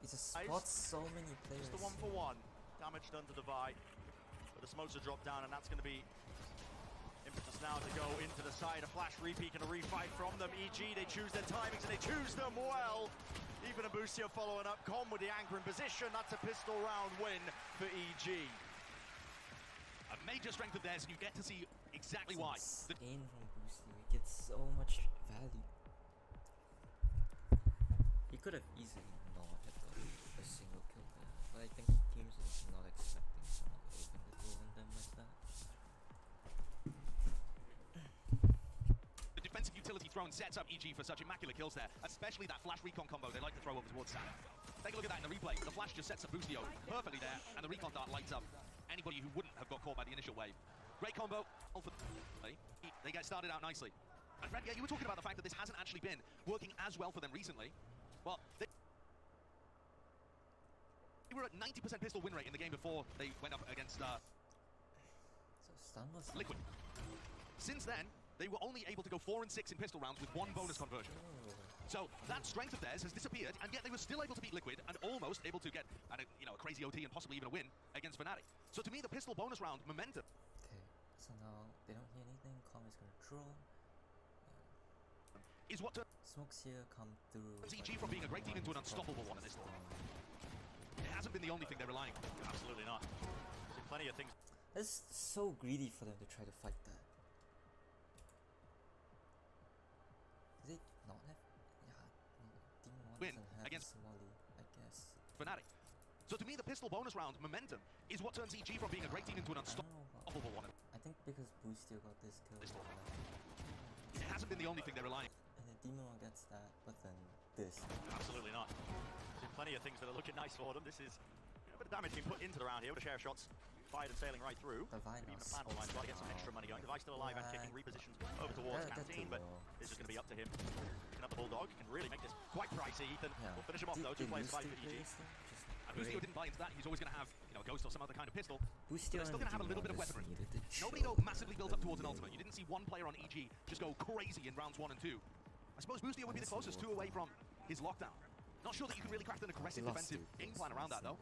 A: He just spots so many players.
C: Just the 1-for-1. Damage done to the Vi. But the smokes are dropped down, and that's going to be impetus now to go into the side. A flash repeat and a refight from them. EG, they choose their timings and they choose them well. Even a Busio following up. Com with the anchor in position. That's a pistol round win for EG.
B: A major strength of theirs, and you get to see exactly why.
A: Insane from Busio. He gets so much value. He could have easily not have gotten a single kill there, but I think teams is not expecting someone to open the door on them like that.
B: The defensive utility thrown sets up EG for such immaculate kills there, especially that flash recon combo they like to throw over towards Sam. Take a look at that in the replay. The flash just sets up Busio perfectly there, and the recon dart lights up anybody who wouldn't have got caught by the initial wave. Great combo. They get started out nicely. And Fred, yeah, you were talking about the fact that this hasn't actually been working as well for them recently. Well, they were at 90% pistol win rate in the game before they went up against
A: So Stunless
B: Liquid. Since then, they were only able to go 4 and 6 in pistol rounds with 1 bonus conversion. So that strength of theirs has disappeared, and yet they were still able to beat Liquid and almost able to get a crazy OT and possibly even a win against Fnatic. So to me, the pistol bonus round momentum.
A: Okay, so now they don't hear anything. Com is gonna draw.
B: Is what
A: Smokes here come through.
B: EG from being a great team into an unstoppable one in this one. It hasn't been the only thing they're relying on.
C: Absolutely not. There's plenty of things.
A: It's so greedy for them to try to fight that. Does it not have? Yeah, Demon 1
B: Win
A: doesn't have
B: against
A: Somali, I guess.
B: Fnatic. So to me, the pistol bonus round momentum is what turns EG from being a great team into an
A: I don't know about.
B: unstoppable one.
A: I think because Boost still got this kill,
B: This
A: like,
B: It hasn't been the only thing they're relying on.
A: and then Demon 1 gets that, but then this.
C: Absolutely not. There's plenty of things that are looking nice for them. This is a bit of damage being put into the round here with a share of shots fired and sailing right through.
A: The Vi
C: Even
A: now
C: a plan line, trying to get some extra money going. Device still alive and kicking, repositions over towards Canteen, but it's just going to be up to him. Picking up the Bulldog, can really make this quite pricey. Ethan will finish him off though. 2 players fight for EG.
B: And Busio didn't buy into that. He's always going to have, a ghost or some other kind of pistol.
A: Boostio
B: They're still going to have a little bit of weaponry. Nobody though massively built up towards an ultimate. You didn't see one player on EG just go crazy in rounds 1 and 2. I suppose Busio would be the closest to away from his lockdown. Not sure that you can really craft an aggressive defensive game plan around that though.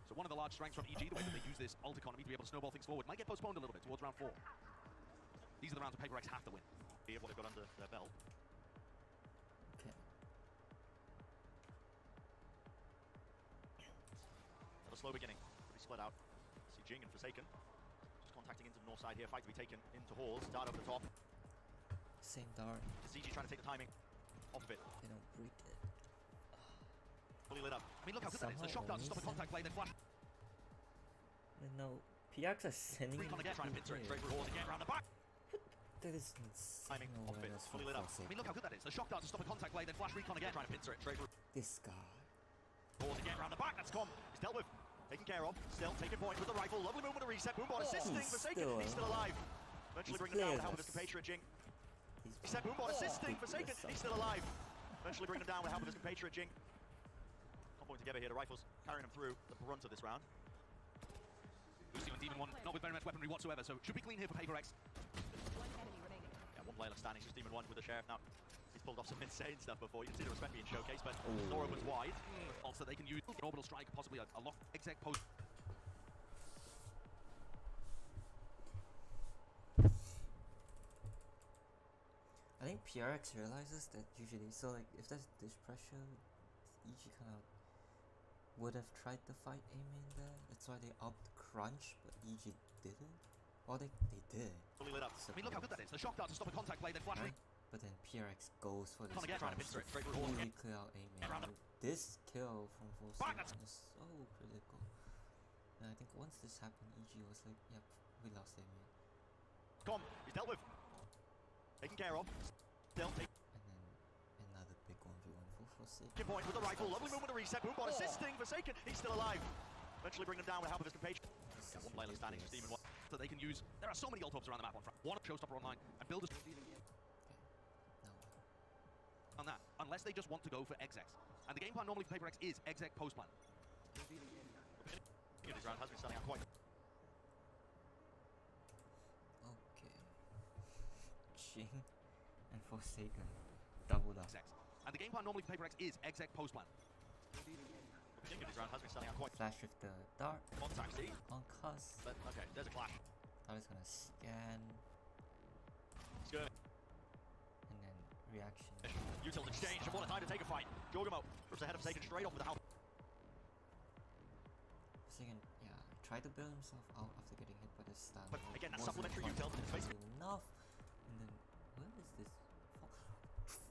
B: So one of the large strengths from EG, the way that they use this ult economy to be able to snowball things forward, might get postponed a little bit towards round 4. These are the rounds that Paper X have to win.
C: Of what they've got under their belt.
A: Okay.
C: A slow beginning, pretty split out. See Jing and Forsaken just contacting into the north side here. Fight to be taken into halls. Dart over the top.
A: Same dart.
C: CG trying to take the timing off of it.
A: They don't break it.
C: Fully lit up.
B: I mean, look how good that is. The shock dart to stop a contact play, then flash.
A: No, PX are sending
C: Recon again, trying to pincer it straight through halls again, round the back.
A: That is insane.
C: Timing off it,
A: awareness
C: fully
A: from
C: lit up.
B: I mean, look how good that is. The shock dart to stop a contact play, then flash recon again.
C: Trying to pincer it straight through
A: This guy.
C: halls again, round the back. That's Com. He's dealt with. Taken care of. Still taking point with the rifle. Lovely movement to reset. Boombot assisting. Forsaken. He's still alive. Eventually bringing him down with the help of his compatriot Jing. Reset. Boombot assisting. Forsaken. He's still alive. Eventually bringing him down with the help of his compatriot Jing. Comboing together here. The rifles carrying him through the brunt of this round.
B: Busio and Demon 1 not with very much weaponry whatsoever, so should be clean here for Paper X.
F: One enemy remaining.
C: Yeah, one player left standing. Just Demon 1 with the sheriff now. He's pulled off some insane stuff before. You can see the respect being showcased, but the door opens wide.
B: Also, they can use an orbital strike, possibly a lock exec post.
A: I think PRX realizes that usually, so like if there's dish pressure, EG kind of would have tried to fight aiming there. That's why they upped crunch, but EG didn't. Or they did.
C: Fully lit up.
B: I mean, look how good that is. The shock dart to stop a contact play, then flash
A: Right? But then PRX goes for this
C: again, trying to
A: crunch
C: pincer
A: to
C: it straight through all
A: fully
C: again.
A: clear out aiming.
C: Yeah, round up.
A: This kill from
B: Back,
A: Forsaken is so critical. And I think once this happened, EG was like, yep, we lost aiming.
C: Com. He's dealt with. Taken care of. Still taking
A: And then another big 1v1 for Forsaken.
C: point with the rifle. Lovely movement to reset. Boombot assisting. Forsaken. He's still alive. Eventually bringing him down with the help of his compatriot. Yeah, one player left standing. Just Demon 1.
B: So they can use. There are so many ult orbs around the map on front. One showstopper online and builders
A: No.
B: on that, unless they just want to go for execs. And the game plan normally for Paper X is exec post plan.
C: This round has been starting out quite.
A: Okay. Jing and Forsaken doubled up.
B: Execs. And the game plan normally for Paper X is exec post plan.
C: The beginning of this round has been selling out quite
A: Flash with the dart
C: contact, see?
A: on cusp.
C: But, okay, there's a clash.
A: Dart is gonna scan
C: It's good.
A: and then reaction.
C: Util exchange, and what a time to take a fight. Jorgamo rips ahead of Sagan straight off with the house.
A: Sagan, yeah, tried to bail himself out after getting hit by the stun.
C: But again, that's
A: Wasn't
C: supplementary
A: quite
C: util. It's basically
A: enough. And then, where is this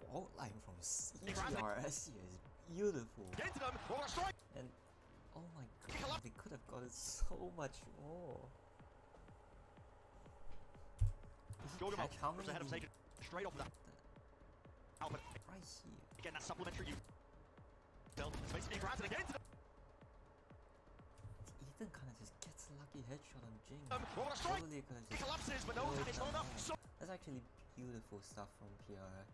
A: fault line from CGRS here is beautiful.
C: get into them. Roller strike.
A: And oh my god, they could have gotten so much more. Did he
C: Jorgamo
A: catch how
C: rips
A: many
C: ahead of
A: did he-
C: Sagan straight off with the Albert.
A: right here?
C: Again, that's supplementary util. It's basically granted again to them.
A: Ethan kind of just gets a lucky headshot on Jing.
C: Roller strike.
A: Totally could have
C: He
A: just
C: collapses, but no,
A: slowed
C: it's not enough.
A: down.
C: So
A: That's actually beautiful stuff from PRX.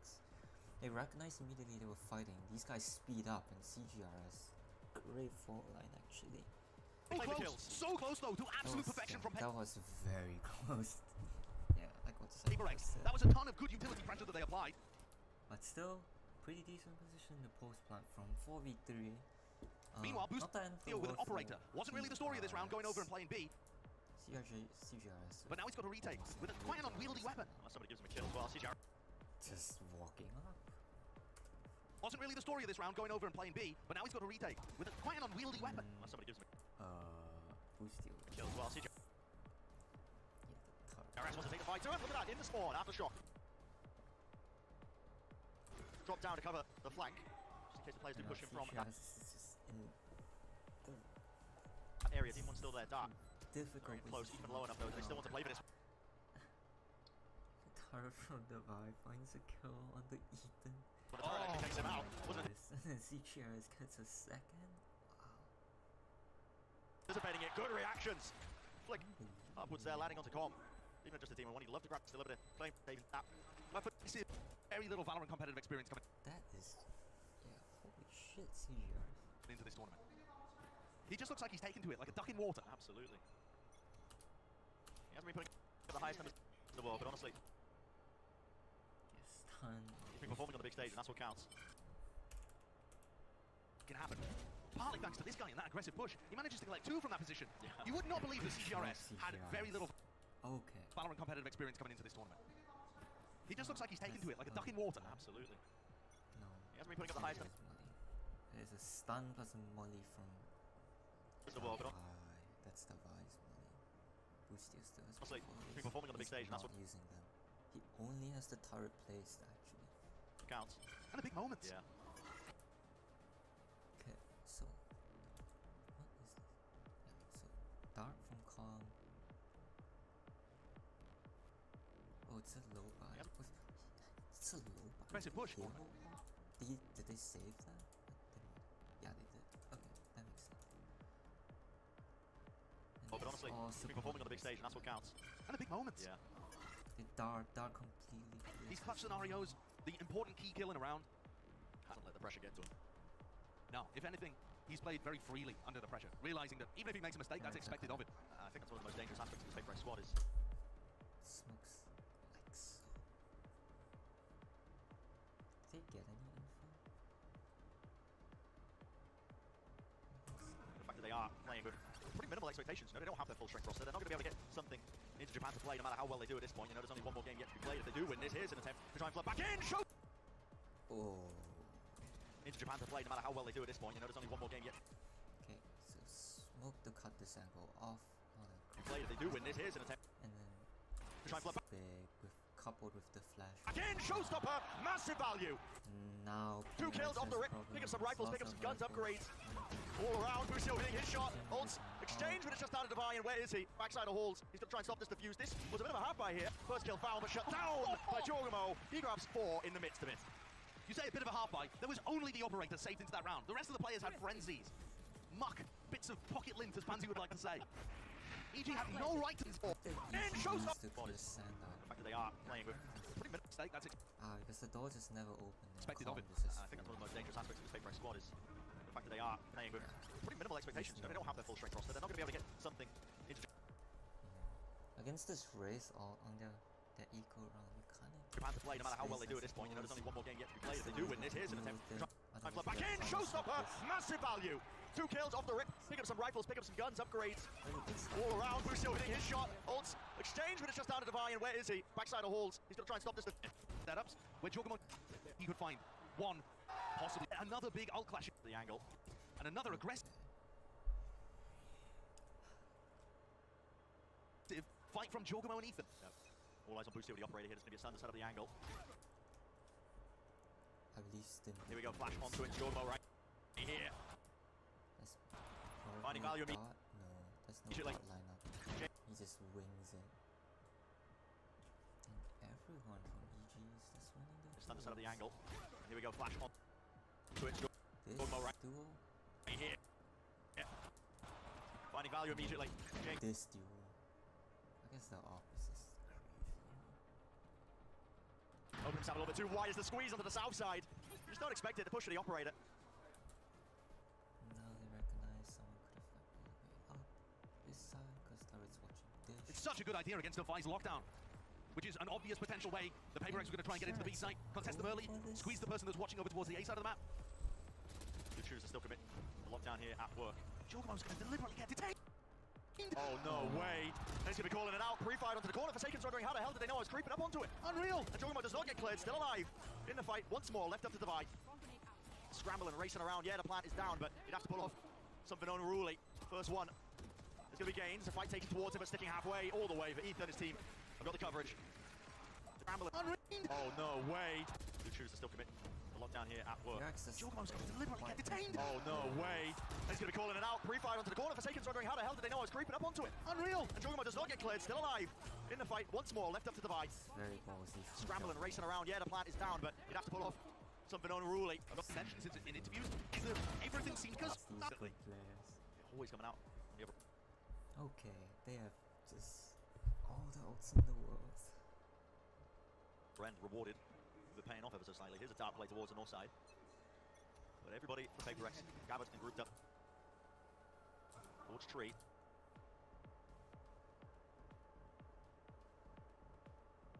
A: They recognized immediately they were fighting. These guys speed up, and CGRS, great fault line actually.
B: So close though to absolute perfection from
A: That was very close. Yeah, I got to say.
B: Paper X. That was a ton of good utility pressure that they applied.
A: But still, pretty decent position in the post plant from 4v3.
B: Meanwhile, Boost
A: not the end of the
B: deal with an
A: world for
B: operator. Wasn't really the story of this round, going over and playing B.
A: CGRS.
B: But now he's got a retake with quite an unwieldy weapon.
C: unless somebody gives him a kill as well. CGR.
A: Just walking up.
B: Wasn't really the story of this round, going over and playing B. But now he's got a retake with quite an unwieldy weapon.
C: Unless somebody gives him
A: Boost deal.
C: a kill as well. CGR.
A: Yeah, the turret.
C: RS wants to take the fight to it. Look at that, in the spawn, after shock. Drop down to cover the flank. Just in case the players do push him from that
A: CGRS is just in the
C: area. Team 1's still there, dark.
A: difficult
C: Very close,
A: position.
C: even low enough though. They still want to play for this.
A: The turret from the Vi finds a kill on the Ethan.
C: But the turret actually takes him out. Wasn't it?
A: And then CGRS gets a second. Wow.
C: Anticipating it. Good reactions. Flick upwards there, landing onto Com. Even just a team of one, he'd love to grab, still able to claim taking that.
B: Weapon. You see very little Valorant competitive experience coming
A: That is, yeah, holy shit, CGRS.
B: into this tournament. He just looks like he's taken to it, like a duck in water.
C: Absolutely. He hasn't been putting the highest numbers in the world, but honestly,
A: Yes, stun.
C: he's been performing on the big stage, and that's what counts.
B: Can happen. Partly thanks to this guy and that aggressive push. He manages to collect 2 from that position.
C: Yeah.
B: You would not believe that CGRS had very little
A: Okay.
B: Valorant competitive experience coming into this tournament. He just looks like he's taken to it, like a duck in water.
C: Absolutely.
A: No.
C: He hasn't been putting up the highest numbers
A: There's a stun plus a molly from
C: in the world, but
A: That's the Vi's molly. Boost still has
C: honestly,
A: before
C: he's been
A: this.
C: performing on the big stage, and that's
A: Not
C: what
A: using them. He only has the turret placed actually.
C: counts.
B: And the big moments.
C: Yeah.
A: Okay, so what is this? Yeah, so dart from Calm. Oh, it's a low buy.
C: Yep.
A: It's a low buy.
B: Aggressive push.
A: Kill? Did they save that? Yeah, they did. Okay, that makes sense. And
C: Oh, but
A: it's
C: honestly,
A: all
C: he's been performing on the big stage, and that's what counts.
B: And the big moments.
C: Yeah.
A: The dart completely.
B: These clutch scenarios, the important key kill in a round.
C: Hasn't let the pressure get to him.
B: No, if anything, he's played very freely under the pressure, realizing that even if he makes a mistake, that's expected of him.
C: I think that's one of the most dangerous aspects of this Paper X squad is
A: Smokes like so. Did they get any info?
C: the fact that they are playing with pretty minimal expectations. You know, they don't have their full strength roster. They're not going to be able to get something into Japan to play, no matter how well they do at this point. You know, there's only one more game yet to be played. If they do win this, here's an attempt to try and flood back in. Shoot!
A: Oh.
C: Into Japan to play, no matter how well they do at this point. You know, there's only one more game yet to
A: Okay, so smoke to cut this angle off.
C: be played. If they do win this, here's an attempt
A: And then
C: to try and flood back
A: big with coupled with the flash.
C: in. Showstopper! Massive value!
A: Now
C: 2 kills off the rip. Pick up some rifles, pick up some guns, upgrades. All around, Busio hitting his shot. Ults, exchange, but it's just out of Divine. Where is he? Backside of Halls. He's going to try and stop this defuse. This was a bit of a half by here. First kill foul, but shut down by Jorgamo. He grabs 4 in the midst of it.
B: You say a bit of a half buy. There was only the operator saved into that round. The rest of the players had frenzies. Muck, bits of pocket lint, as Pansy would like to say. EG had no right to this ball. And showstopper!
A: to clear sand out.
C: The fact that they are playing with pretty minimal
B: Mistake, that's it.
A: Because the door just never opened.
B: Expected of it.
C: I think that's one of the most dangerous aspects of this Paper X squad is the fact that they are playing with pretty minimal expectations. You know, they don't have their full strength roster. They're not going to be able to get something into
A: Against this race or on their eco round, you kind of
C: Japan to play, no matter how well they do at this point. You know, there's only one more game yet to be played. If they do win this, here's an attempt to try and flood back in. showstopper, massive value. 2 kills off the rip. Pick up some rifles, pick up some guns, upgrades. All around, Busio hitting his shot. Ults, exchange, but it's just down to Divine. Where is he? Backside of Halls. He's going to try and stop this.
B: Setups where Jorgamon, he could find one, possibly another big ult clash.
C: The angle.
B: And another aggressive fight from Jorgamon and Ethan.
C: Yep. All eyes on Busio, the operator here. It's going to be a standard set of the angle.
A: At least in
C: Here we go, flash onto it. Jorgamon right here.
A: That's
C: Finding
A: probably
C: value in me.
A: bot. No, that's no
C: You should, like,
A: bot lineup. He just wings it. And everyone from EG is just winning their
C: Standard set of the
A: duels.
C: angle. Here we go, flash on to it.
A: This
C: Jorgamon right
A: duo,
C: here. Yeah. Finding value immediately. Jake.
A: this duo. I guess the opposite is crazy.
C: Open himself a little bit too wide as the squeeze onto the south side. You just don't expect it to push to the operator.
A: Now they recognize someone could have went all the way up this side because Turret's watching this.
B: It's such a good idea against Device lockdown, which is an obvious potential way the Paper X are going to try and get into the B site, contest them early, squeeze the person that's watching over towards the A side of the map.
C: Good shooters are still commit. The lockdown here at work.
B: Jorgamon's going to deliberately get detained.
C: Oh, no way. And he's going to be calling it out. Pre-fired onto the corner. Forsaken's wondering how the hell did they know I was creeping up onto it. Unreal. And Jorgamon does not get cleared. Still alive. In the fight. Once more. Left up to Divide. Scrambling, racing around. Yeah, the plant is down, but he'd have to pull off something unruly. First one. There's going to be gains. The fight taken towards him, but sticking halfway all the way for Ethan and his team. I've got the coverage. Scrambling. Oh, no way. Good shooters are still commit. The lockdown here at work.
B: Jorgamon's going to deliberately get detained.
C: Oh, no way. And he's going to be calling it out. Pre-fired onto the corner. Forsaken's wondering how the hell did they know I was creeping up onto it. Unreal. And Jorgamon does not get cleared. Still alive. In the fight. Once more. Left up to Divide.
A: Very ballsy.
C: Scrambling, racing around. Yeah, the plant is down, but he'd have to pull off something unruly.
B: I've got mentions in interviews. Is that everything seekers?
A: These good players.
C: Always coming out. On the other.
A: Okay, they have just all the ults in the world.
C: Brent rewarded with paying off ever so slightly. Here's a dart play towards the north side. But everybody for Paper X, gathered and grouped up towards Tree.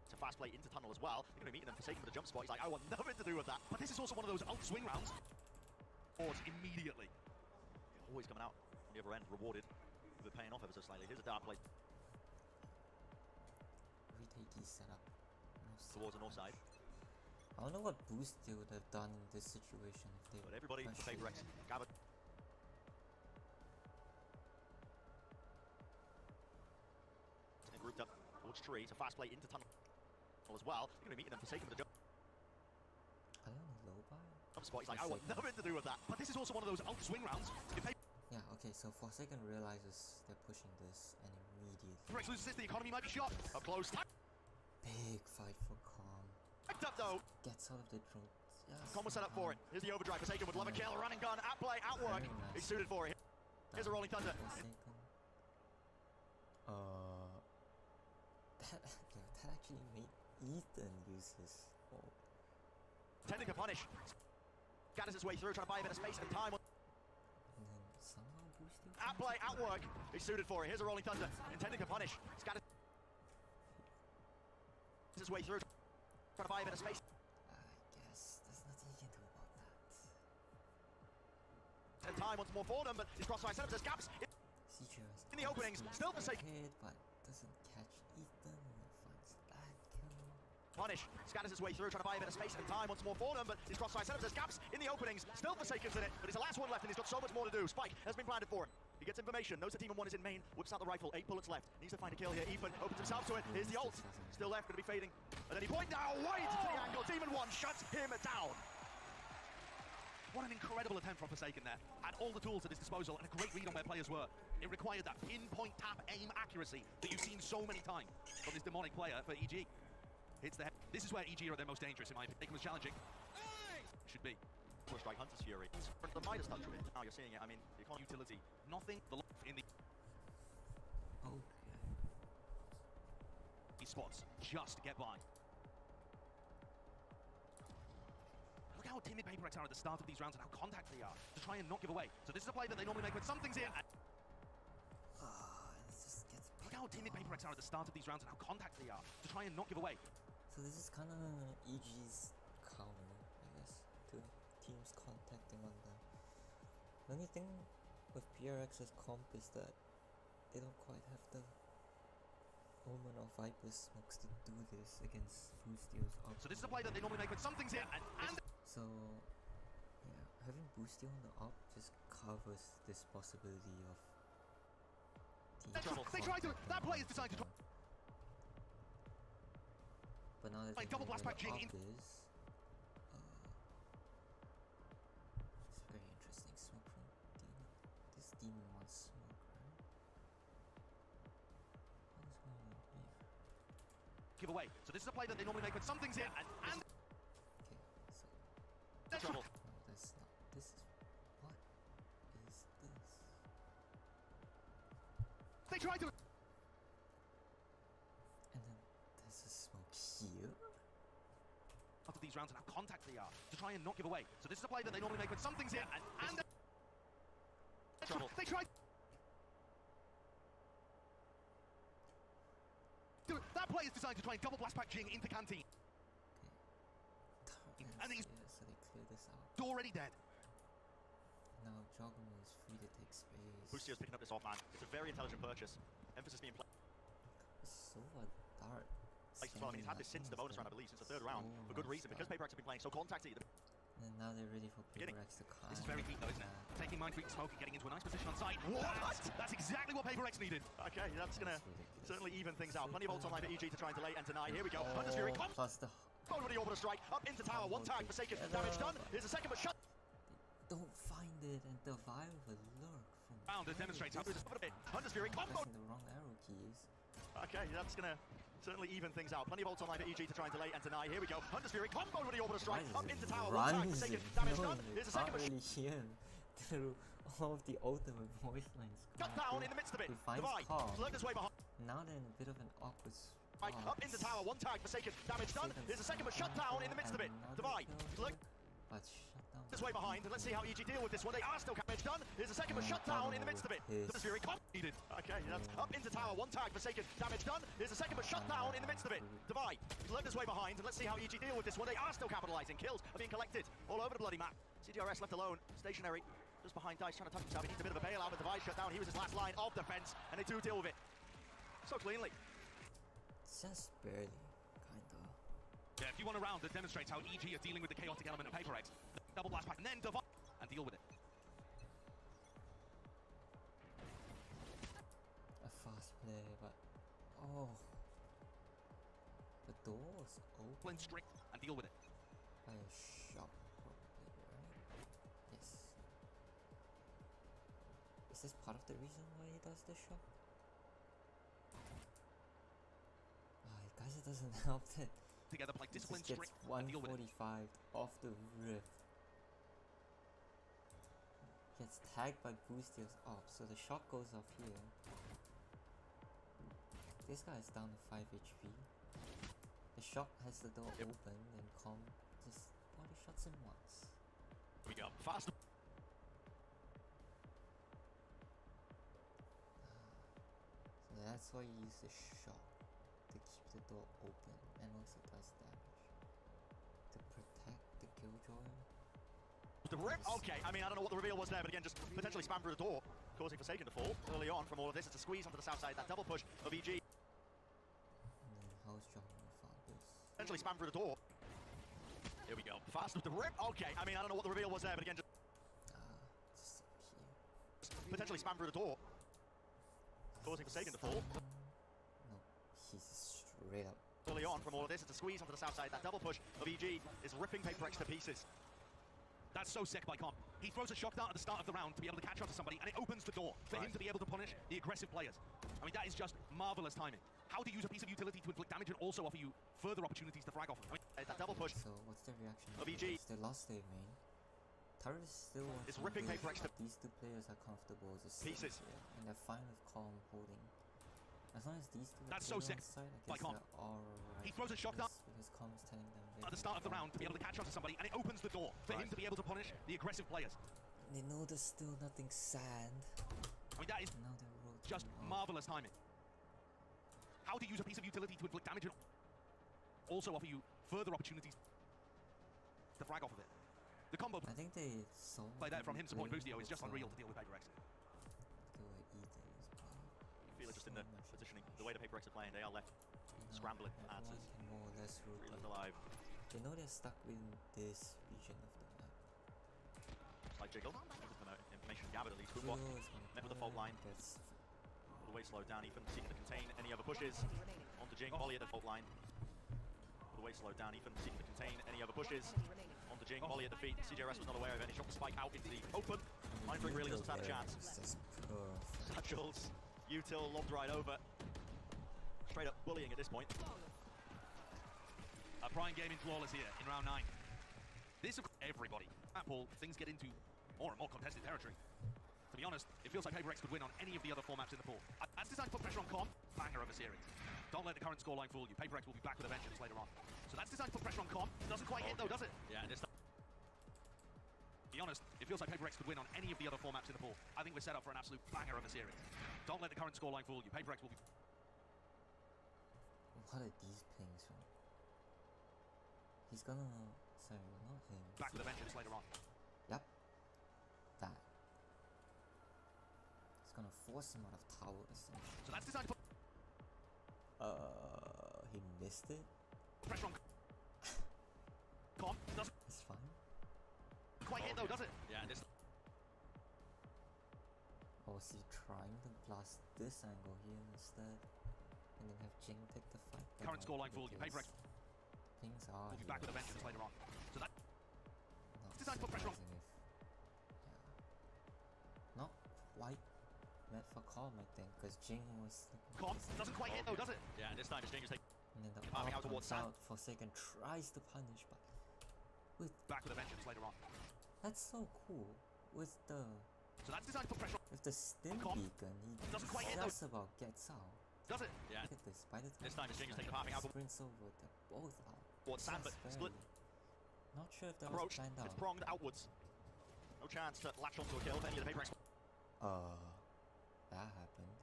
C: It's a fast play into tunnel as well. You're going to be meeting them Forsaken with a jump spot. He's like, I want nothing to do with that.
B: But this is also one of those ult swing rounds. Forwards immediately.
C: Always coming out on the other end, rewarded with paying off ever so slightly. Here's a dart play
A: Retake E setup.
C: towards the north side.
A: I don't know what boost they would have done in this situation if they.
C: But everybody for
A: actually-
C: Paper X, gathered. And grouped up towards Tree. It's a fast play into tunnel as well. You're going to be meeting them Forsaken with a jump
A: I don't know, low buy?
C: spot. He's like, I want nothing to do with that.
B: But this is also one of those ult swing rounds. If Paper
A: Yeah, okay, so Forsaken realizes they're pushing this and immediately.
B: X loses this, the economy might be shot.
C: Up close.
A: Big fight for Calm.
C: Picked up though.
A: Gets out of the drone. Just
C: Calm was set up for it. Here's the overdrive. Forsaken would love a kill. Running gun. At play. At work.
A: Very nice.
C: He's suited for it. Here's a rolling thunder.
A: Forsaken. That, yeah, that actually made Ethan use his ult.
C: Intending to punish. Scatters his way through, trying to buy a bit of space and time.
A: And then somehow boosted.
C: At play. At work. He's suited for it. Here's a rolling thunder. Intending to punish. Scatters his way through, trying to buy a bit of space.
A: I guess there's nothing you can do about that.
C: And time once more for them, but his crossfire setup. There's gaps
A: CGR's
C: in the openings. Still Forsaken.
A: hit, but doesn't catch Ethan and then finds that kill.
C: Punish. Scatters his way through, trying to buy a bit of space and time once more for them, but his crossfire setup. There's gaps in the openings. Still Forsaken's in it, but it's the last one left and he's got so much more to do. Spike has been planted for him. He gets information, knows the team of one is in main, whips out the rifle, 8 bullets left. Needs to find a kill here. Ethan opens himself to it. Here's the ult. Still left, going to be fading. And then he point down wide into the angle. Demon 1 shuts him down.
B: What an incredible attempt from Forsaken there. Had all the tools at his disposal and a great read on where players were. It required that pinpoint tap aim accuracy that you've seen so many times from this demonic player for EG. Hits the head. This is where EG are at their most dangerous in my opinion. It was challenging. Should be.
C: Push strike, Hunter's Fury. The Midas touch of it. Now you're seeing it. I mean, the economy.
B: Utility. Nothing. The in the
A: Okay.
B: these spots just to get by. Look how timid Paper X are at the start of these rounds and how contact they are to try and not give away. So this is a play that they normally make when something's in.
A: It just gets.
B: Look how timid Paper X are at the start of these rounds and how contact they are to try and not give away.
A: So this is kind of EG's counter, I guess, to teams contacting on the The only thing with PRX's comp is that they don't quite have the Omen or Viper smokes to do this against Boostio's up.
B: So this is a play that they normally make when something's here, and
A: So yeah, having Boostio on the up just covers this possibility of
B: they tried to. That play is designed to.
A: But now that
B: Like
A: they
B: double
A: know
B: blast
A: where
B: back
A: the
B: Jing
A: up is, it's very interesting. Smoke from Demon. This Demon wants smoke, right? What is going on here?
B: Give away. So this is a play that they normally make when something's here, and
A: Okay, so
B: trouble.
A: no, that's not. This is what is this?
B: They tried to.
A: And then there's a smoke here.
B: After these rounds and how contact they are to try and not give away. So this is a play that they normally make when something's here, and trouble. They tried. That play is designed to try and double blast back Jing into Canteen. And he's
A: So they clear this out.
B: already dead.
A: Now Jogmo is free to take space.
C: Boostio's picking up this off man. It's a very intelligent purchase. Emphasis being placed
A: Sova Dart.
C: as well. I mean, he's had this since the bonus round, I believe, since the third round, for good reason, because Paper X have been playing so contacty.
A: And now they're ready for Paper X to climb.
B: This is very deep though, isn't it? Taking Mind Freak Smoke and getting into a nice position on site. What? That's exactly what Paper X needed.
C: Okay, that's gonna
A: ridiculous.
C: certainly even things out. Plenty of ults online for EG to try and delay and deny. Here we go. Hunter's Fury comes
A: Plus the
C: over the orbital strike, up into tower. One tag, Forsaken, damage done. Here's a second, but shut
A: don't find it and the vibe of a lurk from
B: Round that demonstrates how
C: through this a bit. Hunter's Fury combo.
A: pressing the wrong arrow keys.
C: Okay, that's gonna certainly even things out. Plenty of ults online for EG to try and delay and deny. Here we go. Hunter's Fury combo over the orbital strike,
A: Why
C: up
A: does
C: into
A: it
C: tower. One tag,
A: runs
C: Forsaken,
A: it?
C: damage
A: No,
C: done.
A: you
C: Here's a second,
A: can't
C: but
A: really hear him through all of the ultimate voice lines.
C: shut down in the midst of it.
A: He finds
C: Divide,
A: calm.
C: lurked his way behind.
A: Now they're in a bit of an awkward
C: Right,
A: spot.
C: up into tower, one tag, Forsaken, damage done. Here's a second, but shut down in the midst of it. Divide, look
A: But shut down.
C: his way behind. Let's see how EG deal with this one. They are still damage done. Here's a second, but shut down in the midst of it. Hunter's Fury completed. Okay, that's up into tower, one tag, Forsaken, damage done. Here's a second, but shut down in the midst of it. Divide, left his way behind, and let's see how EG deal with this one. They are still capitalizing. Kills are being collected all over the bloody map. CGRS left alone, stationary, just behind Dice, trying to touch himself. He needs a bit of a bailout, but Divide shut down. He was his last line of defense, and they do deal with it so cleanly.
A: Just barely, kinda.
B: Yeah, if you want a round that demonstrates how EG are dealing with the chaotic element of Paper X, double blast back and then divide and deal with it.
A: A fast play, but oh, the door was open
B: Blend strict and deal with it.
A: by a shot, probably, right? Yes. Is this part of the reason why he does this shot? Guys, it doesn't help that
B: Together, play
A: he
B: discipline
A: just gets
B: strict and deal with it.
A: 145 off the rip. Gets tagged by Boostio's up, so the shot goes off here. This guy is down to 5 HP. The shot has the door open, and Com just body shots him once.
C: Here we go. Fast.
A: So that's why you use the shot to keep the door open and also does damage. To protect the Killjoy.
C: The rip. Okay, I mean, I don't know what the reveal was there, but again, just potentially spam through the door, causing Forsaken to fall early on from all of this. It's a squeeze onto the south side, that double push of EG.
A: And then how's Jogmo found this?
C: Potentially spam through the door. Here we go. Fast with the rip. Okay, I mean, I don't know what the reveal was there, but again, just
A: Just up here.
C: potentially spam through the door, causing Forsaken to fall
A: No, he's straight up.
C: early on from all of this. It's a squeeze onto the south side, that double push of EG is ripping Paper X to pieces.
B: That's so sick by Com. He throws a shock dart at the start of the round to be able to catch up to somebody, and it opens the door for him to be able to punish the aggressive players. I mean, that is just marvelous timing. How to use a piece of utility to inflict damage and also offer you further opportunities to frag off. I mean,
C: That double push.
A: So what's their reaction?
C: Of EG.
A: It's their last day main. Turret is still on
C: It's
A: top
C: ripping
A: here.
C: Paper X to
A: These two players are comfortable just sitting
C: pieces.
A: here, and they're fine with Calm holding. As long as these two
B: That's
A: are
B: so sick
A: on side, I
B: by
A: guess
B: Calm.
A: they're alright.
B: He throws a shock dart
A: because Calm is telling them
B: at the start of the round to be able to catch up to somebody, and it opens the door for him to be able to punish the aggressive players.
A: they know there's still nothing sand.
B: I mean, that is
A: Now they're rotating
B: just
A: up.
B: marvelous timing. How to use a piece of utility to inflict damage and also offer you further opportunities to frag off of it. The combo
A: I think they saw
B: play there from him supporting
A: playing
B: Boostio is just
A: with,
B: unreal to deal with PaperX.
A: the way Ethan is playing.
C: You feel it just in the
A: So much
C: positioning, the way the PaperX are playing, they are left
A: Now
C: scrambling
A: everyone
C: answers.
A: can more or less route
C: Really
A: like,
C: alive.
A: they know they're stuck within this region of the map.
C: Slight jiggle. Information gathered at least.
A: Jiggle
C: Boomba
A: is gonna
C: met with the fault line.
A: Gets
C: All the way slowed down. Ethan seeking to contain any other pushes.
F: Enemy remaining.
C: Onto Jing. Molly at the fault line. All the way slowed down. Ethan seeking to contain any other pushes.
F: Enemy remaining.
C: Onto Jing. Molly at the feet. CJRS was not aware of any. Shot the spike out into the open. Monitoring really doesn't stand a chance.
A: It's just perfect.
C: Satchels. Util lobbed right over. Straight up bullying at this point.
B: Prime Gaming flawless here in round 9. This is everybody. Apple, things get into more and more contested territory. To be honest, it feels like PaperX could win on any of the other formats in the pool. That's designed to put pressure on Com. Banger of a series. Don't let the current scoreline fool you. PaperX will be back with a vengeance later on. So that's designed to put pressure on Com. Doesn't quite hit though, does it?
C: Yeah, this
B: To be honest, it feels like PaperX could win on any of the other formats in the pool. I think we're set up for an absolute banger of a series. Don't let the current scoreline fool you. PaperX will be
A: What are these pings from? He's gonna... Sorry, not him.
B: back with a vengeance later on.
A: Yep. That. He's gonna force him out of tower essentially.
B: So that's designed to put
A: He missed it?
B: pressure on Com. Doesn't
A: It's fine.
B: quite hit though, does it?
C: Yeah, this.
A: Or was he trying to blast this angle here instead? And then have Jing take the fight? That
B: Current
A: might
B: scoreline
A: be
B: fool you.
A: the
B: PaperX
A: case. Things are
B: will be back with a
A: here,
B: vengeance
A: so
B: later on. So that
A: not
B: designed to put pressure on-
A: surprising if... Yeah. Not quite meant for calm, I think, because Jing was...
B: Com doesn't quite hit though, does it?
C: Yeah, this time it's Jing is taking.
A: And then the
C: Coming
A: pop
C: out towards
A: comes
C: Sam.
A: out, Forsaken tries to punish, but... With...
B: Back with a vengeance later on.
A: That's so cool. With the...
B: So that's designed to put pressure on.
A: With the stim
B: Com.
A: beacon, he
B: Doesn't quite hit though.
A: just about gets out.
B: Does it?
C: Yeah,
A: Look at this, by the time
C: This time it's Jing is
A: he
C: taking a halving out.
A: sprints over, they're both out.
C: Towards Sam, but
A: Just
C: split.
A: barely. Not sure if that was
C: Approach.
A: planned out.
C: It's pronged outwards. No chance to latch onto a kill if any of the PaperX.
A: That happened.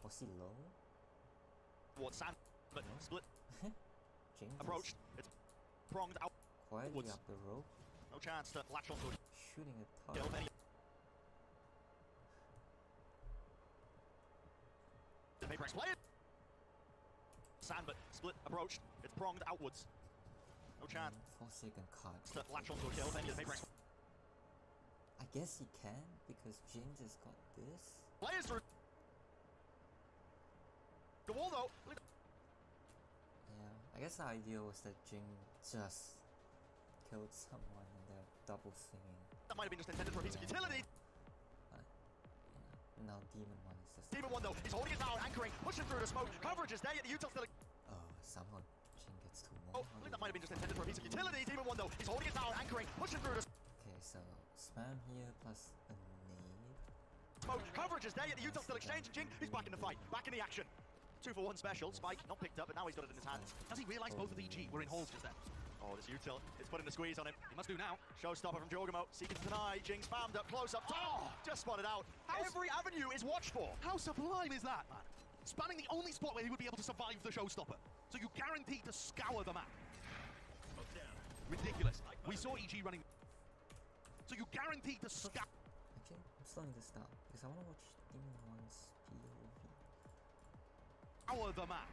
A: Was he low?
C: Towards Sam, but
A: No.
C: split.
A: James
C: Approached. It's pronged out.
A: is quietly
C: outwards.
A: up the rope,
C: No chance to latch onto a
A: shooting a
C: kill
A: target.
C: if any. The PaperX play it. Sam, but split. Approached. It's pronged outwards. No chance
A: Forsaken card.
C: to latch onto a kill if any of the PaperX.
A: I guess he can, because James has got this.
C: Players through. The wall though.
A: Yeah, I guess the idea was that Jing just killed someone and they're double swinging.
C: That might have been just intended for a piece of utility.
A: But, yeah, now Demon 1 is just...
C: Demon 1 though, he's holding it down, anchoring, pushing through the smoke. Coverage is there, yet the util still.
A: Somehow Jing gets 2
C: Oh,
A: more.
C: I think that might have been just intended for a piece of utility. Demon 1 though, he's holding it down, anchoring, pushing through the
A: Okay, so spam here plus a nade.
C: smoke. Coverage is there, yet the util still exchanging. Jing, he's back in the fight, back in the action. 2 for 1 special. Spike not picked up, but now he's got it in his hands.
B: Does he realise both of the EG were in halls just then?
C: Oh, this util is putting the squeeze on him.
B: He must do now.
C: Showstopper from Jorgamo, seeking to deny. Jing spammed up, close up, top. Just spotted out. Every avenue is watched for.
B: How sublime is that, man? Spanning the only spot where he would be able to survive the showstopper. So you guaranteed to scour the map. Ridiculous. We saw EG running. So you guaranteed to scour.
A: Actually, I'm slowing this down because I want to watch Demon 1's POV.
B: the map.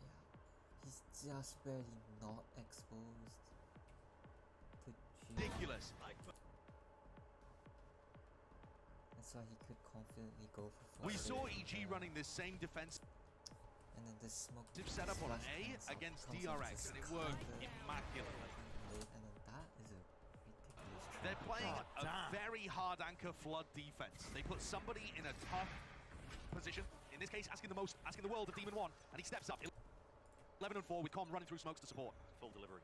A: Yeah, he's just barely not exposed to G.
B: Ridiculous.
A: That's why he could confidently go for
B: We
A: flash
B: saw
A: rate
B: EG running this same defense
A: and then this smoke
B: setup on
A: splash
B: A
A: comes out,
B: against
A: comes out,
B: DRX,
A: just
B: and it worked
A: covered
B: immaculately.
A: late, and then that is a ridiculous
B: They're
A: trap.
B: playing
C: God
B: a
C: damn.
B: very hard anchor flood defense. They put somebody in a tough position. In this case, asking the world of Demon 1, and he steps up. 11 and 4 with Com running through smokes to support.
C: Full delivery.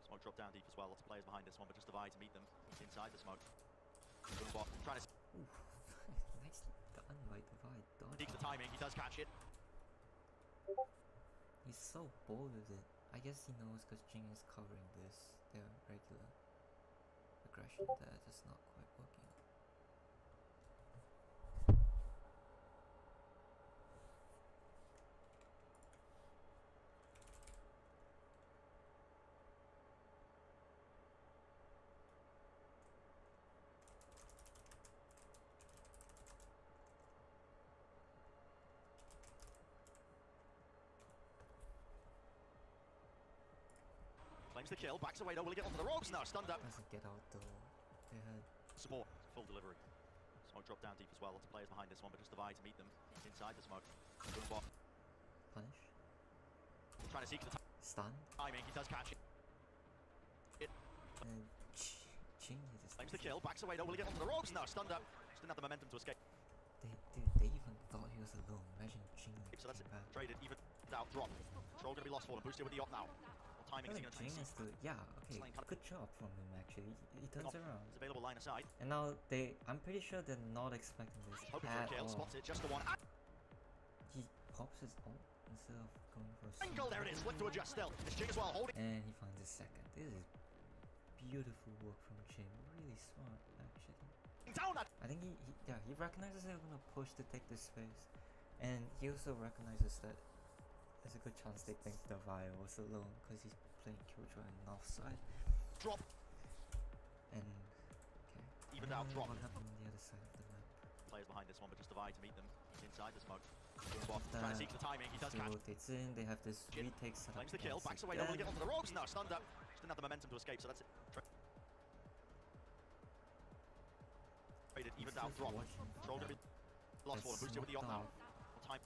C: Smoke drop down deep as well. Lots of players behind this one, but just Divide to meet them inside the smoke. Bot trying to
A: Ooh, nicely done by Divide.
C: Seeks the timing, he does catch it.
A: He's so bold with it. I guess he knows because Jing is covering this. Their regular aggression there, just not quite working.
C: Claims the kill, backs away though, will he get onto the ropes now? Stunned up.
A: Doesn't get out though. They had
C: Support, full delivery. Smoke drop down deep as well, lots of players behind this one, but just Divide to meet them inside the smoke. Boom bot,
A: punish,
C: trying to seek the
A: stun,
C: timing, he does catch it.
A: and Jing is
C: Claims the kill, backs away though, will he get onto the ropes now? Stunned up. Just didn't have the momentum to escape.
A: They even thought he was alone. Imagine Jing like
C: So that's it.
A: came back.
C: Traded, even out, drop. Control gonna be lost for him. Boosted with the op now. What timing is he gonna try
A: Jing
C: and
A: is
C: seek?
A: the okay. Good job from him actually. He turns
C: Off.
A: around.
C: Is available line aside.
A: And now I'm pretty sure they're not expecting this
C: Hoping for a
A: at
C: kill,
A: all.
C: spots it, just the one.
A: He pops his ult instead of going for a
C: Angle, there it is, flick to adjust still. It's Jing as well, holding.
A: and he finds his second. This is beautiful work from Jing. Really smart actually.
C: Down that.
A: I think he recognizes they're gonna push to take this space, and he also recognizes that there's a good chance they think Divide was alone because he's playing Killjoy on the north side.
C: Drop.
A: And okay.
C: Evened out, drop.
A: What happened on the other side of the map?
C: Players behind this one, but just Divide to meet them inside the smoke. Boom bot, trying to seek the timing, he does
A: He
C: catch.
A: rotates in. They have this retake setup.
C: Claims the kill,
A: once
C: backs away, don't
A: again.
C: get onto the ropes now, stunned up. Just didn't have the momentum to escape, so that's it. Traded, evened out, drop. Control gonna be lost for him, boosted with the op now. Time.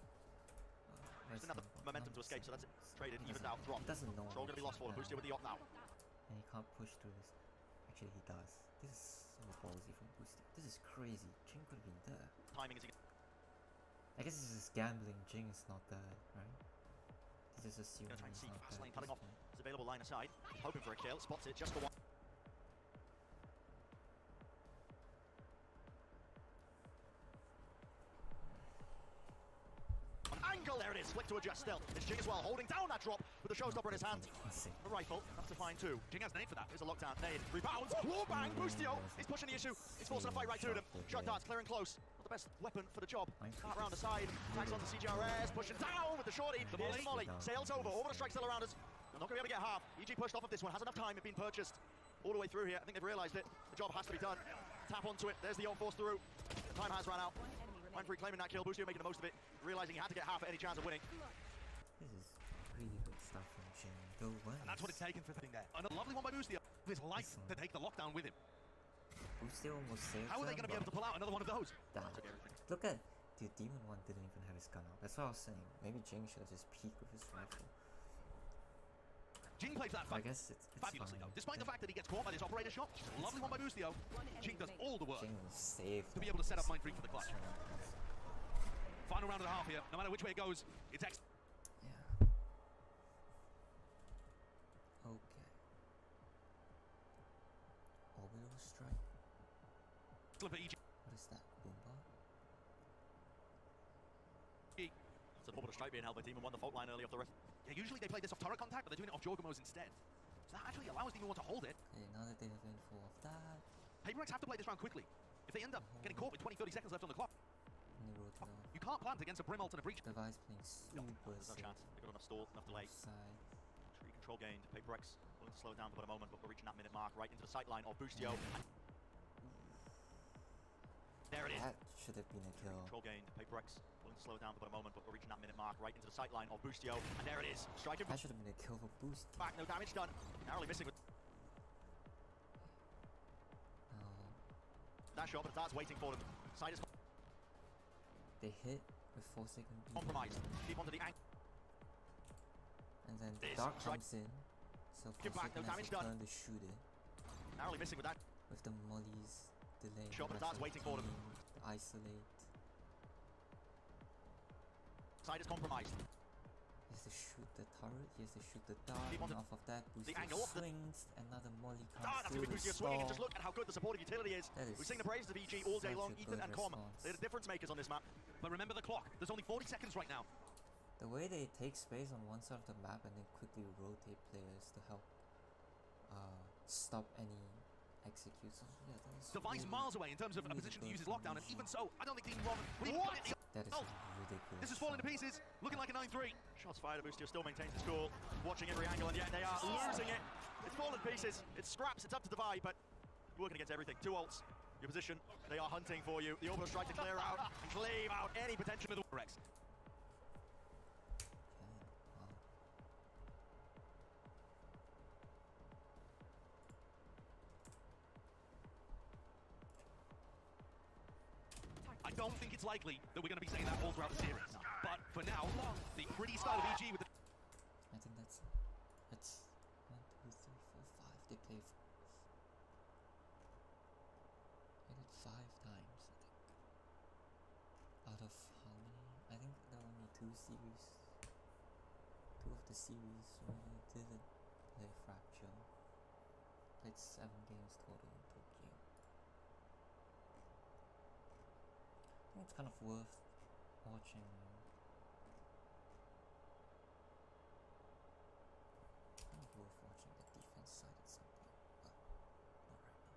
C: Just didn't have the momentum to escape, so that's it. Traded, evened out, drop.
A: He doesn't know.
C: Control gonna be lost for him, boosted with the op now.
A: And he can't push through this. Actually, he does. This is so ballsy from Boosted. This is crazy. Jing could have been there.
C: Timing is he
A: I guess this is gambling. Jing is not there, right? He's just assuming
C: gonna try and
A: he's
C: seek
A: not
C: fast
A: there
C: lane,
A: at
C: cutting
A: this
C: off.
A: point.
C: Is available line aside. Hoping for a kill, spots it, just the one. Angle, there it is, flick to adjust still. It's Jing as well, holding down that drop with the showstopper in his hand. The rifle, enough to find two. Jing has nade for that. Here's a lockdown nade. Rebounds, warbang, Boostio. He's pushing the issue. He's forcing a fight right to them. Shot darts clearing close. Not the best weapon for the job. Start round the side. Tags onto CGRS, pushing down with the shorty. The volley sails over. All the strikes still around us. They're not going to be able to get half. EG pushed off of this one. Has enough time. It's been purchased all the way through here. I think they've realised it. The job has to be done. Tap onto it. There's the on force through. Time has run out. Mindfree claiming that kill. Boostio making the most of it. Realising he had to get half at any chance of winning.
A: This is really good stuff from Jing. The one.
B: And that's what it's taken for thing there. And a lovely one by Boostio. His life to take the lockdown with him.
A: Boostio almost saved
B: How are they going to be able to pull out another one of those?
A: that. Look at dude, Demon 1 didn't even have his gun out. That's what I was saying. Maybe Jing should have just peeked with his rifle.
B: Jing plays that
A: I guess it's
B: fabulously
A: fine.
B: though. Despite the fact that he gets caught by this operator shot, lovely one by Boostio. Jing does all the work
A: Jing was saved
B: to be able to set up Mindfree for the clutch. Final round and a half here. No matter which way it goes, it's X.
A: Yeah. Okay. Orbital strike.
B: For EG.
A: What is that? Boomba?
C: It's an orbital strike being held by Demon 1, the fault line early off the rift.
B: Yeah, usually they play this off turret contact, but they're doing it off Jorgamos instead. So that actually allows Demon 1 to hold it.
A: Okay, now that they have info of that,
B: Paperex have to play this round quickly. If they end up getting caught with 20-30 seconds left on the clock,
A: and they wrote it off.
B: you can't plant against a Brim ult and a Breach.
A: Device playing super
C: There's no
A: safe.
C: chance. They've got enough stall, enough delay.
A: Side.
C: Tree control gained. Paperex willing to slow it down for about a moment, but we're reaching that minute mark right into the sight line of Boostio. There it is.
A: That should have been a kill.
C: Control gained. Paperex willing to slow it down for about a moment, but we're reaching that minute mark right into the sight line of Boostio. And there it is. Striking
A: That should have been a kill for Boost.
C: back. No damage done. Narrowly missing with
A: No.
C: that shot, but the dart's waiting for them. Side is
A: They hit with 4 seconds.
C: compromised. Deep onto the angle.
A: And then
C: This
A: Dark
C: strike.
A: comes in. So 4
C: Give back, no
A: seconds has
C: damage
A: to
C: done.
A: turn to shoot it.
C: Narrowly missing with that.
A: With the mollies delaying.
C: Shot, but the dart's waiting for them.
A: Isolate.
C: Side is compromised.
A: Is to shoot the turret, he has to shoot the dart,
C: Keep on
A: and off of that
C: the
A: Boostio
C: angle of the-
A: swings, another molly comes
C: That's
A: through
C: going to
A: the
C: boost your swing, and just
A: stall.
C: look at how good the supportive utility is.
A: That is
C: We've seen the praises of EG all day
A: such
C: long.
A: a
C: Ethan
A: good
C: and Com,
A: response.
C: they're the difference makers on this map.
B: But remember the clock. There's only 40 seconds right now.
A: The way they take space on one side of the map and then quickly rotate players to help stop any executes. Yeah, that is
B: Device
A: really,
B: miles away in terms of a
A: really
B: position to
A: good
B: use his
A: from
B: lockdown, and
A: EG.
B: even so, I don't think Dean Robin.
C: What?
A: That is
B: Oh,
A: ridiculous.
B: this is falling to
A: shot.
B: pieces, looking like a 9-3.
C: Shots fired, Boostio still maintains his cool, watching every angle, and yet they are losing it. It's fallen to pieces, it's scraps, it's up to divide, but you're working against everything. 2 ults, your position, they are hunting for you. The orbital strike to clear out and cleave out any potential
B: With the Rex.
A: Okay, wow.
B: I don't think it's likely that we're going to be saying that all throughout the series. But for now, the pretty style of EG with the...
A: I think that's 1, 2, 3, 4, 5. They play. They did 5 times, I think. Out of how many? I think there were only 2 series. 2 of the series where they didn't play Fracture. Played 7 games total in Tokyo. I think it's kind of worth watching. Kind of worth watching the defense side at some point, but not right now.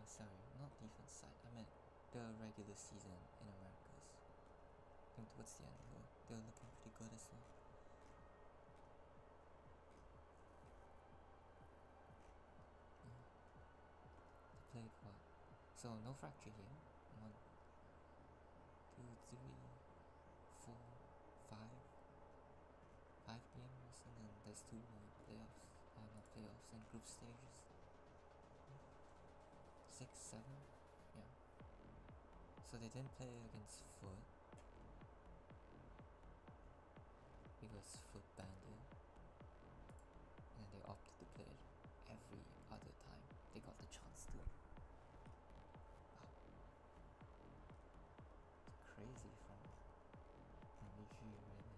A: Sorry, not defense side. I meant the regular season in Americas. I think towards the end they were looking pretty good as well. Yeah. They played what? So no Fracture here. 1, 2, 3, 4, 5. 5 games, and then there's 2 more playoffs, not playoffs, and group stages. 6, 7, yeah. So they didn't play against Foot because Foot banned it, and then they opted to play it every other time they got the chance to. Wow. It's crazy from EG, really.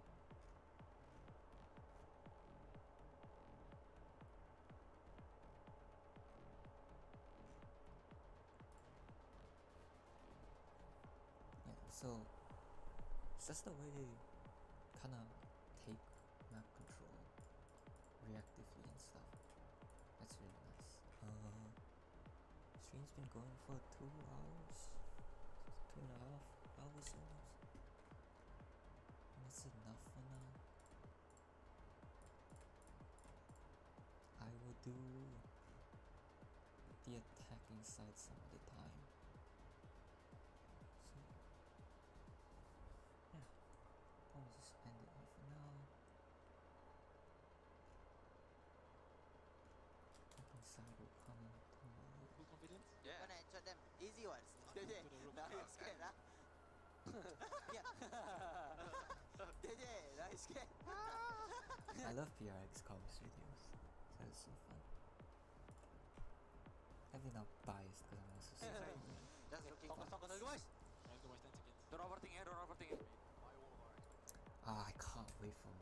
A: Yeah, so it's just the way they kind of take map control reactively and stuff. That's really nice. Stream's been going for 2 hours, 2.5 hours almost. And that's enough for now. I will do the attacking side some of the time. So yeah, I'll just end it here for now. Attacking side will come tomorrow.
I: Full confidence?
H: Yeah.
I: When I shot them, easy ones. JJ, now you scared, huh? Yeah. JJ, now you scared.
A: I love PRX comms videos. That is so fun. Maybe not biased because I'm also so
I: Just looking for focus, guys.
F: Trying to waste 10 seconds.
I: Don't overthink it, don't overthink it.
A: I can't wait for